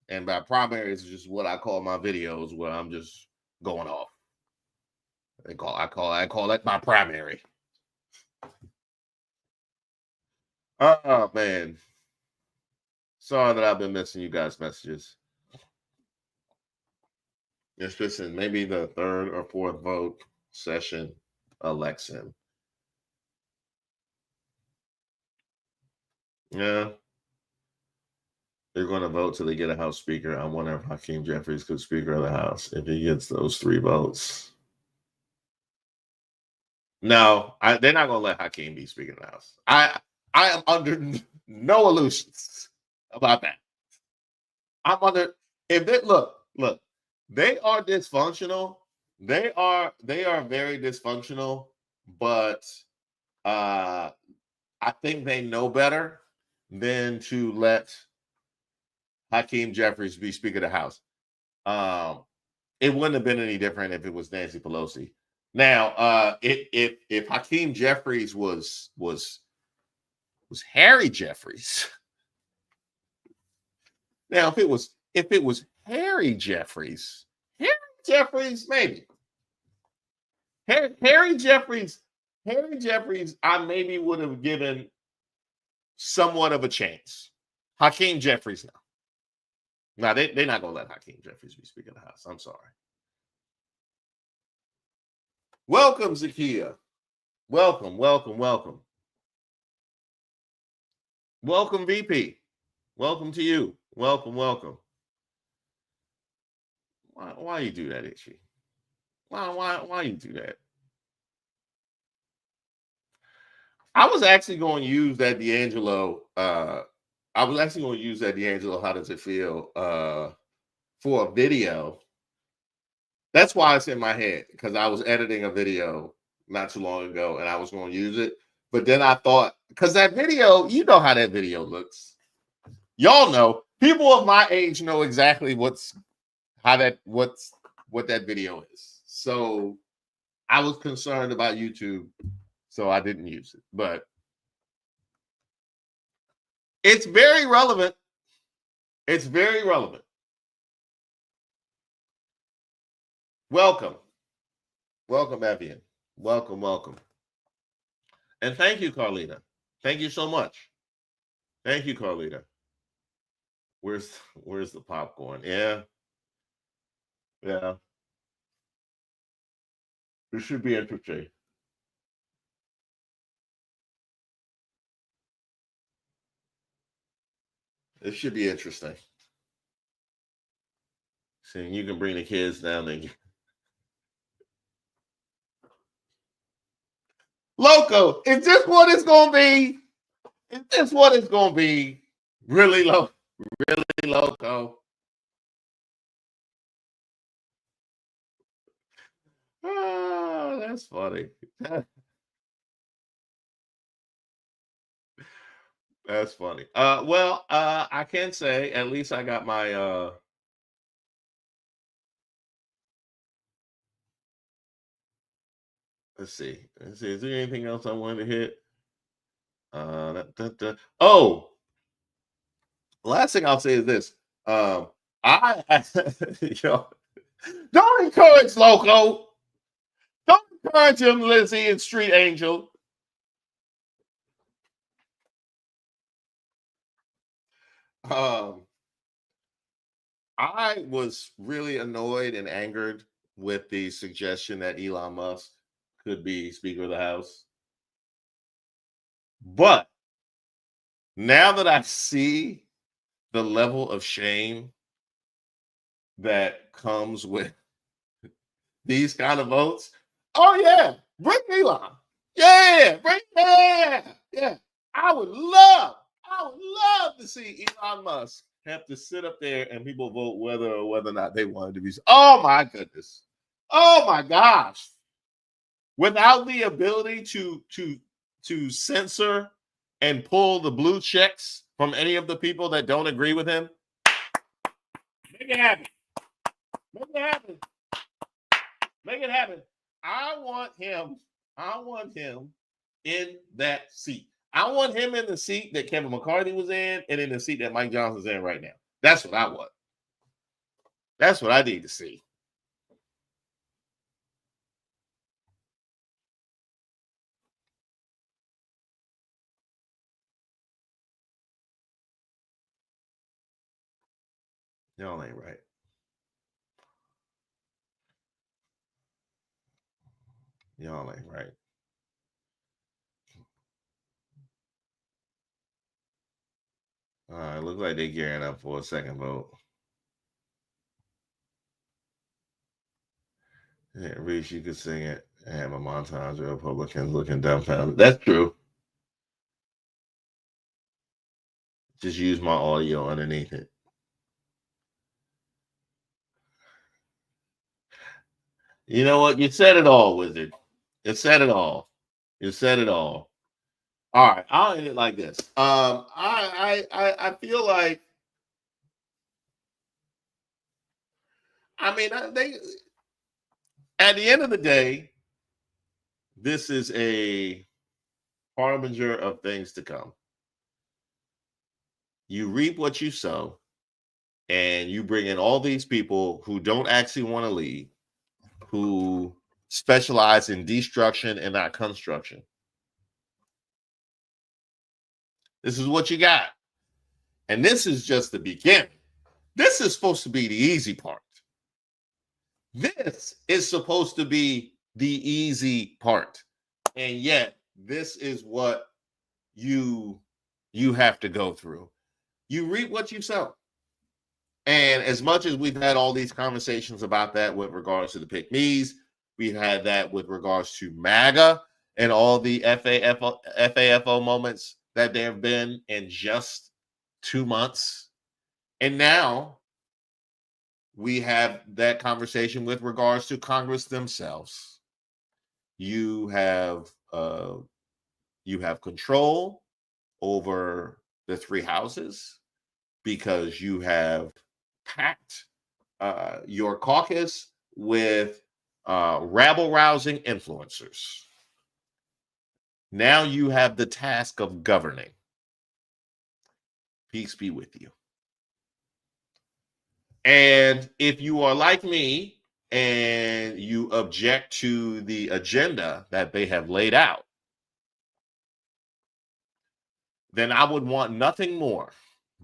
And by primaries is just what I call my videos where I'm just going off. I call that my primary. Oh man. Sorry that I've been missing you guys' messages. It's just in maybe the third or fourth vote session elects him. Yeah. They're going to vote till they get a House Speaker. I wonder if Hakeem Jeffries could Speaker of the House if he gets those 3 votes. No, they're not going to let Hakeem be Speaker of the House. I am under no illusions about that. I'm under. If they look, they are dysfunctional. They are very dysfunctional. But I think they know better than to let Hakeem Jeffries be Speaker of the House. It wouldn't have been any different if it was Nancy Pelosi. Now, if Hakeem Jeffries was Harry Jeffries. Now, if it was Harry Jeffries, maybe. Harry Jeffries, I maybe would have given somewhat of a chance. Hakeem Jeffries, no. No, they're not going to let Hakeem Jeffries be Speaker of the House. I'm sorry. Welcome, Zakia. Welcome. Welcome, VP. Welcome to you. Welcome. Why you do that, Itchy? Why you do that? I was actually going to use that D'Angelo. How does it feel? For a video. That's why it's in my head, because I was editing a video not too long ago and I was going to use it. But then I thought, because that video, you know how that video looks. Y'all know. People of my age know exactly what that video is. So I was concerned about YouTube, so I didn't use it. But it's very relevant. It's very relevant. Welcome, Evian. Welcome. And thank you, Carlita. Thank you so much. Thank you, Carlita. Where's the popcorn? Yeah. It should be interesting. It should be interesting. See, you can bring the kids down there. Loco, is this what it's gonna be? Is this what it's gonna be? Really loco. Oh, that's funny. That's funny. Well, I can say at least I got my let's see. Is there anything else I wanted to hit? Oh, last thing I'll say is this. I don't encourage Loco. Don't encourage him, Lizzie and Street Angel. I was really annoyed and angered with the suggestion that Elon Musk could be Speaker of the House. But now that I see the level of shame that comes with these kind of votes, oh yeah, bring Elon. Yeah. I would love to see Elon Musk have to sit up there and people vote whether or not they wanted to be. Oh my goodness. Oh my gosh. Without the ability to censor and pull the blue checks from any of the people that don't agree with him. Make it happen. I want him in that seat. I want him in the seat that Kevin McCarthy was in and in the seat that Mike Johnson's in right now. That's what I want. That's what I need to see. Y'all ain't right. Y'all ain't right. All right, looks like they're gearing up for a second vote. Yeah, Reese, you could sing it and have a montage of Republicans looking dumbfounded. That's true. Just use my audio underneath it. You know what? You said it all, Wizard. You said it all. You said it all. All right, I'll end it like this. I feel like, they at the end of the day, this is a harbinger of things to come. You reap what you sow, and you bring in all these people who don't actually want to lead, who specialize in destruction and not construction. This is what you got. And this is just the beginning. This is supposed to be the easy part. This is supposed to be the easy part. And yet, this is what you have to go through. You reap what you sow. And as much as we've had all these conversations about that with regards to the pick-me's, we've had that with regards to Maga and all the FAFO moments that there have been in just 2 months. And now we have that conversation with regards to Congress themselves. You have control over the 3 houses because you have packed your caucus with rabble-rousing influencers. Now you have the task of governing. Peace be with you. And if you are like me and you object to the agenda that they have laid out, then I would want nothing more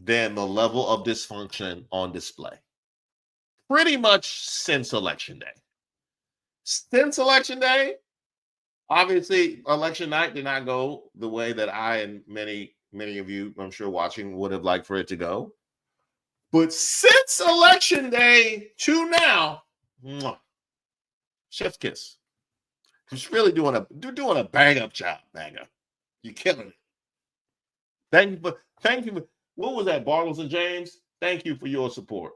than the level of dysfunction on display. Pretty much since Election Day. Since Election Day, obviously, election night did not go the way that I and many of you, I'm sure, watching would have liked for it to go. But since Election Day to now, chef's kiss. He's really doing a bang up job, Maga. You're killing it. Thank you for what was that, Bartles and James? Thank you for your support.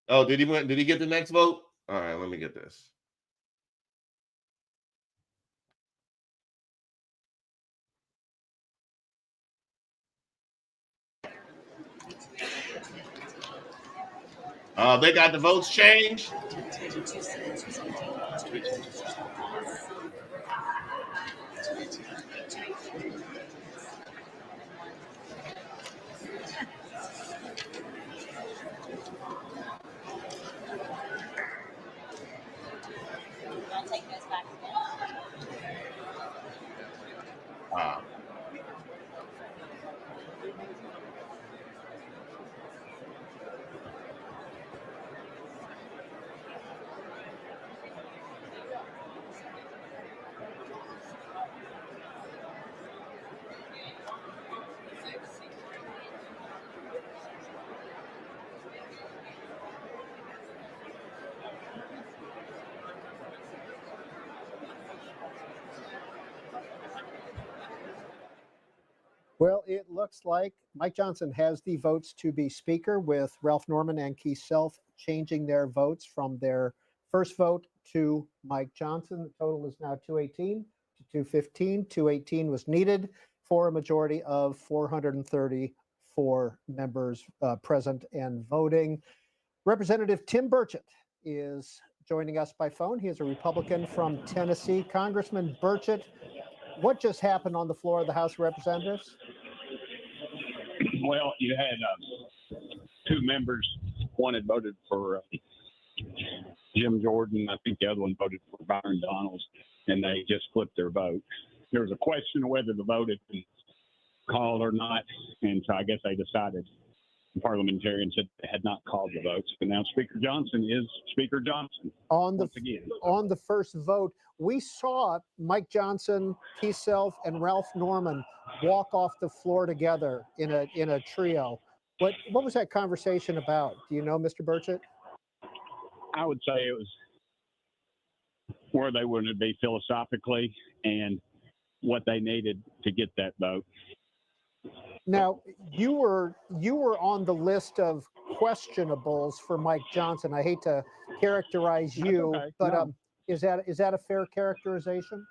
Oh, did he get the next vote? All right, let me get this. They got the votes changed. Well, it looks like Mike Johnson has the votes to be speaker, with Ralph Norman and Keith Self changing their votes from their first vote to Mike Johnson. The total is now 218 to 215. 218 was needed for a majority of 434 members present and voting. Representative Tim Burchett is joining us by phone. He is a Republican from Tennessee. Congressman Burchett, what just happened on the floor of the House of Representatives? Well, you had 2 members. One had voted for Jim Jordan. I think the other one voted for Byron Donalds, and they just flipped their vote. There was a question of whether the vote had been called or not, and so I guess they decided parliamentarians had not called the votes. But now Speaker Johnson is Speaker Johnson. On the once again. On the first vote, we saw Mike Johnson, Keith Self, and Ralph Norman walk off the floor together in a trio. What was that conversation about? Do you know, Mr. Burchett? I would say it was where they wanted to be philosophically and what they needed to get that vote. Now, you were on the list of questionables for Mike Johnson. I hate to characterize you, okay. but No. Is that a fair characterization?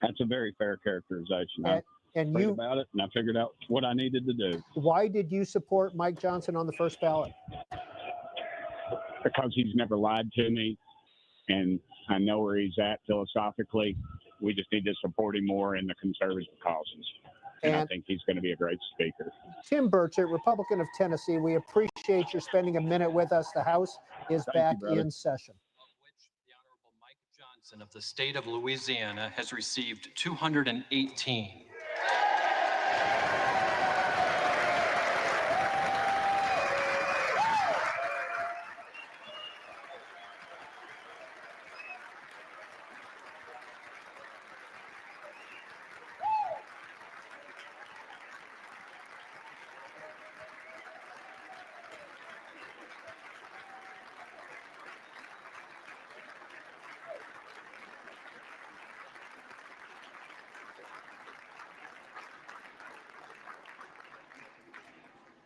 That's a very fair characterization. And I you prayed about it, and I figured out what I needed to do. Why did you support Mike Johnson on the first ballot? Because he's never lied to me, and I know where he's at philosophically. We just need to support him more in the conservative causes. And I think he's going to be a great speaker. Tim Burchett, Republican of Tennessee, we appreciate your spending a minute with us. The House is back in session. The Honorable Mike Johnson of the state of Louisiana has received 218.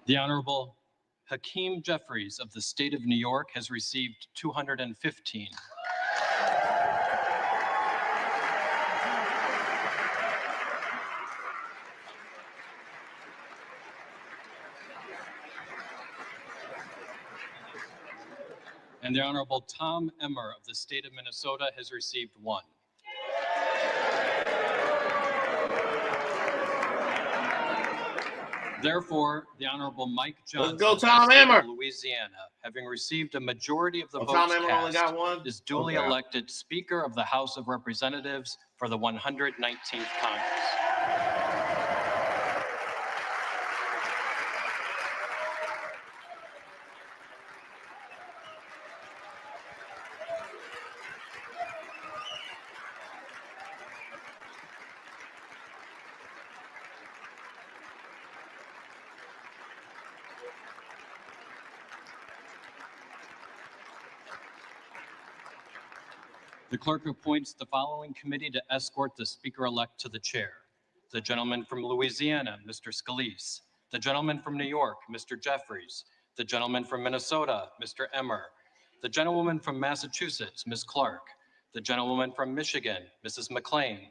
The Honorable Hakeem Jeffries of the state of New York has received 215. And the Honorable Tom Emmer of the state of Minnesota has received 1. Therefore, the Honorable Mike Johnson Let's go, Tom Emmer. of Louisiana, having received a majority of the votes Tom Emmer only cast, got 1? is duly Okay. elected Speaker of the House of Representatives for the 119th Congress. The clerk appoints the following committee to escort the speaker-elect to the chair. The gentleman from Louisiana, Mr. Scalise. The gentleman from New York, Mr. Jeffries. The gentleman from Minnesota, Mr. Emmer. The gentlewoman from Massachusetts, Ms. Clark. The gentlewoman from Michigan, Mrs. McLean.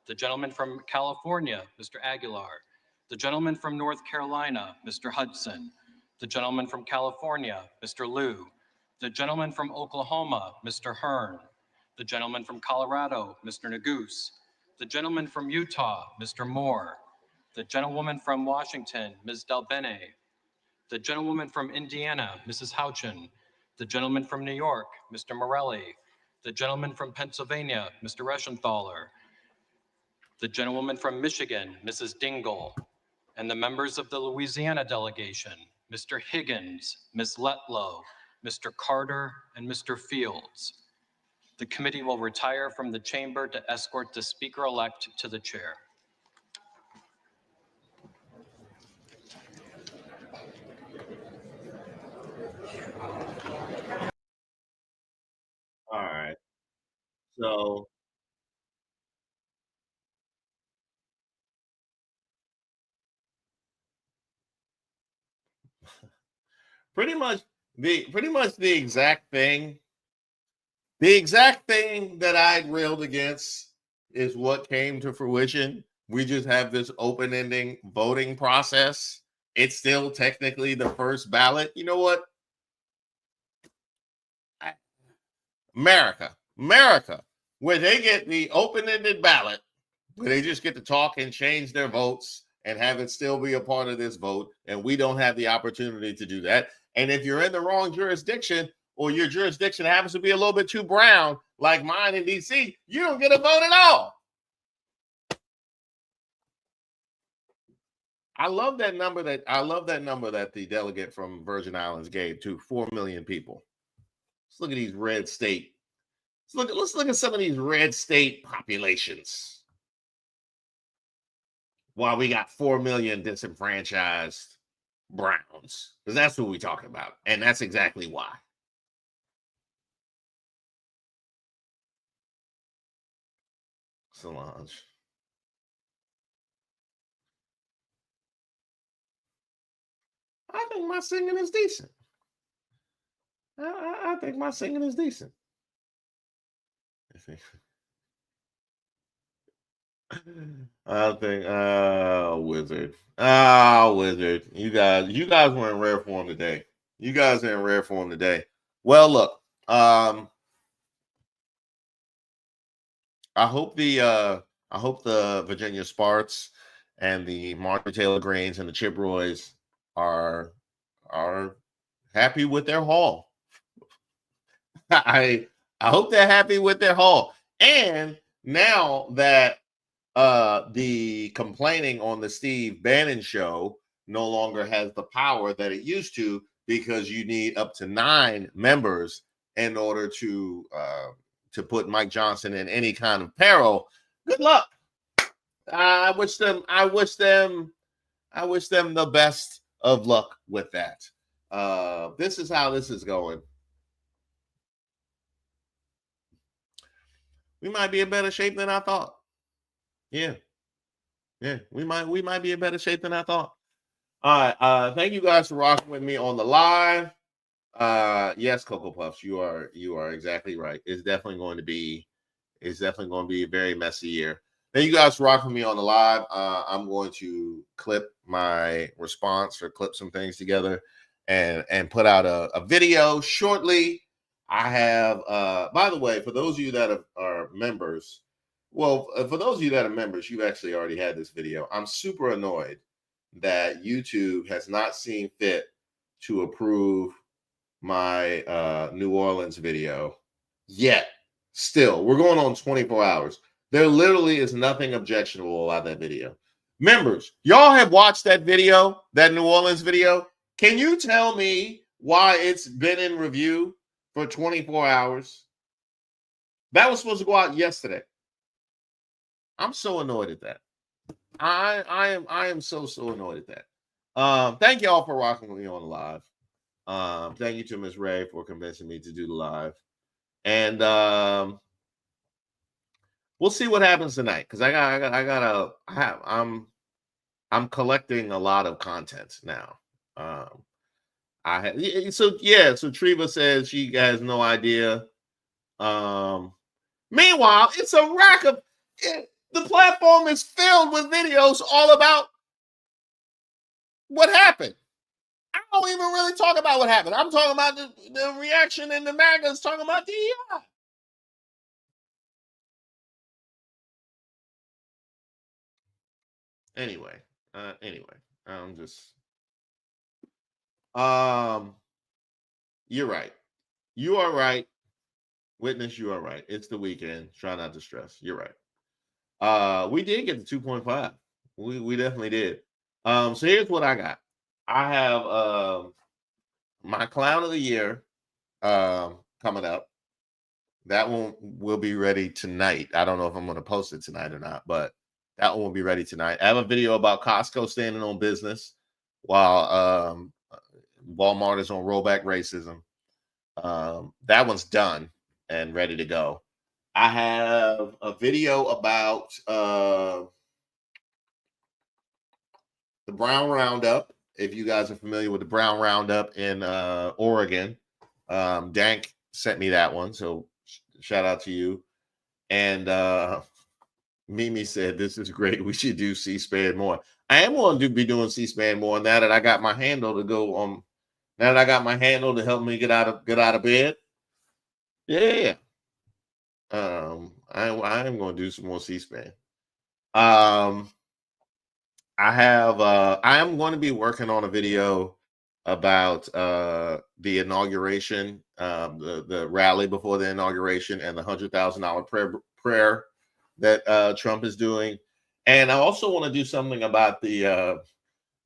The gentleman from California, Mr. Aguilar. The gentleman from North Carolina, Mr. Hudson. The gentleman from California, Mr. Liu. The gentleman from Oklahoma, Mr. Hearn. The gentleman from Colorado, Mr. Neguse. The gentleman from Utah, Mr. Moore. The gentlewoman from Washington, Ms. Delbene. The gentlewoman from Indiana, Mrs. Houchin. The gentleman from New York, Mr. Morelli. The gentleman from Pennsylvania, Mr. Reschenthaler. The gentlewoman from Michigan, Mrs. Dingle. And the members of the Louisiana delegation, Mr. Higgins, Ms. Letlow, Mr. Carter, and Mr. Fields. The committee will retire from the chamber to escort the speaker-elect to the chair. All right. So pretty much the exact thing. The exact thing that I railed against is what came to fruition. We just have this open-ending voting process. It's still technically the first ballot. You know what? America, where they get the open-ended ballot, where they just get to talk and change their votes and have it still be a part of this vote, and we don't have the opportunity to do that. And if you're in the wrong jurisdiction, or your jurisdiction happens to be a little bit too brown, like mine in DC, you don't get a vote at all. I love that number that the delegate from Virgin Islands gave to 4 million people. Let's look at these red state. Let's look at some of these red state populations. While we got 4 million disenfranchised Browns, because that's what we're talking about, and that's exactly why. Solange. I think my singing is decent. I think my singing is decent. I think, Wizard. Wizard. You guys were in rare form today. You guys are in rare form today. Well, look, I hope the Virginia Sparks and the Marjorie Taylor Greens and the Chip Roys are happy with their haul. I hope they're happy with their haul. And now that the complaining on the Steve Bannon show no longer has the power that it used to, because you need up to 9 members in order to put Mike Johnson in any kind of peril. Good luck. I wish them the best of luck with that. This is how this is going. We might be in better shape than I thought. Yeah, we might be in better shape than I thought. All right, thank you guys for rocking with me on the live. Yes, Cocoa Puffs, you are exactly right. It's definitely going to be a very messy year. Thank you guys for rocking with me on the live. I'm going to clip my response or clip some things together and put out a video shortly. I have, by the way, for those of you that are members, well, for those of you that are members, you actually already had this video. I'm super annoyed that YouTube has not seen fit to approve my New Orleans video yet. Still, we're going on 24 hours. There literally is nothing objectionable about that video. Members, y'all have watched that video, that New Orleans video. Can you tell me why it's been in review for 24 hours? That was supposed to go out yesterday. I'm so annoyed at that. I am so annoyed at that. Thank y'all for rocking with me on the live. Thank you to Ms. Ray for convincing me to do the live. And we'll see what happens tonight, because I'm collecting a lot of content now. So Treva says she has no idea. Meanwhile, it's a rack of the platform is filled with videos all about what happened. I don't even really talk about what happened. I'm talking about the reaction, and the Maga is talking about DEI. Anyway, I'm just you're right. You are right. Witness, you are right. It's the weekend. Try not to stress. You're right. We did get to 2.5. We definitely did. So here's what I got. I have my clown of the year coming up. That one will be ready tonight. I don't know if I'm going to post it tonight or not, but that one will be ready tonight. I have a video about Costco standing on business while Walmart is on rollback racism. That one's done and ready to go. I have a video about the Brown Roundup. If you guys are familiar with the Brown Roundup in Oregon, Dank sent me that one, so shout out to you. And Mimi said, "This is great. We should do C-SPAN more." I am going to be doing C-SPAN more now that I got my handle to go on. Now that I got my handle to help me get out of bed. Yeah. I am going to do some more C-SPAN. I am going to be working on a video about the inauguration, the rally before the inauguration, and the $100,000 prayer that Trump is doing. And I also want to do something about the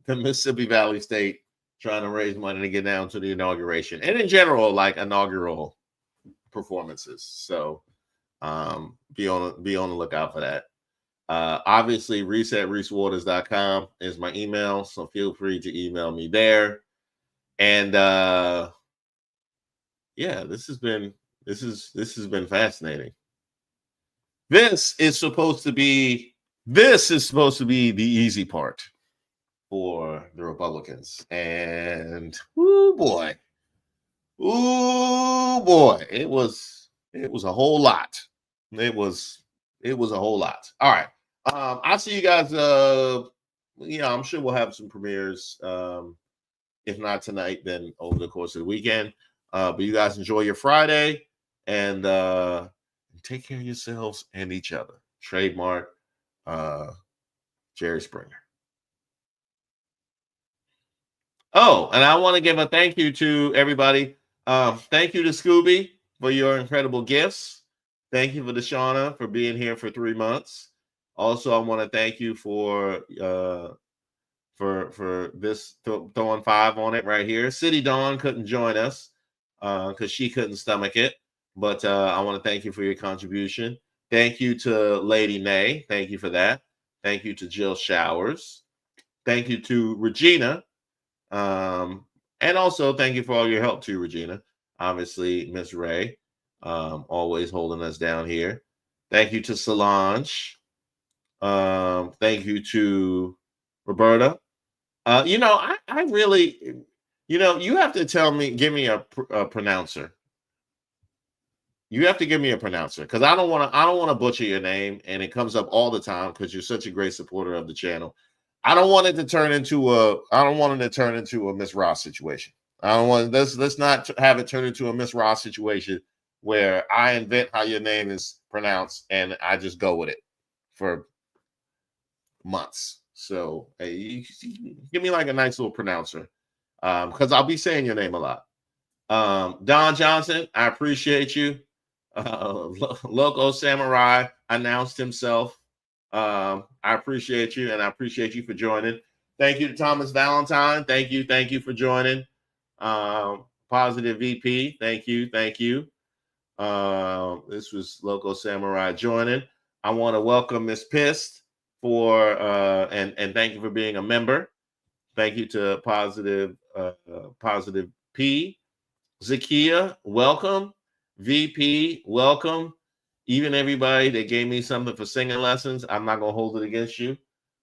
Mississippi Valley State trying to raise money to get down to the inauguration, and in general, like inaugural performances. So be on the lookout for that. Obviously, reese@reesewaters.com is my email, so feel free to email me there. And yeah, this has been fascinating. This is supposed to be the easy part for the Republicans. And ooh boy, it was a whole lot. It was a whole lot. All right. I'll see you guys. I'm sure we'll have some premieres. If not tonight, then over the course of the weekend. But you guys enjoy your Friday and take care of yourselves and each other. Trademark Jerry Springer. Oh, and I want to give a thank you to everybody. Thank you to Scooby for your incredible gifts. Thank you for Deshauna for being here for 3 months. Also, I want to thank you for this throwing 5 on it right here. City Dawn couldn't join us because she couldn't stomach it. But I want to thank you for your contribution. Thank you to Lady Nay. Thank you for that. Thank you to Jill Showers. Thank you to Regina. And also thank you for all your help too, Regina. Obviously, Miss Ray, always holding us down here. Thank you to Solange. Thank you to Roberta. I really, you have to give me a pronouncer. You have to give me a pronouncer because I don't want to butcher your name, and it comes up all the time because you're such a great supporter of the channel. I don't want it to turn into a Miss Ross situation. I don't want let's not have it turn into a Miss Ross situation where I invent how your name is pronounced and I just go with it for months. So hey, you give me like a nice little pronouncer because I'll be saying your name a lot. Don Johnson, I appreciate you. Loco Samurai announced himself. I appreciate you, and I appreciate you for joining. Thank you to Thomas Valentine. Thank you for joining. Positive VP. Thank you. This was Loco Samurai joining. I want to welcome Miss Pissed for and thank you for being a member. Thank you to Positive P. Zakia, welcome. VP, welcome. Even everybody that gave me something for singing lessons, I'm not going to hold it against you.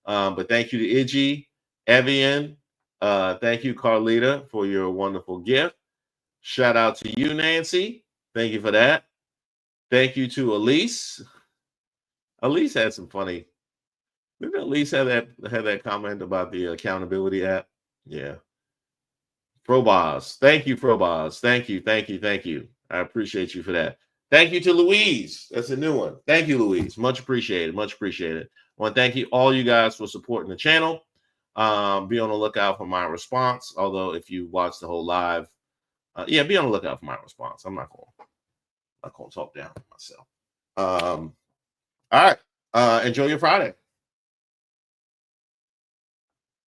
But thank you to Iggy, Evian. Thank you, Carlita, for your wonderful gift. Shout out to you, Nancy. Thank you for that. Thank you to Elise. Elise had some funny. Didn't Elise have that comment about the accountability app? Yeah. Frobaz. Thank you, Frobaz. Thank you. I appreciate you for that. Thank you to Louise. That's a new one. Thank you, Louise. Much appreciated. I want to thank you, all you guys, for supporting the channel. Be on the lookout for my response. Although if you watch the whole live, be on the lookout for my response. I'm not going to talk down myself. All right. Enjoy your Friday.